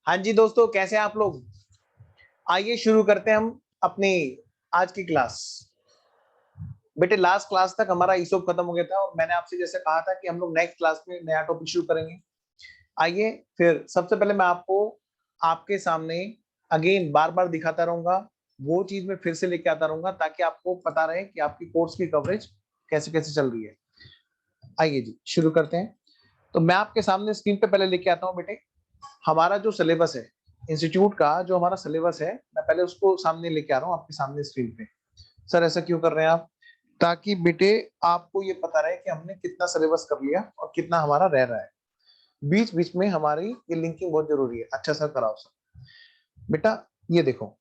हाँ जी दोस्तों, कैसे हैं आप लोग। आइए शुरू करते हैं हम अपनी आज की क्लास। बेटे लास्ट क्लास तक हमारा ईसोप खत्म हो गया था और मैंने आपसे जैसे कहा था कि हम लोग नेक्स्ट क्लास में नया टॉपिक शुरू करेंगे। आइए फिर सबसे पहले मैं आपको आपके सामने अगेन बार बार दिखाता रहूंगा, वो चीज मैं फिर से लेके आता रहूंगा ताकि आपको पता रहे कि आपकी कोर्स की कवरेज कैसे कैसे चल रही है। आइए जी शुरू करते हैं। तो मैं आपके सामने स्क्रीन पे पहले लेके आता हूँ बेटे हमारा जो सिलेबस है, इंस्टीट्यूट का जो हमारा सिलेबस है, मैं पहले उसको सामने लेके आ रहा हूँ आपके सामने स्क्रीन पे। सर ऐसा क्यों कर रहे हैं आप? ताकि बेटे आपको ये पता रहे कि हमने कितना सिलेबस कर लिया और कितना हमारा रह रहा है। बीच बीच में हमारी ये लिंकिंग बहुत जरूरी है। अच्छा सर कराओ सर। बेटा ये देखो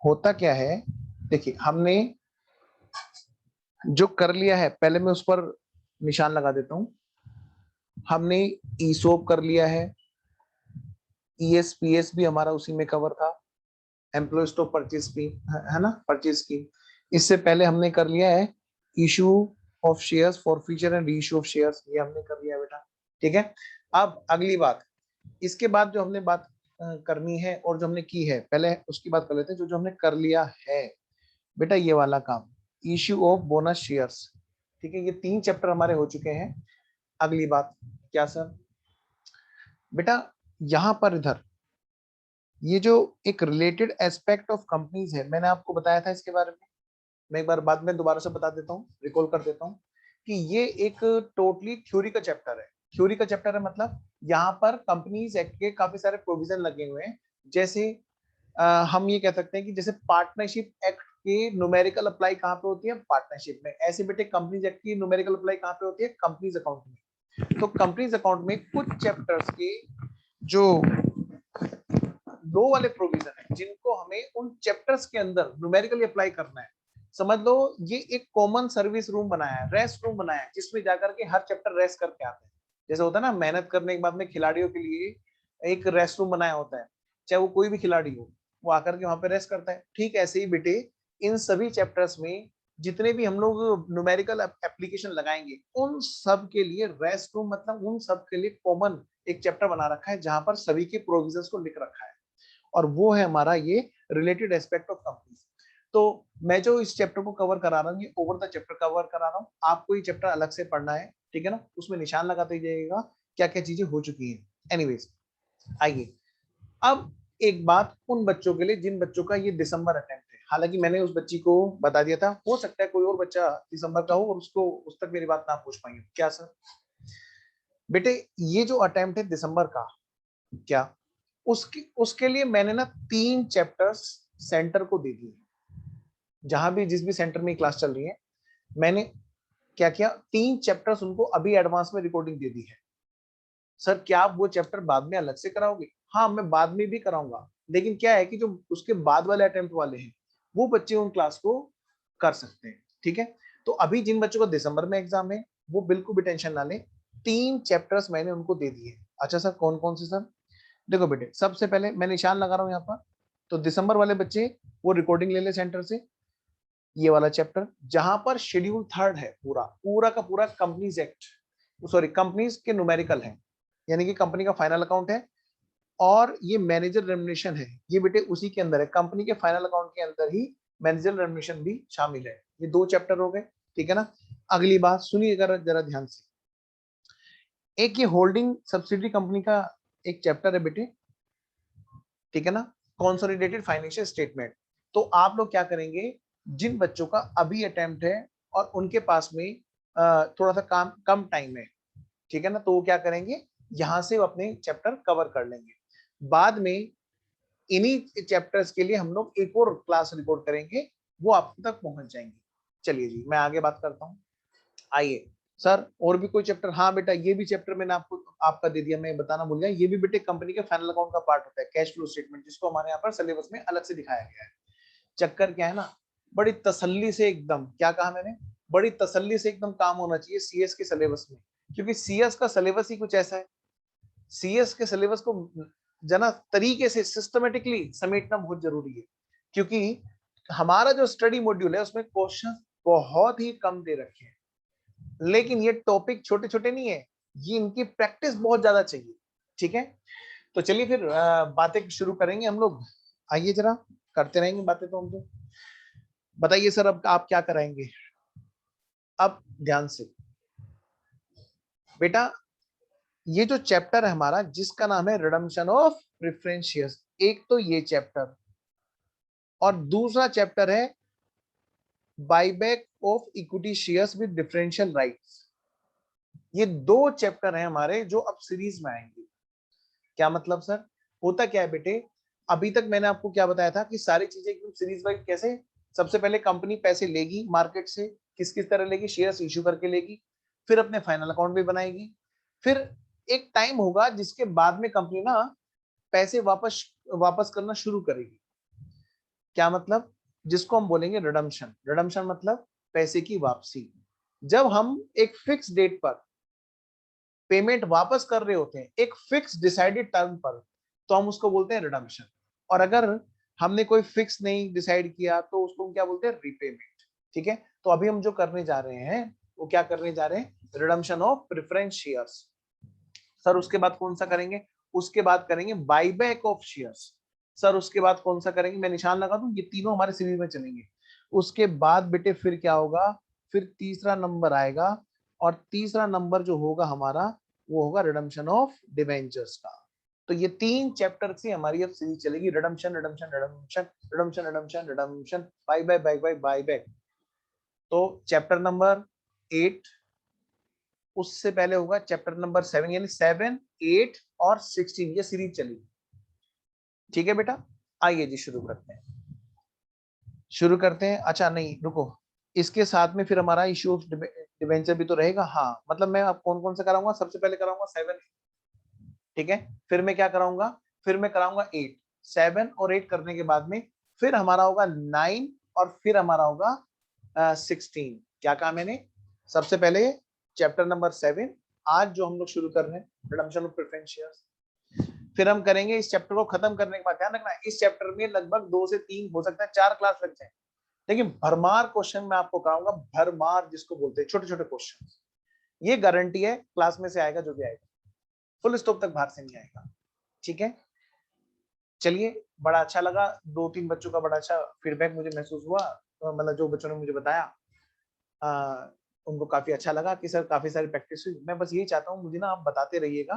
होता क्या है, देखिए हमने जो कर लिया है पहले मैं उस पर निशान लगा देता हूँ। हमने ईसोप कर लिया है, ईएसपीएस भी हमारा उसी में कवर था, एम्प्लॉय स्टॉक परचेज स्कीम है ना, परचेज स्कीम। इससे पहले हमने कर लिया है issue of shares, forfeiture and reissue of shares, ये हमने कर लिया बेटा। ठीक है। अब अगली बात, इसके बाद जो हमने बात करनी है और जो हमने की है पहले उसकी बात कर लेते हैं। जो जो हमने कर लिया है बेटा ये वाला काम, इशू ऑफ बोनस शेयर्स। ठीक है, ये 3 चैप्टर हमारे हो चुके हैं। अगली बात क्या सर? बेटा यहां पर इधर ये जो एक रिलेटेड एस्पेक्ट ऑफ कंपनीज है, मैंने आपको बताया था इसके बारे में। मैं एक बार बाद में दोबारा से बता देता हूँ, रिकॉल कर देता हूँ कि ये एक टोटली थ्योरी का चैप्टर है। थ्योरी का चैप्टर है मतलब यहाँ पर कंपनीज एक्ट के काफी सारे प्रोविजन लगे हुए हैं। जैसे हम ये कह सकते हैं कि जैसे पार्टनरशिप एक्ट की न्यूमेरिकल अप्लाई कहाँ पे होती है? पार्टनरशिप में। ऐसे बेटे कंपनीज एक्ट की न्यूमेरिकल अप्लाई कहाँ पे होती है? कंपनीज अकाउंट में। तो कंपनीज अकाउंट में कुछ चैप्टर्स के जो दो वाले प्रोविजन है जिनको हमें उन चैप्टर्स के अंदर न्यूमेरिकली अप्लाई करना है। समझ लो ये एक कॉमन सर्विस रूम बनाया है, रेस्ट रूम बनाया है, जिसमें जाकर के हर चैप्टर रेस्ट करके आते हैं। जैसे होता है ना मेहनत करने के बाद में खिलाड़ियों के लिए एक रेस्ट रूम बनाया होता है, चाहे वो कोई भी खिलाड़ी हो, वो आकर के वहां पे रेस्ट करता है। ठीक ऐसे ही बेटे इन सभी चैप्टर्स में जितने भी हम लोग न्यूमेरिकल एप्लीकेशन लगाएंगे उन सब के लिए रेस्ट रूम मतलब उन सब के लिए कॉमन एक चैप्टर बना रखा है जहां पर सभी के प्रोविजंस को लिख रखा है। और वो है हमारा ये रिलेटेड एस्पेक्ट ऑफ कंपनीज। तो मैं जो इस चैप्टर को कवर करा रहा हूँ ये ओवर द चैप्टर कवर करा रहा हूँ, आपको ये चैप्टर अलग से पढ़ना है। ठीक है ना, उसमें निशान लगाते जाइएगा क्या क्या चीजें हो चुकी हैं। एनीवेज आइए अब एक बात उन बच्चों के लिए जिन बच्चों का ये दिसंबर अटेम्प्ट है। हालांकि मैंने उस बच्ची को बता दिया था, हो सकता है कोई और बच्चा दिसंबर का हो और उसको उस तक मेरी बात ना पूछ पाई हो। क्या सर? बेटे ये जो अटेम्प्ट है दिसंबर का, क्या उसके उसके लिए मैंने ना 3 चैप्टर्स सेंटर को दे दिए। जहां भी जिस भी सेंटर में क्लास चल रही है मैंने क्या किया, 3 चैप्टर्स उनको अभी एडवांस में रिकॉर्डिंग दे दी है। सर क्या आप वो चैप्टर बाद में अलग से कराओगे? हाँ मैं बाद में भी कराऊंगा, लेकिन क्या है कि जो उसके बाद वाले अटेम्प्ट वाले हैं वो बच्चे उन क्लास को कर सकते हैं। ठीक है। तो अभी जिन बच्चों को दिसंबर में एग्जाम है वो बिल्कुल भी टेंशन ना लें, 3 चैप्टर्स मैंने उनको दे दिए। अच्छा सर कौन कौन से सर? देखो बेटे सबसे पहले मैं निशान लगा रहा हूँ यहाँ पर। तो दिसंबर वाले बच्चे वो रिकॉर्डिंग ले ले सेंटर से, ये वाला चैप्टर जहां पर शेड्यूल 3 है, पूरा पूरा का पूरा कंपनीज एक्ट, सॉरी कंपनीज के न्यूमेरिकल है, यानी कि कंपनी का फाइनल अकाउंट है और ये मैनेजर रेम्युनरेशन है, ये बेटे उसी के अंदर है। कंपनी के फाइनल अकाउंट के अंदर ही मैनेजर रेम्युनरेशन भी शामिल है। ये 2 चैप्टर हो गए। ठीक है ना। अगली बात सुनिएगा जरा ध्यान से, एक ये होल्डिंग सब्सिडी कंपनी का एक चैप्टर है बेटे। ठीक है ना, कंसोलिडेटेड फाइनेंशियल स्टेटमेंट। तो आप लोग क्या करेंगे, जिन बच्चों का अभी अटेम्प्ट है और उनके पास में थोड़ा सा काम कम टाइम है, ठीक है ना, तो वो क्या करेंगे यहां से वो अपने चैप्टर कवर कर लेंगे। बाद में इन्हीं चैप्टर्स के लिए हम लोग एक और क्लास रिकॉर्ड करेंगे, वो आप तक पहुंच जाएंगे। चलिए जी मैं आगे बात करता हूँ। आइए सर और भी कोई चैप्टर? हाँ बेटा ये भी चैप्टर मैंने आपको आपका दे दिया, मैं बताना भूल गया, ये भी बेटे कंपनी के फाइनल अकाउंट का पार्ट होता है, कैश फ्लो स्टेटमेंट, जिसको हमारे यहाँ पर सिलेबस में अलग से दिखाया गया है। चक्कर क्या है ना, बड़ी तसल्ली से एकदम, क्या कहा मैंने, बड़ी तसल्ली से एकदम काम होना चाहिए सीएस के सिलेबस में, क्योंकि सीएस का सिलेबस ही कुछ ऐसा है। सीएस के सिलेबस को जना तरीके से सिस्टमेटिकली समेटना बहुत जरूरी है, क्योंकि हमारा जो स्टडी मॉड्यूल है उसमें क्वेश्चन बहुत ही कम दे रखे हैं, लेकिन ये टॉपिक छोटे छोटे नहीं है, ये इनकी प्रैक्टिस बहुत ज्यादा चाहिए। ठीक है। तो चलिए फिर बातें शुरू करेंगे हम लोग। आइए जरा करते रहेंगे बातें तो हम तो। बताइए सर अब आप क्या कराएंगे। अब ध्यान से बेटा, ये जो चैप्टर है हमारा जिसका नाम है रिडम्पशन ऑफ प्रेफरेंस शेयर्स, एक तो ये चैप्टर और दूसरा चैप्टर है buyback of equity shares with differential rights. ये दो चैप्टर हैं हमारे जो अब सीरीज में आएंगे। क्या मतलब सर, होता क्या है बेटे, अभी तक मैंने आपको क्या बताया था कि सारी चीजें एकदम सीरीज वाइज कैसे। सबसे पहले कंपनी पैसे लेगी मार्केट से, किस किस तरह लेगी, शेयर्स इश्यू करके लेगी, फिर अपने फाइनल अकाउंट भी बनाएगी, फिर एक टाइम होगा जिसके बाद में कंपनी ना पैसे वापस वापस करना शुरू करेगी। क्या मतलब, जिसको हम बोलेंगे रिडम्पशन। रिडम्पशन मतलब पैसे की वापसी। जब हम एक फिक्स डेट पर पेमेंट वापस कर रहे होते हैं एक फिक्स डिसाइडेड टर्म पर, तो हम उसको बोलते हैं रिडम्पशन। और अगर हमने कोई फिक्स नहीं डिसाइड किया तो उसको हम क्या बोलते हैं, रीपेमेंट। ठीक है, तो अभी हम जो करने जा रहे हैं वो क्या करने जा रहे हैं, redemption of preference shares. Sir उसके बाद कौन सा करेंगे, उसके बाद करेंगे बायबैक ऑफ शेयर्स। सर उसके बाद कौन सा करेंगे, मैं निशान लगा दूं, ये तीनों हमारे सीरीज में चलेंगे। उसके बाद बेटे फिर क्या होगा, फिर तीसरा नंबर आएगा, और तीसरा नंबर जो होगा हमारा वो होगा रिडम्पशन ऑफ डिवेंचर्स का। तो ये तीन चैप्टर से हमारी अब सीरीज चलेगी, redemption redemption redemption redemption redemption redemption, buy buy buy buy buy back. तो चैप्टर नंबर 8, उससे पहले होगा चैप्टर नंबर 7, यानी 7, 8 और 16, ये सीरीज चलेगी। ठीक है बेटा, आइए जी शुरू करते हैं। शुरू करते हैं, अच्छा नहीं रुको, इसके साथ में फिर हमारा इश्यू ऑफ डिवेंचर भी तो रहेगा। हाँ मतलब मैं अब कौन कौन से कराऊंगा, सबसे पहले कराऊंगा 7। ठीक है, फिर मैं क्या कराऊंगा, फिर मैं कराऊंगा 8। 7 और 8 करने के बाद में फिर हमारा होगा 9, और फिर हमारा होगा 16। क्या कहा मैंने, सबसे पहले चैप्टर नंबर 7 आज जो हम लोग शुरू कर रहे हैं, रिडम्पशन ऑफ प्रेफरेंस शेयर्स। फिर हम करेंगे इस चैप्टर को खत्म करने के बाद, ध्यान रखना इस चैप्टर में लगभग 2 से 3 हो सकता है 4 क्लास लग जाए, लेकिन भरमार क्वेश्चन मैं आपको कराऊंगा। भरमार जिसको बोलते हैं, छोटे छोटे क्वेश्चन, ये गारंटी है क्लास में से आएगा जो भी आएगा, फुल स्टॉप तक बाहर से नहीं आएगा। ठीक है, चलिए बड़ा अच्छा लगा, 2-3 बच्चों का बड़ा अच्छा फीडबैक मुझे महसूस हुआ। मतलब जो बच्चों ने मुझे बताया उनको काफी अच्छा लगा कि सर काफी सारी प्रैक्टिस हुई। मैं बस यही चाहता हूँ, मुझे ना आप बताते रहिएगा,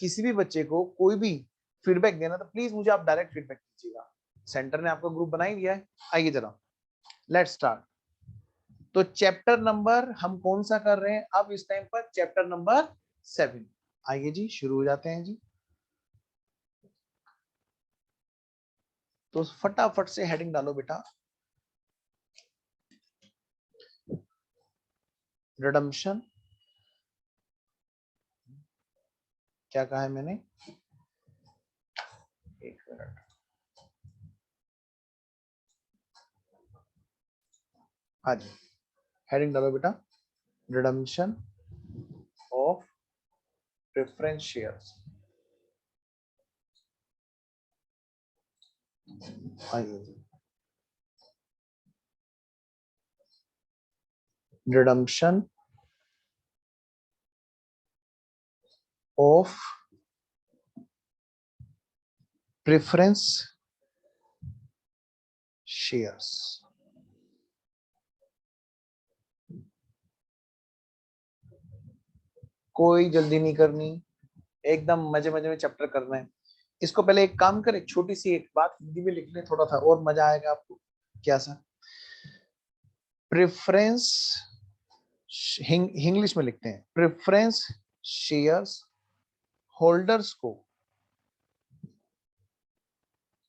किसी भी बच्चे को कोई भी फीडबैक देना तो प्लीज मुझे आप डायरेक्ट फीडबैक दीजिएगा। सेंटर ने आपको ग्रुप बना ही दिया है। आइए जरा लेट्स स्टार्ट। तो चैप्टर नंबर हम कौन सा कर रहे हैं अब इस टाइम पर, चैप्टर नंबर 7। आइए जी शुरू हो जाते हैं जी। तो फटाफट से हेडिंग डालो बेटा, रिडम्पशन, क्या कहा है मैंने, एक मिनट, हाँ जी, हेडिंग डालो बेटा, redemption of preference shares. Redemption of preference shares. कोई जल्दी नहीं करनी, एकदम मजे मजे में चैप्टर करना है। इसको पहले एक काम कर, एक छोटी सी एक बात हिंदी में लिख ले, थोड़ा था और मजा आएगा आपको। क्या सा, प्रेफरेंस, इंग्लिश में लिखते हैं, प्रेफरेंस शेयर्स होल्डर्स को,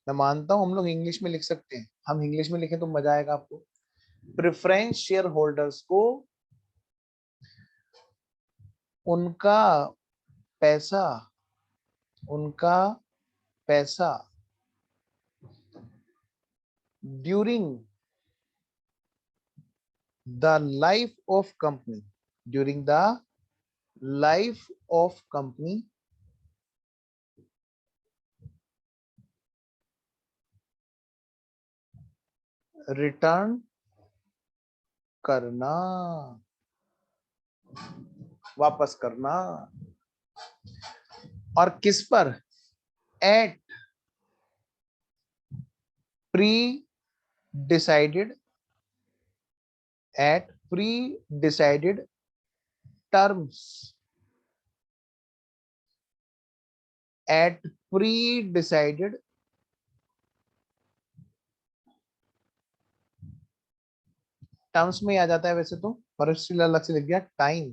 मैं मानता हूं हम लोग इंग्लिश में लिख सकते हैं, हम इंग्लिश में लिखें तो मजा आएगा आपको। प्रेफरेंस शेयर होल्डर्स को उनका पैसा, उनका पैसा during the life of company, during the life of company return करना, वापस करना। और किस पर, at pre decided terms at pre-decided terms में आ जाता है वैसे तो, पर इसलिए अलग से लिख दिया टाइम।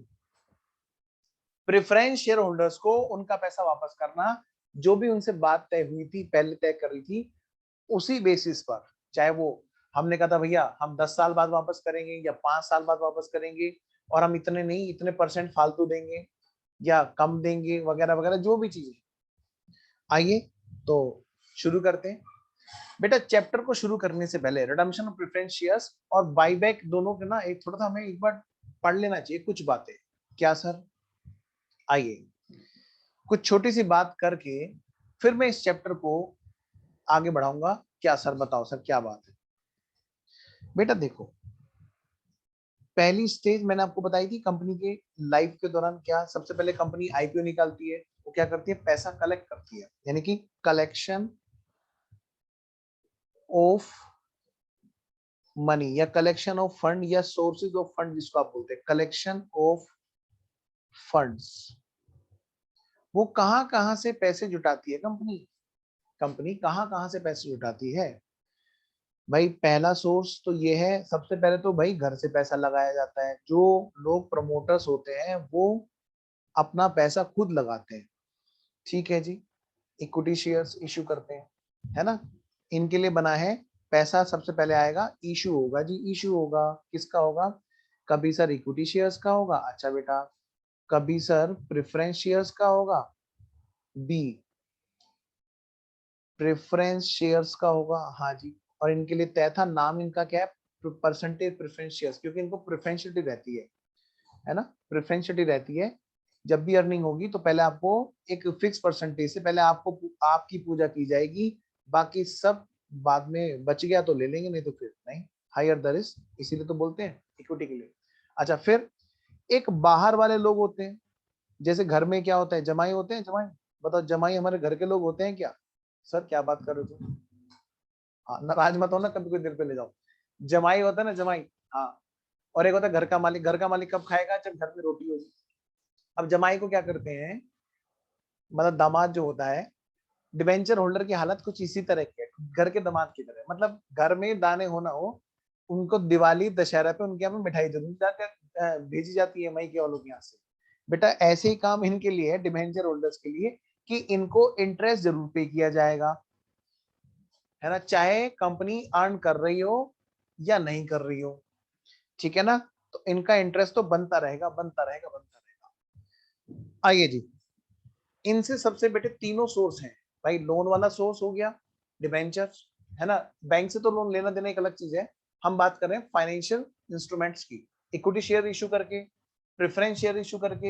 प्रेफरेंस शेयर होल्डर्स को उनका पैसा वापस करना, जो भी उनसे बात तय हुई थी, पहले तय कर रही थी, उसी बेसिस पर, चाहे वो हमने कहा था भैया हम 10 साल बाद वापस करेंगे या 5 साल बाद वापस करेंगे, और हम इतने नहीं इतने परसेंट फालतू देंगे या कम देंगे वगैरह वगैरह जो भी चीजें। आइए तो शुरू करते हैं बेटा। चैप्टर को शुरू करने से पहले रिडम्पशन ऑफ प्रेफरेंस शेयर्स और बाईबैक दोनों के ना एक थोड़ा सा हमें एक बार पढ़ लेना चाहिए कुछ बातें। क्या सर? आइए कुछ छोटी सी बात करके फिर मैं इस चैप्टर को आगे बढ़ाऊंगा। क्या सर? बताओ सर क्या बात है। बेटा देखो, पहली स्टेज मैंने आपको बताई थी कंपनी के लाइफ के दौरान, क्या सबसे पहले कंपनी आईपीओ निकालती है, वो क्या करती है, पैसा कलेक्ट करती है, यानी कि कलेक्शन ऑफ मनी या कलेक्शन ऑफ फंड या सोर्सेज ऑफ फंड जिसको आप बोलते हैं, कलेक्शन ऑफ फंड्स। वो कहां से पैसे जुटाती है कंपनी? कंपनी कहां से पैसे जुटाती है भाई? पहला सोर्स तो ये है, सबसे पहले तो भाई घर से पैसा लगाया जाता है। जो लोग प्रमोटर्स होते हैं वो अपना पैसा खुद लगाते हैं, ठीक है जी। इक्विटी शेयर्स इशू करते हैं, है ना, इनके लिए बना है। पैसा सबसे पहले आएगा, इशू होगा जी, इशू होगा, किसका होगा? कभी सर इक्विटी शेयर्स का होगा, अच्छा बेटा। कभी सर प्रेफरेंस शेयर्स का होगा, बी प्रेफरेंस शेयर्स का होगा, हाँ जी। और इनके लिए तय था नाम, इनका क्या है? परसेंटेज प्रेफरेंस शेयर्स, क्योंकि इनको प्रेफरेंशियलिटी रहती है ना, प्रेफरेंशियलिटी रहती है। जब भी अर्निंग होगी तो पहले आपको एक फिक्स परसेंटेज से पहले आपको आपकी पूजा की जाएगी, बाकी सब बाद में बच गया तो ले लेंगे, नहीं तो फिर नहीं। हायर द रिस्क, इसीलिए तो बोलते हैं इक्विटी के लिए। अच्छा, फिर एक बाहर वाले लोग होते हैं, जैसे घर में क्या होता है, जमाई होते हैं, जमाई। बताओ, जमाई हमारे घर के लोग होते हैं क्या? सर क्या बात कर रहे हो तुम? हाँ, नाराज मत हो ना, कभी कोई देर पे ले जाओ। जमाई होता है ना, जमाई। हाँ। और एक होता है घर का मालिक। घर का मालिक कब खाएगा? जब घर में रोटी होगी। अब जमाई को क्या करते हैं, मतलब दामाद जो होता है, डिवेंचर होल्डर की हालत कुछ इसी तरह की है, घर के दामाद की तरह। मतलब घर में दाने हो ना हो, उनको दिवाली दशहरा पे उनके यहाँ पे मिठाई जरूर जाकर भेजी जाती है, मई के वालों के यहाँ से। बेटा ऐसे ही काम इनके लिए है, डिवेंचर होल्डर्स के लिए, कि इनको इंटरेस्ट जरूर पे किया जाएगा, है ना, चाहे कंपनी अर्न कर रही हो या नहीं कर रही हो, ठीक है ना। तो इनका इंटरेस्ट तो बनता रहेगा, बनता रहेगा, बनता रहेगा। आइए जी, इनसे सबसे बेटे तीनों सोर्स हैं भाई। लोन वाला सोर्स हो गया, डिबेंचर, है ना, बैंक से तो लोन लेना देना एक अलग चीज है। हम बात कर रहे हैं फाइनेंशियल इंस्ट्रूमेंट्स की, इक्विटी शेयर इशू करके, प्रेफरेंस शेयर इशू करके,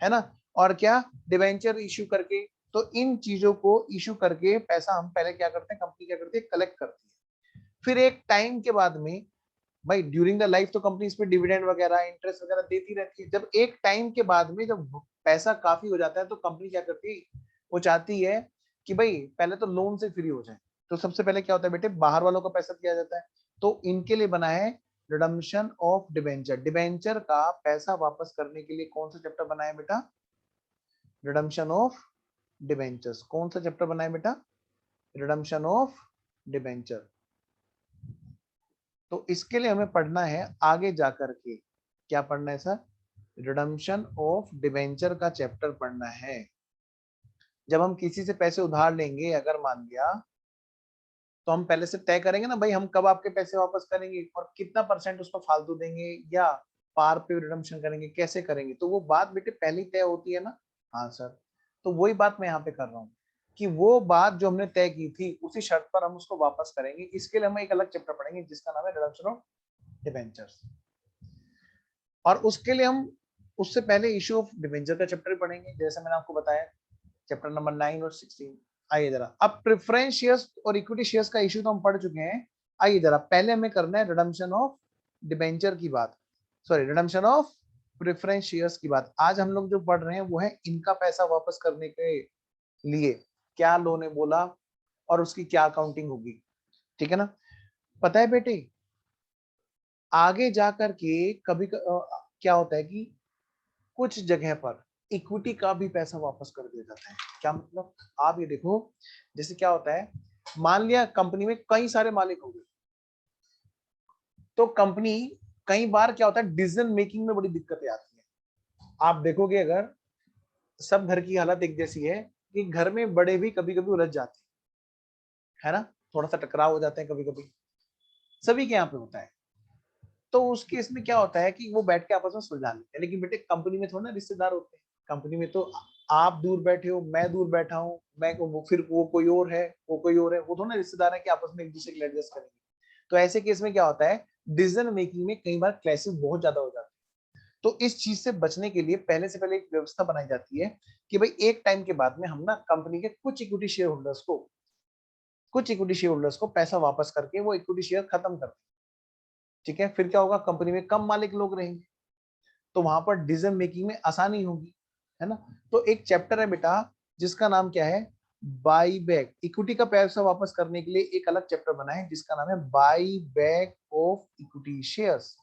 है ना, और क्या, डिबेंचर इशू करके। तो इन चीजों को इशू करके पैसा हम पहले क्या करते हैं, कंपनी क्या करती है, कलेक्ट करती है। फिर एक टाइम के बाद में भाई, ड्यूरिंग द लाइफ तो कंपनी इस पे डिविडेंड वगैरह इंटरेस्ट वगैरह देती रहती है। जब एक टाइम के बाद में जब पैसा काफी हो जाता है तो कंपनी क्या करती है, वो चाहती है कि भाई पहले तो लोन से फ्री हो जाए। तो सबसे पहले क्या होता है बेटे, बाहर वालों का पैसा दिया जाता है। तो इनके लिए बना है रिडम्पशन ऑफ डिबेंचर। डिबेंचर का पैसा वापस करने के लिए कौन सा चैप्टर बना है बेटा? Redemption of debentures. कौन सा चैप्टर बना है बेटा? Redemption of debenture. तो इसके लिए हमें पढ़ना है आगे जाकर के, क्या पढ़ना है सर? रिडम्पशन ऑफ डिबेंचर का चैप्टर पढ़ना है। जब हम किसी से पैसे उधार लेंगे, अगर मान लिया, तो हम पहले से तय करेंगे ना भाई, हम कब आपके पैसे वापस करेंगे और कितना परसेंट उस पर फालतू देंगे या पार पे रिडम्पशन करेंगे, कैसे करेंगे, तो वो बात बेटे पहले ही तय होती है ना। हाँ सर, तो वही बात मैं यहाँ पे कर रहा हूँ कि वो बात जो हमने तय की थी उसी शर्त पर हम उसको वापस करेंगे। इसके लिए हम एक अलग चैप्टर पढ़ेंगे जिसका नाम है रिडम्पशन ऑफ डिबेंचर्स। और उसके लिए हम उससे पहले इशू ऑफ डिबेंचर का चैप्टर पढ़ेंगे, जैसे मैंने आपको बताया, चैप्टर नंबर 9 और 16। आइए जरा, अब प्रेफरेंस शेयर्स और इक्विटी शेयर्स का इशू तो हम पढ़ चुके हैं। आइए जरा, पहले हमें करना है रिडम्पशन ऑफ डिबेंचर की बात, sorry redemption of preference shares की बात। आज हम लोग जो पढ़ रहे हैं वो है इनका पैसा वापस करने के लिए। क्या लॉ ने बोला और उसकी क्या अकाउंटिंग होगी, ठीक है ना। पता है बेटे, आगे जाकर के कभी क्या होता है कि कुछ जगह पर इक्विटी का भी पैसा वापस कर दिया जाता है। क्या मतलब, आप ये देखो, जैसे क्या होता है, मान लिया कंपनी में कई सारे मालिक हो गए, तो कंपनी कई बार क्या होता है, डिसीजन मेकिंग में बड़ी दिक्कतें आती है। आप देखोगे अगर सब घर की हालत एक जैसी है कि घर में बड़े भी कभी कभी उलझ जाते हैं, है ना, थोड़ा सा टकराव हो जाते हैं कभी कभी, सभी के यहाँ पे होता है। तो उस केस में क्या होता है कि वो बैठ के आपस में सुलझा लेते हैं। लेकिन बेटे कंपनी में थोड़ा ना रिश्तेदार होते हैं, कंपनी में तो आप दूर बैठे हो, मैं दूर बैठा हूँ, मैं फिर वो कोई और है, वो कोई और है, वो थोड़ा ना रिश्तेदार है कि आपस में एक दूसरे के एडजस्ट करेंगे। तो ऐसे केस में क्या होता है, डिसीजन मेकिंग में कई बार क्लैशेस बहुत ज्यादा हो जाते हैं। तो इस चीज से बचने के लिए पहले से पहले एक व्यवस्था बनाई जाती है कि भाई एक टाइम के बाद में हम ना कंपनी के कुछ इक्विटी शेयर होल्डर्स को पैसा वापस करके वो इक्विटी शेयर खत्म करते हैं, ठीक है। फिर क्या होगा, कंपनी में कम मालिक लोग रहेंगे, तो वहां पर डिसीजन मेकिंग में आसानी होगी, है ना। तो एक चैप्टर है बेटा जिसका नाम क्या है, बाई बैक। इक्विटी का पैसा वापस करने के लिए एक अलग चैप्टर बना है जिसका नाम है by back of equity shares.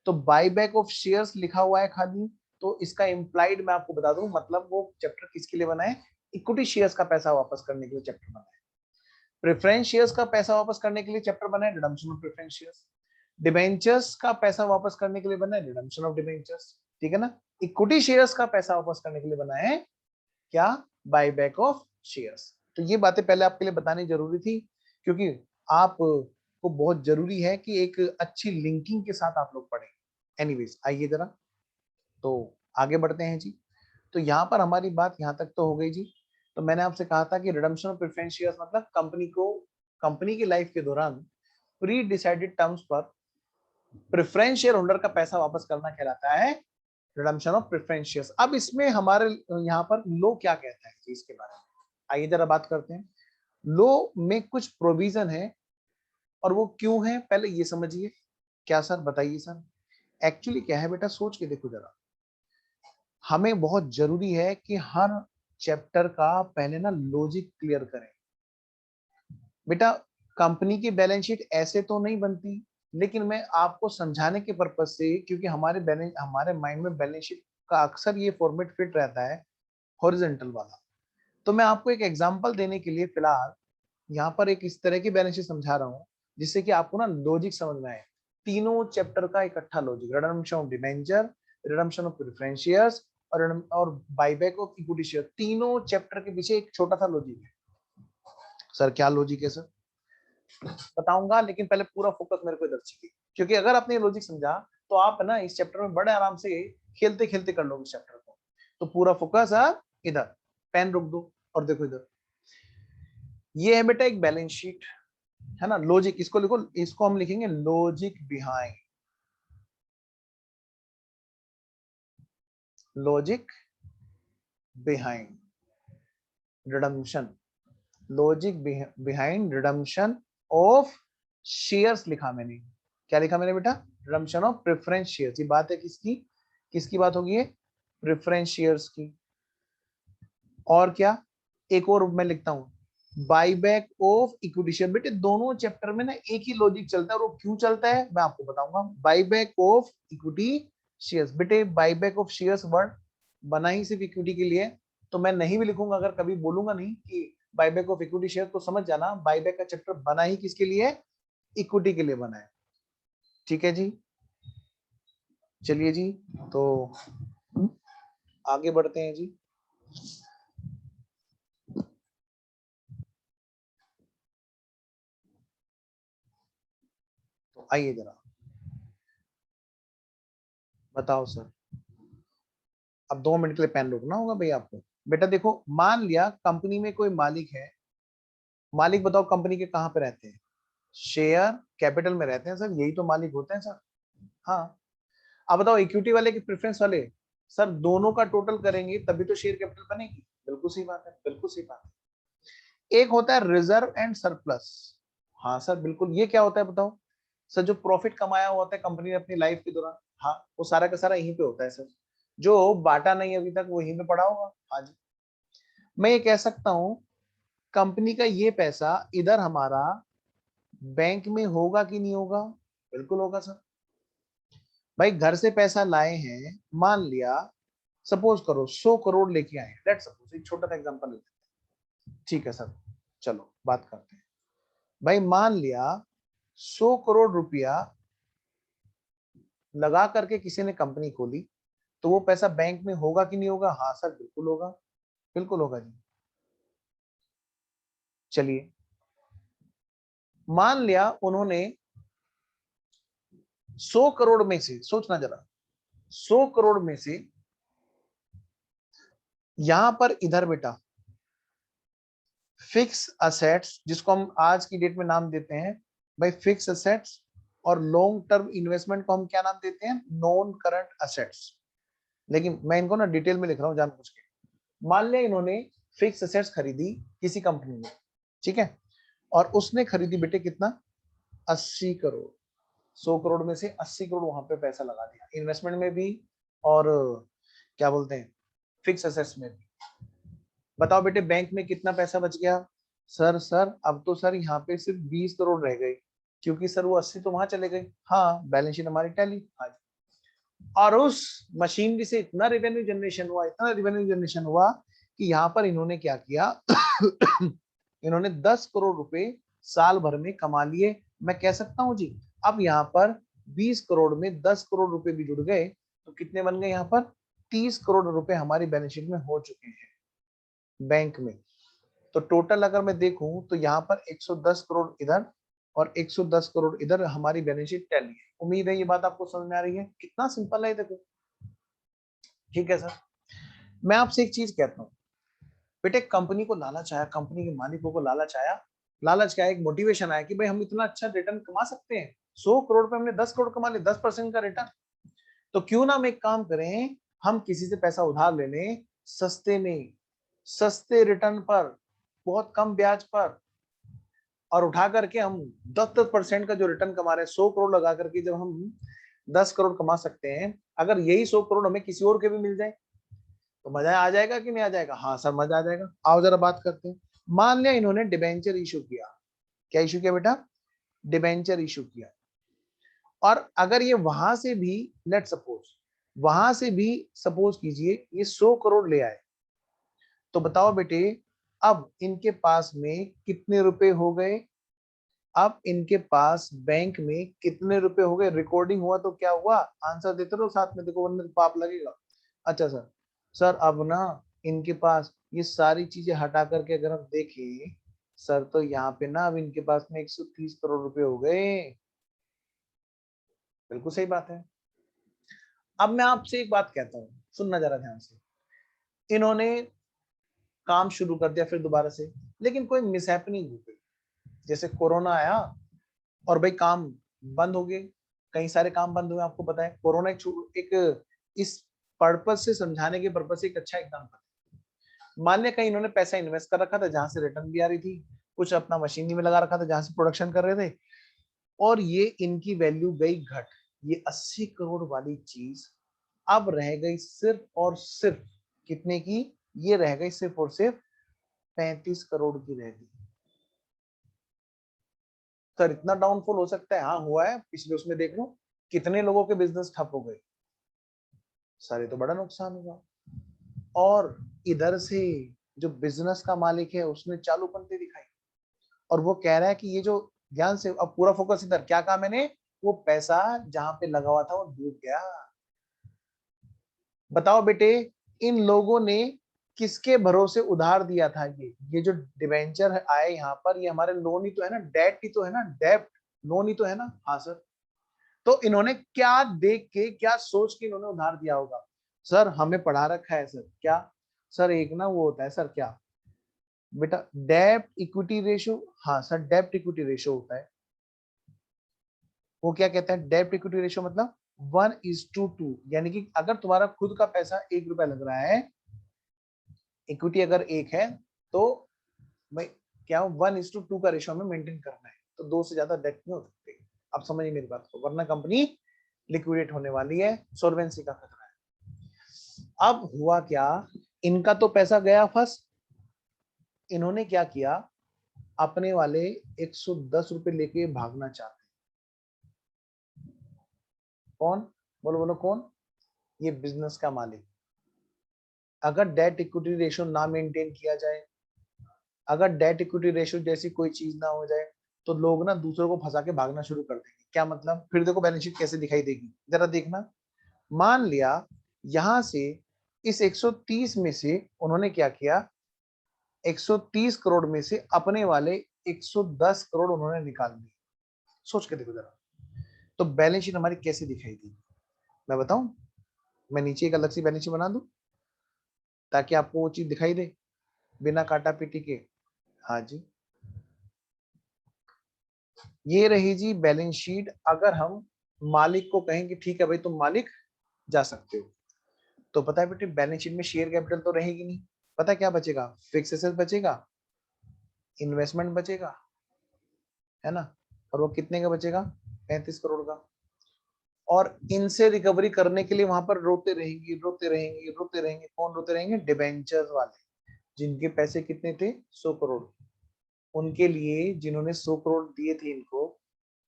तो बाई बैक ऑफ शेयर्स लिखा हुआ है खाली, तो इसका इम्प्लाइड मैं आपको बता दूं, मतलब वो चैप्टर किसके लिए बना है, इक्विटी शेयर्स का पैसा वापस करने के लिए चैप्टर बना है। प्रेफरेंस शेयर्स का पैसा वापस करने के लिए चैप्टर बना है redemption of preference shares. Debentures का पैसा वापस करने के लिए बना है रिडम्पशन ऑफ डिबेंचर्स, ठीक है ना। इक्विटी शेयर्स का पैसा वापस करने के लिए बना है क्या, बाय बैक ऑफ शेयर्स। तो ये बातें पहले आपके लिए बतानी जरूरी थी, क्योंकि आप को बहुत जरूरी है कि एक अच्छी लिंकिंग के साथ आप लोग पढ़ें। एनीवेज आइए जरा, तो आगे बढ़ते हैं जी। तो यहाँ पर हमारी बात यहाँ तक तो हो गई जी। तो मैंने आपसे कहा था कि रिडम्पशन ऑफ प्रेफरेंस शेयर्स मतलब कंपनी की लाइफ के दौरान प्री डिसाइडेड टर्म्स पर प्रेफरेंस शेयर होल्डर का पैसा वापस करना कहलाता है रिडम्पशन ऑफ प्रेफरेंस शेयर्स। अब इसमें हमारे यहाँ पर लो क्या कहता है जी, इसके बारे में आइए जरा बात करते हैं। लो में कुछ प्रोविजन है और वो क्यों है पहले ये समझिए। क्या सर, बताइए सर। एक्चुअली क्या है बेटा, सोच के देखो जरा, हमें बहुत जरूरी है कि हर चैप्टर का पहले ना लॉजिक क्लियर करें। बेटा कंपनी की बैलेंस शीट ऐसे तो नहीं बनती, लेकिन मैं आपको समझाने के पर्पज से, क्योंकि हमारे माइंड में बैलेंस शीट का अक्सर ये फॉर्मेट फिट रहता है हॉरिजॉन्टल वाला। तो मैं आपको एक एग्जांपल देने के लिए फिलहाल यहाँ पर एक इस तरह की बैलेंस शीट समझा रहा हूँ जिससे कि आपको ना लॉजिक समझ में आए। तीनों चैप्टर का इकट्ठा logic, redemption of debenture, redemption of preference shares और बायबैक ऑफ इक्विटी शेयर, तीनों चैप्टर के पीछे एक छोटा सा लॉजिक है। सर क्या लॉजिक है सर, बताऊंगा, लेकिन पहले पूरा फोकस मेरे को इधर चाहिए, क्योंकि अगर आपने लॉजिक समझा तो आप ना इस चैप्टर में बड़े आराम से खेलते खेलते कर लोगे इस चैप्टर को। तो पूरा फोकस इधर, पेन रुक दो और देखो इधर, ये है बेटा एक बैलेंस शीट, है ना। लॉजिक इसको लिखो, इसको हम लिखेंगे logic behind, logic behind redemption, logic behind redemption of shares लिखा मैंने। क्या लिखा मैंने बेटा, रिडम्पशन ऑफ प्रेफरेंस शेयर्स। ये बात है किसकी, किसकी बात होगी ये, प्रेफरेंस शेयर्स की। और क्या, एक और मैं लिखता हूं बाईबैक ऑफ इक्विटी शेयर। बेटे दोनों चैप्टर में ना एक ही लॉजिक चलता है, और वो क्यों चलता है मैं आपको बताऊंगा। बाईबैक ऑफ इक्विटी शेयर्स, बेटे बाईबैक ऑफ शेयर्स वर्ड बना ही सिर्फ इक्विटी के लिए, तो मैं नहीं भी लिखूंगा, अगर कभी बोलूंगा नहीं कि बाईबैक ऑफ इक्विटी शेयर, तो समझ जाना बाईबैक का चैप्टर बना ही किसके लिए, इक्विटी के लिए बना है, ठीक है जी। चलिए जी, तो आगे बढ़ते हैं जी। तो आइए जरा, बताओ सर। अब 2 मिनट के लिए पेन रोकना होगा भाई आपको। बेटा देखो, मान लिया कंपनी में कोई मालिक है, मालिक बताओ कंपनी के कहाँ पे रहते हैं, शेयर कैपिटल में रहते हैं सर, यही तो मालिक होते हैं सर। हाँ, अब बताओ इक्विटी वाले की प्रेफरेंस वाले, सर दोनों का टोटल करेंगे तभी तो शेयर कैपिटल बनेगी। बिल्कुल सही बात है, बिल्कुल सही बात है। एक होता है रिजर्व एंड सरप्लस। हाँ सर बिल्कुल, ये क्या होता है बताओ। सर जो प्रॉफिट कमाया हुआ होता है कंपनी ने अपनी लाइफ के दौरान, हाँ वो सारा का सारा यहीं पे होता है सर, जो बांटा नहीं अभी तक वो यहीं पे पड़ा होगा। हाँ जी, मैं ये कह सकता हूं कंपनी का ये पैसा इधर हमारा बैंक में होगा कि नहीं होगा? बिल्कुल होगा सर। भाई घर से पैसा लाए हैं, मान लिया सपोज करो 100 करोड़ लेके आए, लेट्स सपोज, एक छोटा सा एग्जांपल लेते हैं, ठीक है सर, चलो बात करते हैं। भाई मान लिया 100 करोड़ रुपया लगा करके किसी ने कंपनी खोली, तो वो पैसा बैंक में होगा कि नहीं होगा? हाँ सर बिल्कुल होगा, बिल्कुल होगा जी। चलिए मान लिया उन्होंने 100 करोड़ में से, सोचना जरा, 100 करोड़ में से यहां पर इधर बेटा फिक्स असेट्स, जिसको हम आज की डेट में नाम देते हैं भाई फिक्स असेट्स, और लॉन्ग टर्म इन्वेस्टमेंट को हम क्या नाम देते हैं? Non current assets. लेकिन मैं इनको ना डिटेल में लिख रहा हूं जानबूझ के। मान लिया इन्होंने फिक्स असेट्स खरीदी किसी कंपनी में, ठीक है, और उसने खरीदी बेटे कितना? 80 करोड़। 100 करोड़ में से 80 करोड़ वहां पे पैसा लगा दिया, इन्वेस्टमेंट में भी और क्या बोलते हैं फिक्स असेट्स में भी। बताओ बेटे बैंक में कितना पैसा बच गया? सर अब तो सर यहाँ पे सिर्फ 20 करोड़ रह गए, क्योंकि सर वो 80 तो वहां चले गए। हाँ बैलेंस शीट हमारी टैली। हाँ, और उस मशीनरी से इतना रेवेन्यू जनरेशन हुआ, इतना रेवेन्यू जनरेशन हुआ कि यहाँ पर इन्होंने क्या किया इन्होंने 10 करोड़ रुपए साल भर में कमा लिए। मैं कह सकता हूं जी, अब यहाँ पर 20 करोड़ में 10 करोड़ रुपए भी जुड़ गए, तो कितने बन गए? यहाँ पर 30 करोड़ रुपए हमारी बैलेंस शीट में हो चुके हैं बैंक में। तो टोटल अगर मैं देखूं तो यहाँ पर 110 करोड़ इधर और 110 करोड़ इधर हमारी बैलेंस शीट टैली है। उम्मीद है ये बात आपको समझ में आ रही है, कितना सिंपल है देखो। ठीक है सर, मैं आपसे एक चीज कहता हूँ बेटे, कंपनी को लालच आया, कंपनी के मालिकों को लालच आया, लालच क्या है, एक मोटिवेशन आया कि भाई हम इतना अच्छा रिटर्न कमा सकते हैं, 100 करोड़ पे हमने 10 करोड़ कमा लिए, 10% का रिटर्न, तो क्यों ना हम एक काम करें, हम किसी से पैसा उधार ले लें सस्ते में, सस्ते रिटर्न पर, बहुत कम ब्याज पर, और उठा करके हम 10% का जो रिटर्न कमा रहे हैं, 100 करोड़ लगा करके जब हम 10 करोड़ कमा सकते हैं, अगर यही 100 करोड़ हमें किसी और के भी मिल जाए तो मजा आ जाएगा कि नहीं आ जाएगा? हाँ सर मजा आ जाएगा। आओ जरा बात करते हैं। मान लिया इन्होंने डिबेंचर इशू किया, क्या इशू किया बेटा? डिबेंचर इशू किया, और अगर ये वहां से भी, लेट सपोज वहां से भी सपोज कीजिए ये 100 करोड़ ले आए, तो बताओ बेटे अब इनके पास में कितने रुपए हो गए? अब इनके पास बैंक में कितने रुपए हो गए? रिकॉर्डिंग हुआ तो क्या हुआ? आंसर देते रहो साथ में, देखो वरना पाप लगेगा। अच्छा सर, सर अब ना इनके पास ये सारी चीजें हटा करके अगर हम देखें सर, तो यहाँ पे ना अब इनके पास में 130 करोड़ रुपए हो गए। बिल्कुल सही बात है। अब मैं आपसे एक बात कहता हूँ, सुनना जरा ध्यान से। इन्होंने काम शुरू कर दिया फिर दोबारा से, लेकिन कोई मिसहैपनिंग हो गई, जैसे कोरोना आया और भाई काम बंद हो गए, कई सारे काम बंद हुए। आपको पता है कोरोना एक इस पर्पज से समझाने के पर्पज से एक अच्छा एग्जाम्पल। मान लिया कहीं इन्होंने पैसा इन्वेस्ट कर रखा था जहां से रिटर्न भी आ रही थी, कुछ अपना मशीनरी में लगा रखा था जहां से प्रोडक्शन कर रहे थे, और ये इनकी वैल्यू गई घट, ये 80 करोड़ वाली चीज अब रह गई सिर्फ और सिर्फ कितने की? ये रह गई सिर्फ और सिर्फ 35 करोड़ की रह गई। सर इतना डाउनफॉल हो सकता है? हाँ हुआ है, पिछले उसमें देख लो कितने लोगों के बिजनेस ठप हो गए, सारे तो बड़ा नुकसान हुआ। और इधर से जो बिजनेस का मालिक है उसने चालूपंथी दिखाई, और वो कह रहा है कि ये जो, ध्यान से अब पूरा फोकस इधर, क्या कहा मैंने? वो पैसा जहां पे लगा हुआ था वो डूब गया। बताओ बेटे इन लोगों ने किसके भरोसे उधार दिया था? ये जो डिवेंचर आए यहाँ पर, ये हमारे लोन ही तो है ना, डेट ही तो है ना, डेप्ट, लोन ही तो है ना। हाँ सर, तो इन्होंने क्या देख के, क्या सोच के इन्होंने उधार दिया होगा? सर हमें पढ़ा रखा है सर, क्या सर? एक ना वो होता है सर, क्या बेटा? डेप्ट इक्विटी रेशियो। हाँ सर डेप्ट इक्विटी रेशियो होता है। वो क्या कहता है? डेप्ट इक्विटी रेशियो मतलब 1:2, यानी कि अगर तुम्हारा खुद का पैसा 1 रुपया लग रहा है, इक्विटी अगर 1 है, तो भाई क्या 1:2 का रेशियो हमें मेंटेन करना है, तो 2 से ज्यादा डेट नहीं हो सकती। अब समझिए मेरी बात को, वरना कंपनी लिक्विडेट होने वाली है, सोल्वेंसी का खतरा है। अब हुआ क्या, इनका तो पैसा गया फंस, इन्होंने क्या किया, अपने वाले 110 रुपए लेके भागना चाहते। कौन, बोलो बोलो कौन, ये बिजनेस का मालिक। अगर डेट इक्विटी रेशियो ना मेंटेन किया जाए, अगर डेट इक्विटी रेशियो जैसी कोई चीज ना हो जाए, तो लोग ना दूसरों को फंसा के भागना शुरू कर देंगे। क्या मतलब, फिर देखो बैलेंस शीट कैसे दिखाई देगी, जरा देखना। मान लिया यहां से इस 130 में से उन्होंने क्या किया, 130 करोड़ में से अपने वाले 110 करोड़ उन्होंने निकाल लिए। सोच के देखो जरा, तो बैलेंस शीट हमारी कैसे दिखाई देगी, मैं बताऊं। मैं नीचे एक अलग सी बैलेंस शीट बना दूं ताकि आपको वो चीज दिखाई दे बिना काटा पीटी के। हाँ जी, ये रही जी बैलेंस शीट। अगर हम मालिक को कहें कि ठीक है भाई तुम मालिक जा सकते हो, तो पता है बेटे बैलेंस शीट में शेयर कैपिटल तो रहेगी नहीं। पता है क्या बचेगा, फिक्स एसेट बचेगा, इन्वेस्टमेंट बचेगा, है ना। और वो कितने का बचेगा, 35 करोड़ का। और इनसे रिकवरी करने के लिए वहां पर रोते रहेंगे रोते रहेंगे रोते रहेंगे। कौन रोते रहेंगे, डिबेंचर्स वाले, जिनके पैसे कितने थे, 100 करोड़। उनके लिए जिन्होंने 100 करोड़ दिए थे इनको,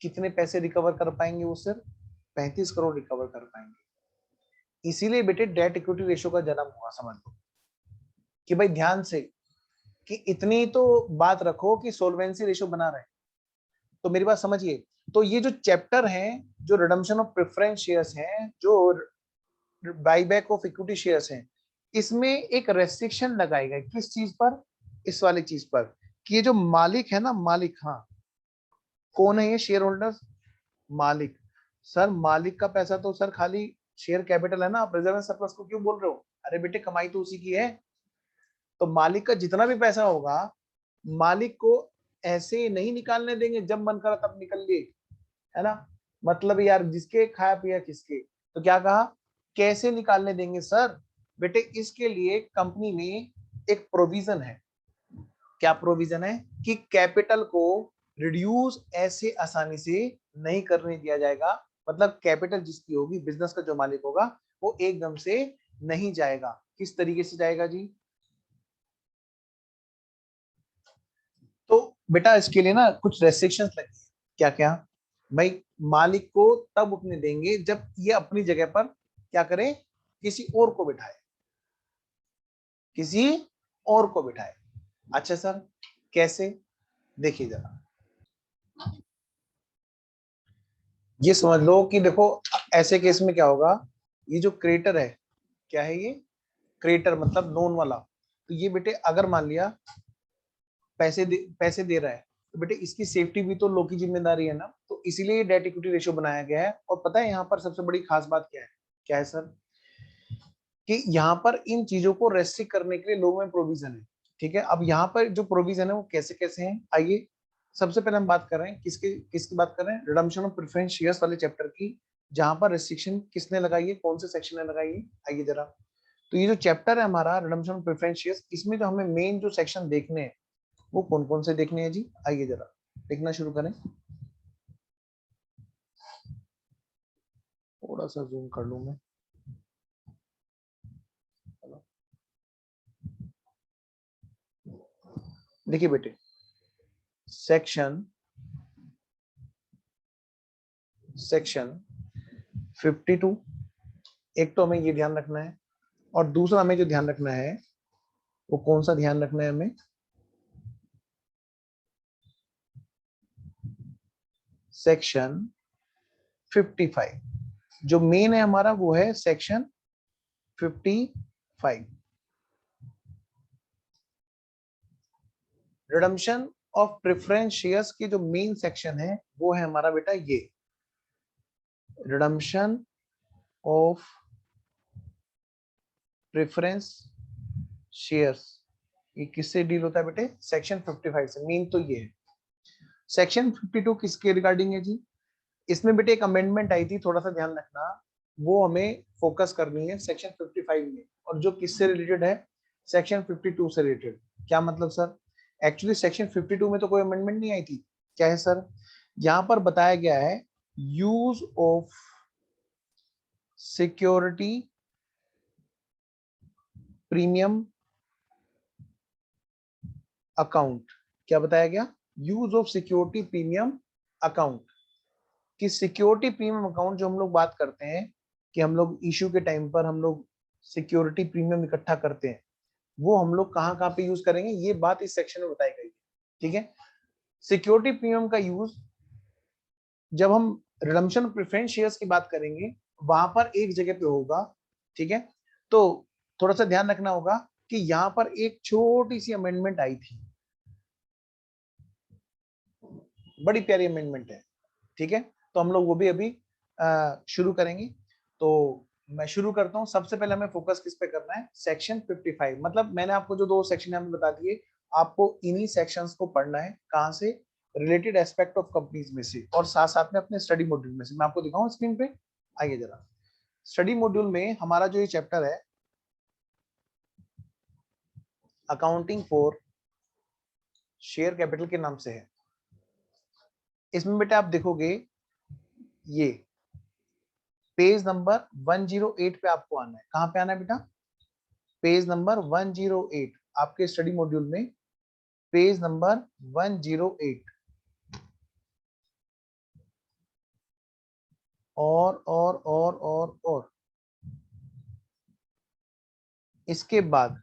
कितने पैसे रिकवर कर पाएंगे वो, सिर्फ 35 करोड़ रिकवर कर पाएंगे। इसीलिए बेटे डेट इक्विटी रेशियो का जन्म हुआ, समझ लो। कि भाई ध्यान से, कि इतनी तो बात रखो कि सोल्वेंसी रेशियो बना रहे। तो मेरी बात समझिए, तो ये जो चैप्टर है, जो रिडम्पशन ऑफ प्रेफरेंस शेयर्स हैं, जो बाईबैक ऑफ इक्विटी शेयर्स हैं, इसमें एक रेस्ट्रिक्शन लगाई गई किस चीज पर, इस वाली चीज पर, कि ये जो मालिक है ना, मालिक, हाँ कौन है ये शेयर होल्डर्स, मालिक। सर मालिक का पैसा तो सर खाली शेयर कैपिटल है ना, आप रिजर्व सरप्लस को क्यों बोल रहे हो, अरे बेटे कमाई तो उसी की है। तो मालिक का जितना भी पैसा होगा, मालिक को ऐसे नहीं निकालने देंगे, जब मन करा तब निकल लिए, है ना। मतलब यार जिसके खाया पिया किसके। तो क्या कहा, कैसे निकालने देंगे सर, बेटे इसके लिए कंपनी में एक प्रोविजन है। क्या प्रोविजन है, कि कैपिटल को रिड्यूस ऐसे आसानी से नहीं करने दिया जाएगा। मतलब कैपिटल जिसकी होगी, बिजनेस का जो मालिक होगा, वो एकदम से नहीं जाएगा। किस तरीके से जाएगा जी, तो बेटा इसके लिए ना कुछ रेस्ट्रिक्शंस लगी। क्या क्या, भाई मालिक को तब उठने देंगे जब ये अपनी जगह पर क्या करे, किसी और को बिठाए, किसी और को बिठाए। अच्छा सर कैसे, देखिए जरा, ये समझ लो कि देखो ऐसे केस में क्या होगा, ये जो क्रेडिटर है, क्या है ये, क्रेडिटर मतलब लोन वाला। तो ये बेटे अगर मान लिया पैसे दे रहा है, तो बेटे इसकी सेफ्टी भी तो लो की जिम्मेदारी है ना। तो इसीलिए डेट इक्विटी रेशियो बनाया गया है। और पता है यहाँ पर सबसे बड़ी खास बात क्या है, क्या है सर, कि यहाँ पर इन चीजों को रेस्ट्रिक्ट करने के लिए लोगों में प्रोविजन है। ठीक है, अब यहाँ पर जो प्रोविजन है वो कैसे कैसे हैं, आइए। सबसे पहले हम बात कर रहे हैं किसकी किसकी बात कर रहे हैं, रिडम्पशन ऑफ प्रेफरेंस शेयर्स वाले चैप्टर की, जहां पर रेस्ट्रिक्शन किसने लगाई है, कौन से सेक्शन ने लगाई है, आइए जरा। तो ये जो चैप्टर है हमारा रिडम्पशन ऑफ प्रेफरेंस शेयर्स, इसमें जो हमें मेन जो सेक्शन देखने हैं, वो कौन कौन से देखने हैं जी, आइए जरा देखना शुरू करें। थोड़ा सा जूम कर लूं मैं। देखिए बेटे, सेक्शन सेक्शन 52, एक तो हमें ये ध्यान रखना है, और दूसरा हमें जो ध्यान रखना है, वो कौन सा ध्यान रखना है हमें, सेक्शन 55। जो मेन है हमारा वो है section 55, redemption of preference shares की जो मेन सेक्शन है वो है हमारा बेटा ये, रिडम्पशन ऑफ प्रेफरेंस शेयर्स। ये किससे डील होता है बेटे, सेक्शन 55 से। मेन तो ये है। सेक्शन 52 किसके रिगार्डिंग है जी, इसमें बेटे एक अमेंडमेंट आई थी, थोड़ा सा ध्यान रखना, वो हमें फोकस करनी है सेक्शन 55 में। और जो किससे रिलेटेड है, सेक्शन 52 से रिलेटेड। क्या मतलब सर, एक्चुअली सेक्शन 52 में तो कोई अमेंडमेंट नहीं आई थी। क्या है सर, यहाँ पर बताया गया है use of security premium account, क्या बताया गया, use of security premium account, कि सिक्योरिटी प्रीमियम अकाउंट जो हम लोग बात करते हैं कि हम लोग इशू के टाइम पर हम लोग सिक्योरिटी प्रीमियम इकट्ठा करते हैं, वो हम लोग कहाँ कहाँ पे यूज करेंगे, ये बात इस सेक्शन में बताई गई है। ठीक है, सिक्योरिटी प्रीमियम का यूज जब हम रिडम्पशन प्रेफरेंस शेयर्स की बात करेंगे वहां पर एक जगह पे होगा। ठीक है, तो थोड़ा सा ध्यान रखना होगा कि यहाँ पर एक छोटी सी अमेंडमेंट आई थी, बड़ी प्यारी अमेंडमेंट है। ठीक है, तो हम लोग वो भी अभी शुरू करेंगे। तो मैं शुरू करता हूँ। सबसे पहले हमें फोकस किस पे करना है, सेक्शन 55। मतलब मैंने आपको जो 2 सेक्शन हमें बता दिए, आपको इन्हीं सेक्शंस को पढ़ना है। कहाँ से, रिलेटेड एस्पेक्ट ऑफ कंपनीज में से, और साथ साथ में अपने स्टडी मॉड्यूल में से। मैं आपको दिखाऊं स्क्रीन पे, आइए जरा। स्टडी मॉड्यूल में हमारा जो ये चैप्टर है अकाउंटिंग फॉर शेयर कैपिटल के नाम से है। इसमें बेटा आप देखोगे ये पेज नंबर 108 पे आपको आना है। कहां पे आना है बेटा, पेज नंबर 108, आपके स्टडी मॉड्यूल में पेज नंबर 108। और इसके बाद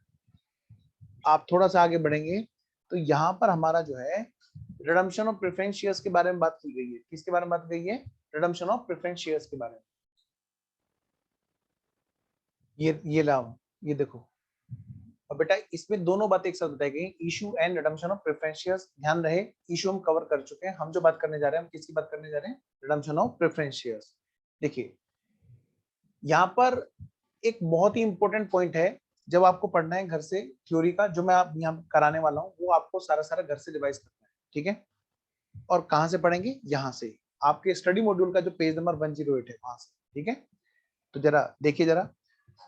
आप थोड़ा सा आगे बढ़ेंगे तो यहां पर हमारा जो है रिडम्पशन ऑफ प्रेफरेंस शेयर्स के बारे में बात की गई है। किसके बारे में बात की गई है, रिडम्पशन ऑफ प्रेफरेंस शेयर्स के बारे में। ये लाओ, ये देखो। और बेटा इसमें दोनों बातें एक साथ बताई गई, issue and redemption of preference shares. ध्यान रहे, इशू हम कवर कर चुके हैं। हम जो बात करने जा रहे हैं, हम किसकी बात करने जा रहे हैं, रिडम्पशन ऑफ प्रेफरेंस शेयर्स। देखिए यहाँ पर एक बहुत ही इंपॉर्टेंट पॉइंट है, जब आपको पढ़ना है घर से थ्योरी का, जो मैं आप यहाँ कराने वाला हूँ, वो आपको सारा सारा घर से रिवाइज करना है। ठीक है, और कहाँ से पढ़ेंगे, यहाँ से, आपके स्टडी मॉड्यूल का जो पेज नंबर 108 है वहां से। ठीक है, तो जरा देखिए जरा,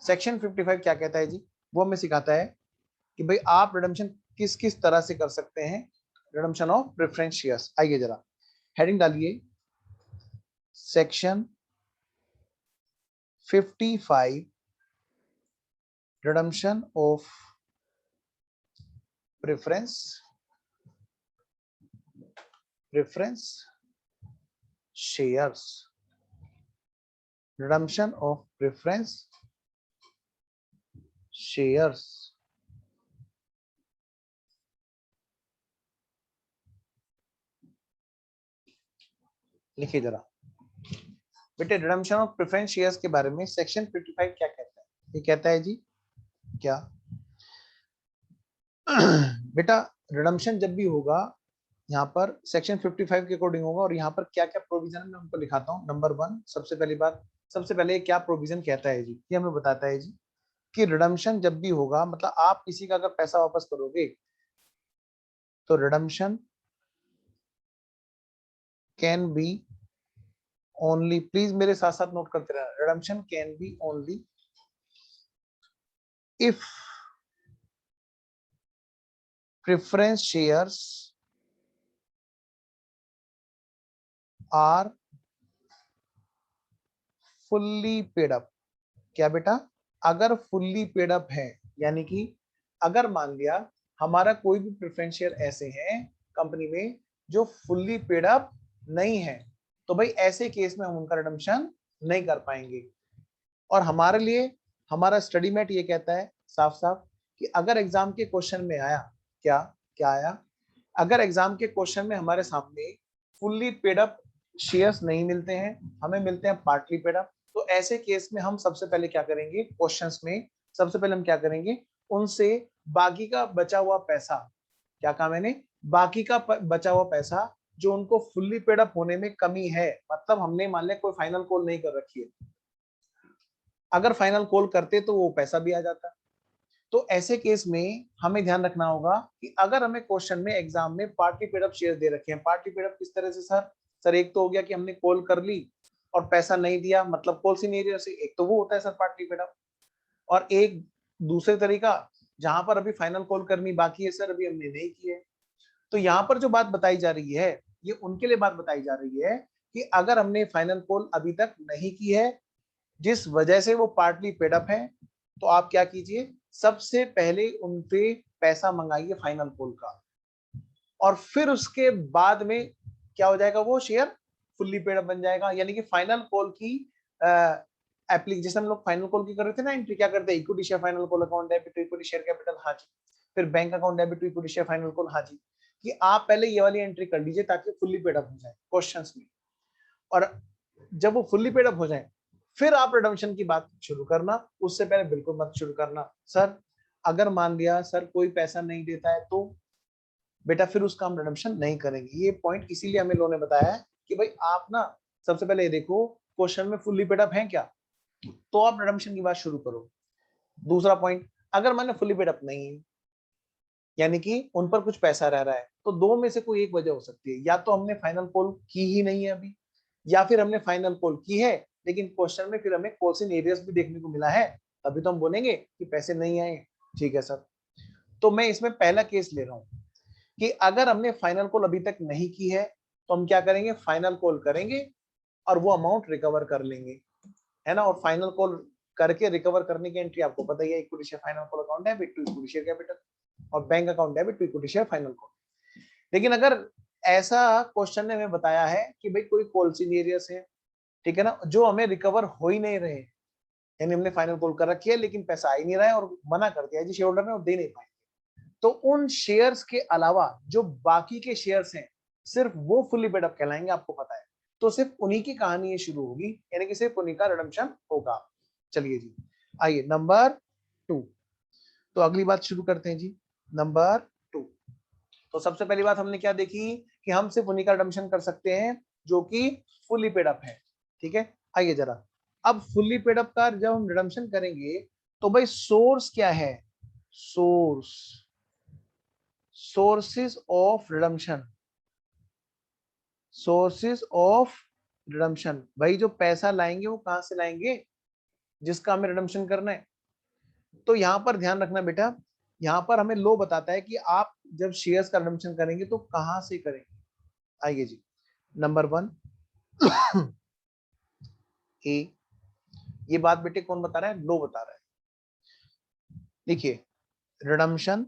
सेक्शन 55 क्या कहता है जी, वो हमें सिखाता है कि भाई आप रिडम्पशन किस किस तरह से कर सकते हैं, रिडम्पशन ऑफ प्रेफरेंस शेयर्स। आइए जरा हेडिंग डालिए, section 55 redemption of preference shares, redemption of preference shares. लिखिए जरा बेटे, रिडम्पशन ऑफ प्रेफरेंस शेयर्स के बारे में सेक्शन 55 क्या कहता है। ये कहता है जी क्या बेटा, रिडम्पशन जब भी होगा यहाँ पर सेक्शन 55 के अकॉर्डिंग होगा, और यहाँ पर क्या क्या प्रोविजन मैं उनको लिखाता हूँ। नंबर 1, सबसे पहली बात, सबसे पहले क्या प्रोविजन कहता है जी, ये हमें बताता है जी कि रिडम्पशन जब भी होगा, मतलब आप किसी का अगर पैसा वापस करोगे तो redemption can be only, please मेरे साथ साथ नोट करते रहना, redemption can be only if preference shares are fully paid up. क्या बेटा, अगर फुल्ली पेड अप है, यानी कि अगर मान लिया हमारा कोई भी प्रेफरेंस शेयर ऐसे हैं कंपनी में जो फुल्ली पेड अप नहीं है, तो भाई ऐसे केस में हम उनका रिडम्पशन नहीं कर पाएंगे। और हमारे लिए हमारा स्टडी मेट ये कहता है साफ साफ कि अगर एग्जाम के क्वेश्चन में आया, क्या क्या आया, अगर एग्जाम के क्वेश्चन में हमारे सामने फुल्ली पेड अप शेयर्स नहीं मिलते हैं, हमें मिलते हैं पार्टली पेड अप, तो ऐसे केस में हम सबसे पहले क्या करेंगे, क्वेश्चंस में सबसे पहले हम क्या करेंगे, उनसे बाकी का बचा हुआ पैसा, क्या कहा मैंने, बाकी का बचा हुआ पैसा जो उनको फुल्ली पेड अप होने में कमी है, मतलब हमने मान लिया कोई फाइनल कॉल नहीं कर रखी है, अगर फाइनल कॉल करते तो वो पैसा भी आ जाता। तो ऐसे केस में हमें ध्यान रखना होगा कि अगर हमें क्वेश्चन में एग्जाम में पार्टी पेड अप शेयर दे रखे हैं, पार्टी पेड अप किस तरह से सर, सर एक तो हो गया कि हमने कॉल कर ली और पैसा नहीं दिया, मतलब कॉल सीनियर से, एक तो वो होता है सर पार्टी पेड अप, और एक दूसरे तरीका जहां पर अभी फाइनल कॉल करनी बाकी है सर, अभी हमने नहीं की है। तो यहाँ पर जो बात बताई जा रही है, ये उनके लिए बात बताई जा रही है कि अगर हमने फाइनल कॉल अभी तक नहीं की है, जिस वजह से वो पार्टली पेड अप है, तो आप क्या कीजिए, सबसे पहले उनपे पैसा मंगाइए फाइनल कॉल का। और फिर उसके बाद में क्या हो जाएगा, वो शेयर फुल्ली पेड अप बन जाएगा। यानी कि फाइनल कॉल की एप्लीकेशन हम लोग फाइनल कॉल की कर रहे थे ना एंट्री, क्या करते हैं, equity share final call account debit to equity share capital, हाँ जी, फिर bank account debit to equity share final call, हाँ जी, कि आप पहले ये वाली एंट्री कर लीजिए ताकि फुल्ली पेड अप हो जाए क्वेश्चंस में। और जब वो फुल्ली पेड अप हो जाए फिर आप रिडम्पशन की बात शुरू करना, उससे पहले बिल्कुल मत शुरू करना। सर अगर मान लिया सर कोई पैसा नहीं देता है तो बेटा फिर उसका हम रिडम्पशन नहीं करेंगे। ये पॉइंट इसीलिए हमें लोगों ने बताया है कि भाई आप ना सबसे पहले ये देखो क्वेश्चन में फुल्ली पेड अप है क्या, तो आप रिडम्पशन की बात शुरू करो। दूसरा पॉइंट, अगर मैंने फुल्ली पेड अप नहीं है यानी कि उन पर कुछ पैसा रह रहा है, तो दो में से कोई एक वजह हो सकती है, या तो हमने फाइनल कॉल की ही नहीं है अभी, या फिर हमने फाइनल कॉल की है लेकिन क्वेश्चन में फिर हमें कॉल्स इन एरियर्स भी देखने को मिला है, अभी तो हम बोलेंगे कि पैसे नहीं आए। ठीक है सर, तो मैं इसमें पहला केस ले रहा हूं कि अगर हमने फाइनल कॉल अभी तक नहीं की है तो हम क्या करेंगे, फाइनल कॉल करेंगे और वो अमाउंट रिकवर कर लेंगे, है ना। और फाइनल कॉल करके रिकवर करने की एंट्री आपको पता ही है, equity share final call account debit to equity share capital और bank account debit to equity share final call. लेकिन अगर ऐसा क्वेश्चन ने हमें बताया है कि भाई कोई कॉल इन एरियर्स है, ठीक है ना, जो हमें रिकवर हो ही नहीं रहे, यानी हमने फाइनल कॉल कर रखी है लेकिन पैसा आ ही नहीं रहा है और मना कर दिया जी शेयर होल्डर ने और दे नहीं पाएंगे, तो उन शेयर्स के अलावा जो बाकी के शेयर्स हैं सिर्फ वो फुल्ली पेड अप कहलाएंगे, आपको पता है। तो सिर्फ उन्हीं की कहानी ये शुरू होगी, यानी कि सिर्फ उन्हीं का रिडम्पशन होगा। चलिए जी, आइए नंबर 2, तो अगली बात शुरू करते हैं जी। नंबर 2, तो सबसे पहली बात हमने क्या देखी कि हम सिर्फ उन्हीं का रिडम्पशन कर सकते हैं जो कि फुल्ली पेड अप है। ठीक है, आइए जरा, अब फुल्ली पेड अप का जब हम रिडम्पशन करेंगे तो भाई सोर्स क्या है, source, sources of redemption, sources of redemption, भाई जो पैसा लाएंगे वो कहां से लाएंगे, जिसका हमें रिडम्पशन करना है। तो यहां पर ध्यान रखना बेटा, यहां पर हमें लो बताता है कि आप जब शेयर्स का रिडम्पशन करेंगे तो कहां से करेंगे। आइए जी, नंबर 1 ए, ये बात बेटे कौन बता रहा है, लो बता रहा है। देखिए, redemption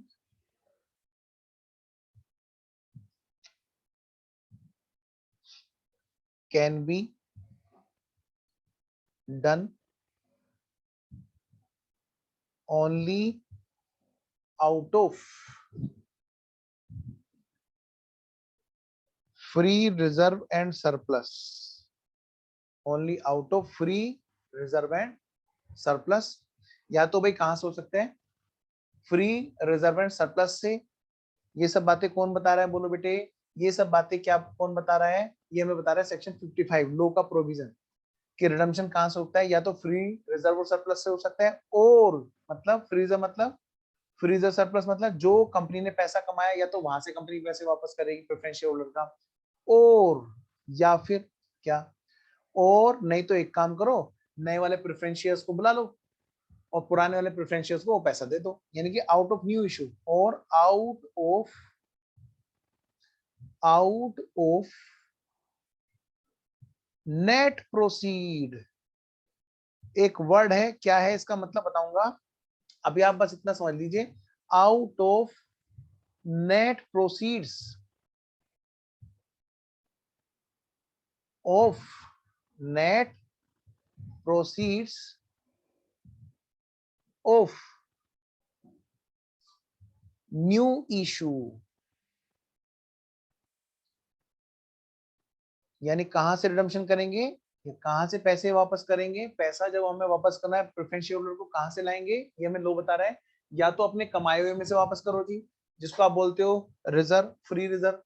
can be done only out of free reserve and surplus, only out of free reserve and surplus. या तो भाई कहां से हो सकते हैं, फ्री रिजर्व एंड सरप्लस से। ये सब बातें कौन बता रहा है, बोलो बेटे, ये सब बातें क्या कौन बता रहा है, ये हमें बता रहा है सेक्शन 55 लो का प्रोविजन कि रिडम्पशन कहां से होता है, या तो फ्री रिजर्व और सरप्लस से हो सकता है, और मतलब फ्रीजर, मतलब फ्रीजर सरप्लस मतलब जो कंपनी ने पैसा कमाया या तो वहां से कंपनी पैसे वापस करेगी प्रेफरेंस शेयर होल्डर का, और या फिर क्या, और नहीं तो एक काम करो, नए वाले प्रेफरेंस शेयर्स को बुला लो और पुराने वाले प्रेफरेंस शेयर्स को वो पैसा दे दो, यानी कि आउट ऑफ न्यू इशू और आउट ऑफ नेट प्रोसीड। एक वर्ड है, क्या है इसका मतलब बताऊंगा, अभी आप बस इतना समझ लीजिए, out of net proceeds of net proceeds of new issue, यानी कहां से रिडम्पशन करेंगे, या कहां से पैसे वापस करेंगे, पैसा जब हमें वापस करना है प्रेफरेंस शेयर होल्डर को कहां से लाएंगे, ये हमें लो बता रहा है। या तो अपने कमाए हुए में से वापस करो जी, जिसको आप बोलते हो रिजर्व, फ्री रिजर्व,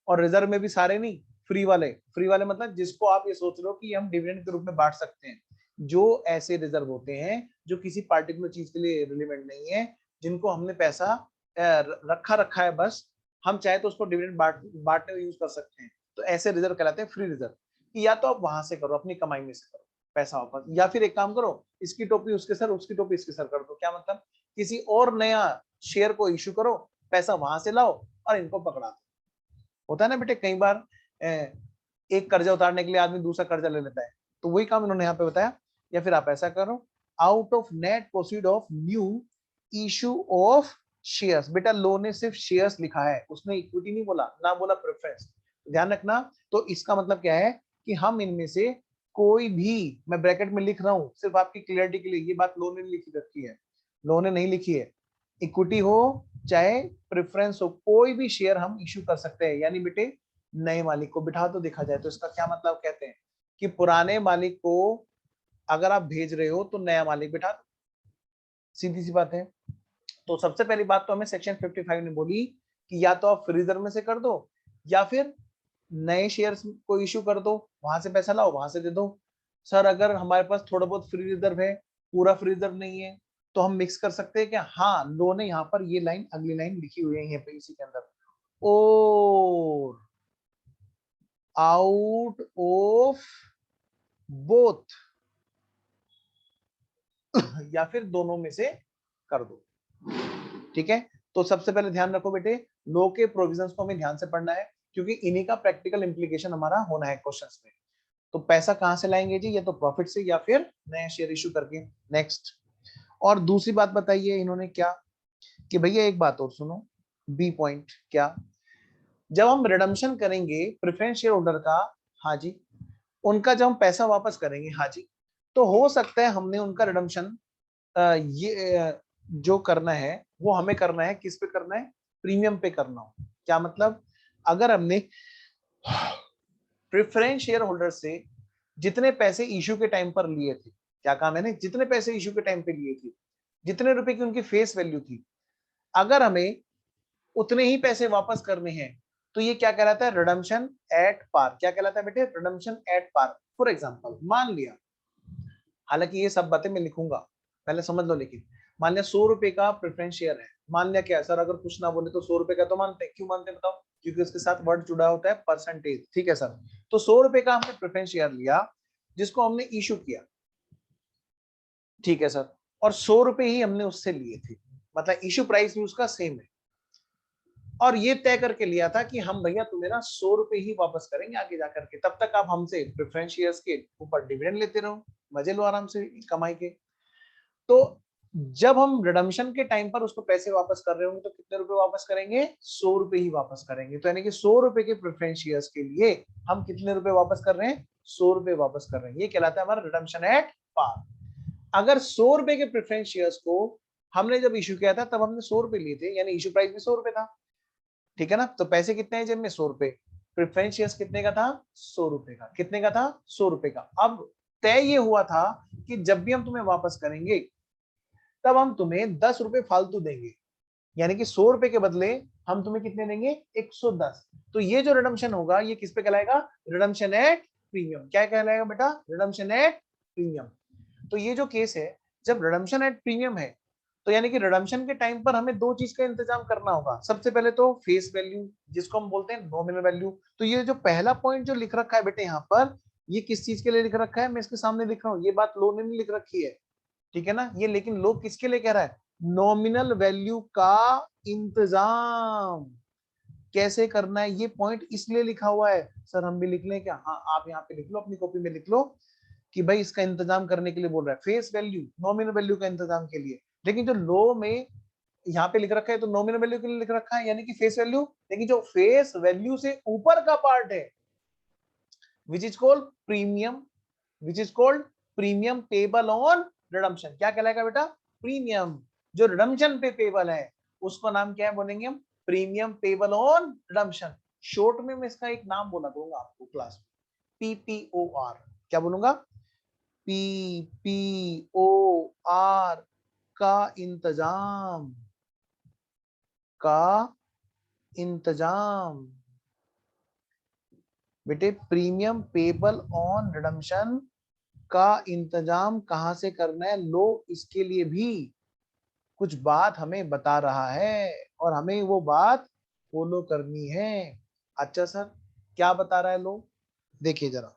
और रिजर्व में भी सारे नहीं, फ्री वाले, फ्री वाले मतलब जिसको आप ये सोच लो कि हम डिविडेंड के रूप में बांट सकते हैं, जो ऐसे रिजर्व होते हैं जो किसी पार्टिकुलर चीज के लिए रिलेवेंट नहीं है, जिनको हमने पैसा रखा रखा है, बस हम चाहे तो उसको डिविडेंड बांटने में यूज कर सकते हैं, तो ऐसे रिजर्व कहलाते हैं फ्री रिजर्व। या तो आप वहां से करो, अपनी कमाई में से करो पैसा वापस, या फिर एक काम करो, इसकी टोपी उसके सर, उसकी टोपी इसके सर कर दो। क्या मतलब, किसी और नया शेयर को इश्यू करो, पैसा वहां से लाओ और इनको पकड़ा दो। होता है ना बेटे, कई बार एक कर्जा उतारने के लिए आदमी दूसरा कर्जा ले लेता है, तो वही काम इन्होंने यहाँ पे बताया। या फिर आप ऐसा करो, out of net proceed of new issue of shares, बेटा लो ने सिर्फ शेयर्स लिखा है, उसने इक्विटी नहीं बोला, ना बोला प्रेफरेंस, ध्यान रखना। तो इसका मतलब क्या है कि हम इनमें से कोई भी, मैं ब्रैकेट में लिख रहा हूं सिर्फ आपकी क्लियरिटी के लिए, ये बात लो ने लिखी रखी है, लो ने नहीं लिखी है। इक्विटी हो चाहे प्रेफरेंस हो, कोई भी शेयर हम इश्यू कर सकते हैं, यानी बेटे नए मालिक को बिठा तो देखा जाए तो इसका क्या मतलब कहते हैं कि पुराने मालिक को अगर आप भेज रहे हो तो नया मालिक बिठा दो, सीधी सी बात है। तो सबसे पहली बात तो हमें सेक्शन 55 ने बोली कि या तो आप फ्री रिजर्व में से कर दो या फिर नए शेयर्स को इश्यू कर दो, वहां से पैसा लाओ वहां से दे दो। सर अगर हमारे पास थोड़ा बहुत फ्री रिजर्व है, पूरा फ्री रिजर्व नहीं है, तो हम मिक्स कर सकते हैं क्या? हाँ, लो ने यहाँ पर ये लाइन, अगली लाइन लिखी हुई है यहाँ पे इसी के अंदर, और आउट ऑफ बोथ या फिर दोनों में से कर दो, ठीक है। तो सबसे पहले ध्यान रखो बेटे, लो के प्रोविजंस को हमें ध्यान से पढ़ना है, क्योंकि इन्हीं का प्रैक्टिकल इंप्लीकेशन हमारा होना है क्वेश्चंस में। तो पैसा कहां से लाएंगे जी? या तो प्रॉफिट से या फिर नया शेयर इशू करके। नेक्स्ट, और दूसरी बात बताइए इन्होंने क्या, कि भैया एक बात और सुनो, बी पॉइंट क्या, जब हम रिडम्पशन करेंगे प्रेफरेंस शेयर होल्डर का, हाँ जी, उनका जब हम पैसा वापस करेंगे, हाँ जी, तो हो सकता है हमने उनका रिडम्पशन ये जो करना है वो हमें करना है, किस पे करना है? प्रीमियम पे करना हो। क्या मतलब? अगर हमने प्रेफरेंस शेयर होल्डर से जितने पैसे इशू के टाइम पर लिए थे, क्या कहा मैंने? जितने पैसे इशू के टाइम पे लिए थे, जितने रुपए की उनकी फेस वैल्यू थी, अगर हमें उतने ही पैसे वापस करने हैं, तो ये क्या कहलाता है? Redemption at par. क्या कहलाता है बेटे? Redemption at par. For example, मान लिया, हालांकि ये सब बातें मैं लिखूंगा, पहले समझ लो, लेकिन मान लिया 100 रुपए का प्रेफरेंस शेयर है, मान लिया क्या सर, अगर कुछ ना बोले तो 100 रुपए का तो मानते हैं, क्यों मानते हैं बताओ? क्योंकि उसके साथ वर्ड जुड़ा होता है परसेंटेज, ठीक है सर। तो 100 रुपए का हमने प्रेफरेंस शेयर लिया जिसको हमने इशू किया, ठीक है सर, और 100 रुपए ही हमने उससे लिए थे, मतलब इशू प्राइस भी उसका सेम है, और ये तय करके लिया था कि हम भैया तुम्हें ना 100 रुपए ही वापस करेंगे आगे जाकर के, तब तक आप हमसे प्रेफरेंस शेयर्स के ऊपर डिविडेंड लेते रहो, मजे लो आराम से कमाई के। तो जब हम रिडम्पशन के टाइम पर उसको पैसे वापस कर रहे होंगे तो कितने रुपए वापस करेंगे? 100 रुपए ही वापस करेंगे। तो यानी कि 100 रुपए के प्रेफरेंस शेयर्स के लिए हम कितने रुपए वापस कर रहे हैं? 100 रुपए वापस कर रहे हैं। ये कहलाता है हमारा रिडम्पशन एट पार। अगर 100 रुपए के प्रेफरेंस शेयर्स को हमने जब इशू किया था तब हमने 100 रुपए लिए थे, यानी इशू प्राइस भी 100 रुपए था, ठीक है ना। तो पैसे कितने हैं जेब में? 100 रुपए। प्रेफरेंस शेयर्स कितने का था? 100 रुपए का। कितने का था? 100 रुपए का। अब तय ये हुआ था कि जब भी हम तुम्हें वापस करेंगे तब हम तुम्हें 10 रुपए फालतू देंगे, यानी कि 100 रुपए के बदले हम तुम्हें कितने देंगे? 110। तो ये जो रिडम्पशन होगा ये किस पे कहलाएगा? Redemption at premium. क्या कहलाएगा बेटा? Redemption at premium. तो ये जो केस है, जब रिडम्पशन एट प्रीमियम है, तो यानी कि रिडम्पशन के टाइम पर हमें दो चीज का इंतजाम करना होगा। सबसे पहले तो फेस वैल्यू, जिसको हम बोलते हैं नॉमिनल वैल्यू। तो ये जो पहला पॉइंट जो लिख रखा है बेटे यहाँ पर, ये किस चीज के लिए लिख रखा है? मैं इसके सामने लिख रहा हूँ, ये बात लो ने नहीं लिख रखी है, ठीक है ना। ये लेकिन लोग किसके लिए कह रहा है? नॉमिनल वैल्यू का इंतजाम कैसे करना है, ये पॉइंट इसलिए लिखा हुआ है। सर हम भी लिख लें क्या? हाँ, आप यहाँ पे लिख लो, अपनी कॉपी में लिख लो कि भाई इसका इंतजाम करने के लिए बोल रहा है, फेस वैल्यू, नॉमिनल वैल्यू का इंतजाम के लिए। लेकिन जो लो में यहाँ पे लिख रखा है तो नॉमिनल वैल्यू के लिए लिख रखा है, यानी कि फेस वैल्यू। लेकिन जो फेस वैल्यू से ऊपर का पार्ट है, which is called premium, which is called premium payable on redemption. क्या कहलाएगा बेटा? प्रीमियम। जो रिडम्पशन पे पेबल है उसको नाम क्या है बोलेंगे हम? Premium payable on redemption. Short में मैं इसका एक नाम बोला दूंगा आपको क्लास में, PPOR। क्या बोलूंगा? PPOR का इंतजाम, का इंतजाम। बेटे प्रीमियम पेबल ऑन रिडम्पशन का इंतजाम कहां से करना है? लो इसके लिए भी कुछ बात हमें बता रहा है और हमें वो बात फॉलो करनी है। अच्छा सर, क्या बता रहा है लो? देखिए जरा,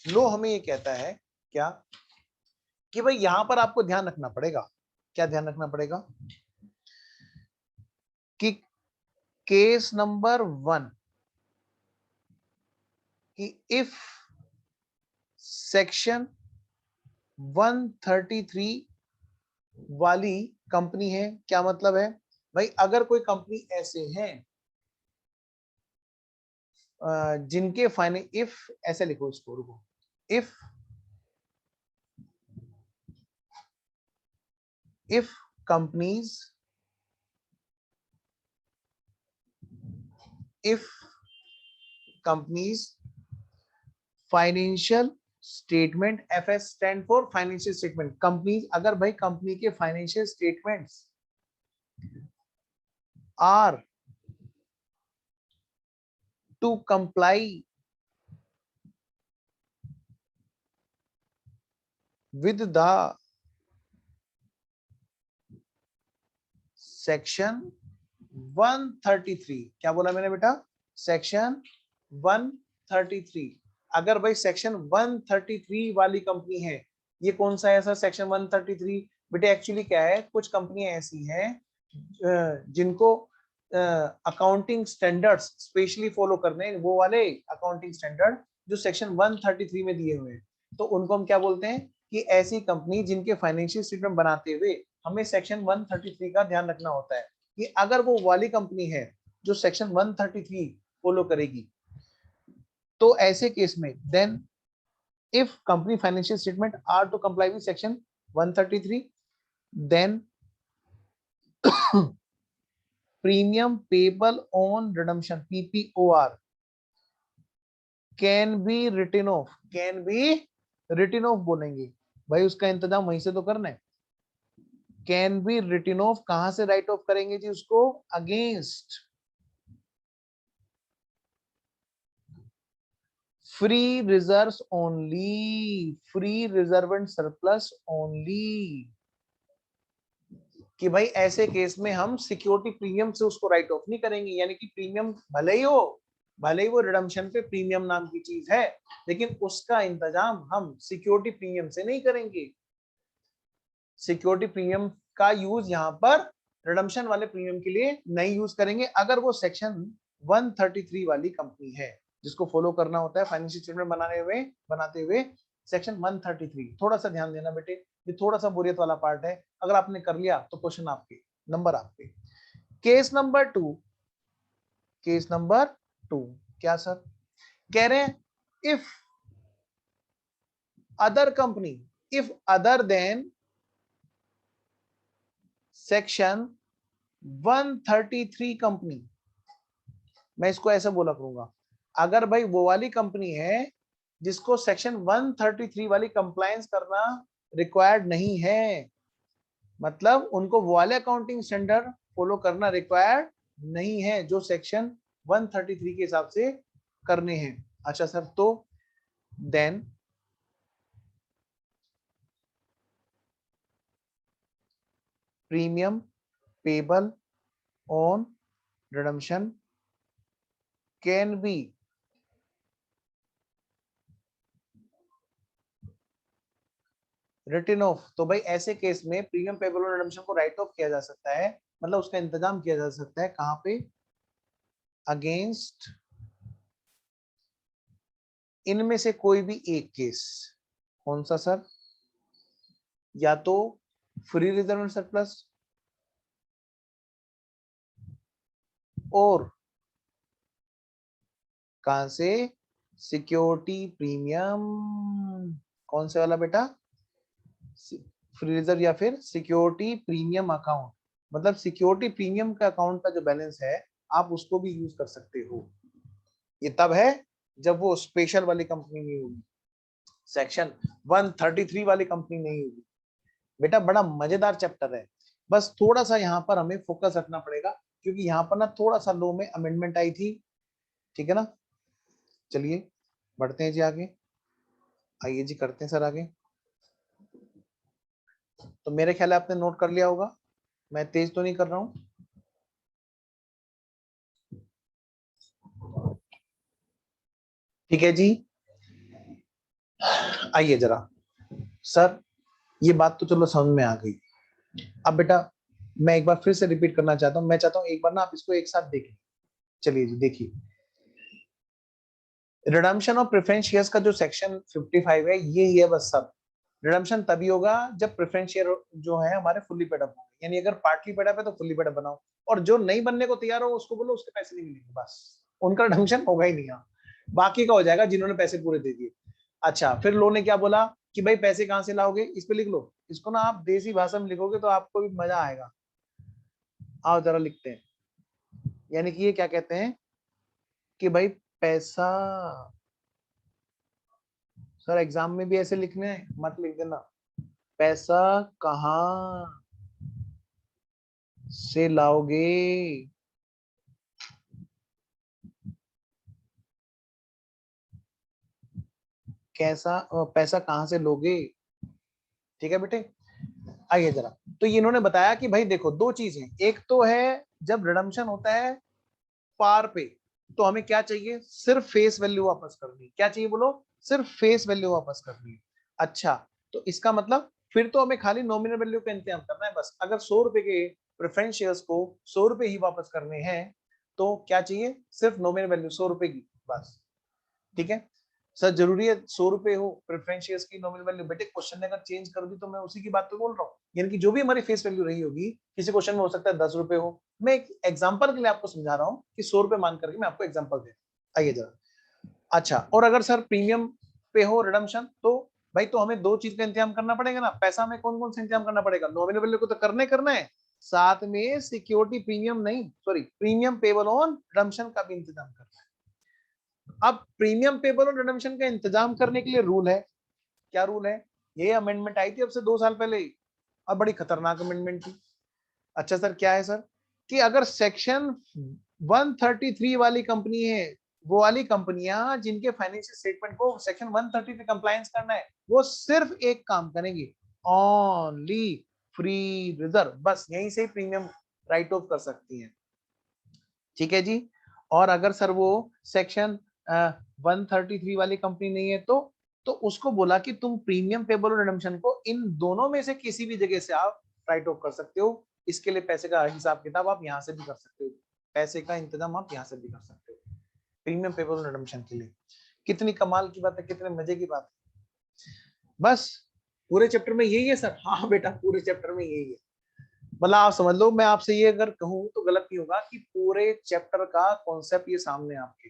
लो हमें ये कहता है क्या, कि भाई यहां पर आपको ध्यान रखना पड़ेगा। क्या ध्यान रखना पड़ेगा? कि केस नंबर 1, कि इफ सेक्शन 133 वाली कंपनी है, क्या मतलब है? भाई अगर कोई कंपनी ऐसे हैं जिनके फाइनेंस, इफ ऐसे लिखो इसको, रुको, if companies, if companies financial statement, FS stand for financial statement, company, अगर भाई कंपनी के financial statements are to comply with the section 133, क्या बोला मैंने बेटा, सेक्शन 133, अगर भाई सेक्शन 133 वाली कंपनी है, ये कौन सा है सर सेक्शन 133? बेटे एक्चुअली क्या है, कुछ कंपनियां ऐसी हैं जिनको अकाउंटिंग स्टैंडर्ड्स स्पेशली फॉलो करने हैं, वो वाले अकाउंटिंग स्टैंडर्ड जो सेक्शन 133 में दिए हुए हैं, तो उनको हम क्या बोलते हैं कि ऐसी कंपनी जिनके फाइनेंशियल स्टेटमेंट बनाते हुए हमें सेक्शन 133 का ध्यान रखना होता है कि अगर वो वाली कंपनी है जो सेक्शन 133 फॉलो करेगी, तो ऐसे केस में then if company financial statement are to comply with section 133, then premium payable on redemption, PPOR, can be written off, can be written off बोलेंगे भाई, उसका इंतजाम वहीं से तो करना है। कैन बी रिटन ऑफ, कहां से राइट ऑफ करेंगे जी उसको, against free reserves only, free reserve and surplus only, कि भाई ऐसे केस में हम सिक्योरिटी प्रीमियम से उसको राइट ऑफ नहीं करेंगे, यानी कि प्रीमियम भले ही वो रिडम्पशन पे प्रीमियम नाम की चीज है, लेकिन उसका इंतजाम हम सिक्योरिटी प्रीमियम से नहीं करेंगे। सिक्योरिटी प्रीमियम का यूज यहाँ पर रिडम्पशन वाले प्रीमियम के लिए नहीं यूज करेंगे, अगर वो सेक्शन 133 वाली कंपनी है जिसको फॉलो करना होता है फाइनेंशियल स्टेटमेंट बनाते हुए सेक्शन 133। थोड़ा सा ध्यान देना बेटे, ये थोड़ा सा बोरियत वाला पार्ट है, अगर आपने कर लिया तो क्वेश्चन आपके, नंबर आपके। केस नंबर 2, केस नंबर 2 क्या सर कह रहे हैं, if other company, if other than section 133 company, मैं इसको ऐसे बोला करूंगा, अगर भाई वो वाली कंपनी है जिसको सेक्शन 133 वाली कंप्लायंस करना रिक्वायर्ड नहीं है, मतलब उनको वो वाले अकाउंटिंग स्टैंडर्ड फॉलो करना रिक्वायर्ड नहीं है जो सेक्शन 133 के हिसाब से करने हैं। अच्छा सर, तो then premium payable on redemption can be written off, तो भाई ऐसे केस में प्रीमियम पेबल ऑन रिडम्पशन को राइट ऑफ किया जा सकता है, मतलब उसका इंतजाम किया जा सकता है कहां पे, अगेंस्ट इनमें से कोई भी एक केस। कौन सा सर, या तो फ्री रिजर्व एंड सरप्लस, और कहां से, सिक्योरिटी प्रीमियम, कौन से वाला बेटा, फ्री रिजर्व या फिर सिक्योरिटी प्रीमियम अकाउंट, मतलब सिक्योरिटी प्रीमियम का अकाउंट का जो बैलेंस है आप उसको भी यूज कर सकते हो। ये तब है जब वो स्पेशल वाली कंपनी नहीं होगी, सेक्शन 133 वाली कंपनी नहीं होगी। बेटा बड़ा मजेदार चैप्टर है, बस थोड़ा सा यहाँ पर हमें फोकस रखना पड़ेगा क्योंकि यहाँ पर ना थोड़ा सा लो में अमेंडमेंट आई थी, ठीक है ना। चलिए बढ़ते हैं जी आगे, आइए जी करते हैं सर आगे। तो मेरे ख्याल है आपने नोट कर लिया होगा, मैं तेज तो नहीं कर रहा हूं। ठीक है जी, आइए जरा सर, ये बात तो चलो समझ में आ गई। अब बेटा मैं एक बार फिर से रिपीट करना चाहता हूँ, मैं चाहता हूँ एक बार ना आप इसको एक साथ देखें। चलिए जी देखिए, रिडम्पशन ऑफ प्रेफरेंस शेयर्स का जो सेक्शन 55 है ये ही है बस सब। रिडम्पशन तभी होगा जब प्रेफरेंस शेयर जो है हमारे फुल्ली पेड अप होंगे, यानी अगर पार्टली पेड अप है तो फुल्ली पेड अप बनाओ, और जो नहीं बनने को तैयार हो उसको बोलो उसके पैसे नहीं मिलेंगे, बस उनका ढंगशन होगा ही नहीं, यहाँ बाकी का हो जाएगा जिन्होंने पैसे पूरे दे दिए। अच्छा, फिर लो ने क्या बोला कि भाई पैसे कहां से लाओगे, इस पे लिख लो, इसको ना आप देसी भाषा में लिखोगे तो आपको भी मजा आएगा। आओ जरा लिखते हैं, यानी कि ये क्या कहते हैं कि भाई पैसा, सर एग्जाम में भी ऐसे लिखने हैं, मत लिख देना, पैसा कहाँ से लाओगे, कैसा पैसा कहां से लोगे, ठीक है बेटे। आइए जरा, तो ये इन्होंने बताया कि भाई देखो दो चीज है, एक तो है जब रिडम्पशन होता है पार पे तो हमें क्या चाहिए, सिर्फ फेस वैल्यू वापस करनी, क्या चाहिए बोलो, सिर्फ फेस वैल्यू वापस करनी है। अच्छा, तो इसका मतलब फिर तो हमें खाली नॉमिनल वैल्यू का इंतजाम करना है बस, अगर 100 रुपए के प्रेफरेंस शेयर्स को 100 रुपए ही वापस करने हैं तो क्या चाहिए, सिर्फ नॉमिनल वैल्यू 100 रुपए की बस, ठीक है। सर जरूरी है 100 रुपए हो प्रेफरेंस शेयर्स की नॉमिनल वैल्यू, बेटे क्वेश्चन ने अगर चेंज कर दी तो मैं उसी की बात पे बोल रहा हूँ, यानी कि जो भी हमारी फेस वैल्यू रही होगी, किसी क्वेश्चन में हो सकता है 10 रुपए हो, मैं एक एग्जांपल के लिए आपको समझा रहा हूँ कि 100 रुपए मान करके मैं आपको एग्जांपल दे, आइए जरा। अच्छा, और अगर सर प्रीमियम पे हो रिडम्पशन तो भाई तो हमें दो चीज का इंतजाम करना पड़ेगा ना, पैसा में कौन कौन सा इंतजाम करना पड़ेगा, नॉमिनल वैल्यू को तो करना है, साथ में सिक्योरिटी प्रीमियम नहीं sorry premium payable on redemption का भी इंतजाम करना है। अब प्रीमियम पेबल ऑन रिडम्पशन का इंतजाम करने के लिए रूल है, क्या रूल है, ये अमेंडमेंट आई थी अब से 2 साल पहले, अब बड़ी खतरनाक अमेंडमेंट थी। अच्छा सर क्या है सर, कि अगर सेक्शन 133 वाली कंपनी है, वो वाली कंपनियां जिनके फाइनेंशियल स्टेटमेंट को सेक्शन 133 कंप्लायंस करना है, वो सिर्फ एक काम करेंगी, ओनली फ्री रिजर्व, बस यहीं से प्रीमियम राइट ऑफ कर सकती हैं, ठीक है जी। और अगर सर वो सेक्शन 133 वाली कंपनी नहीं है तो उसको बोला कि तुम प्रीमियम पेबल और रिडम्पशन को इन दोनों में से किसी भी जगह से आप राइट ऑफ कर सकते हो, इसके लिए पैसे का हिसाब किताब आप यहाँ से भी कर सकते हो, पैसे का इंतजाम आप यहाँ से भी कर सकते हो प्रीमियम पेबल और रिडम्पशन के लिए। कितनी कमाल की बात है, कितने मजे की बात है, बस पूरे चैप्टर में यही है सर, हाँ बेटा पूरे चैप्टर में यही है, मतलब आप समझ लो, मैं आपसे ये अगर कहूं तो गलत नहीं होगा कि पूरे चैप्टर का कॉन्सेप्ट ये सामने आपके,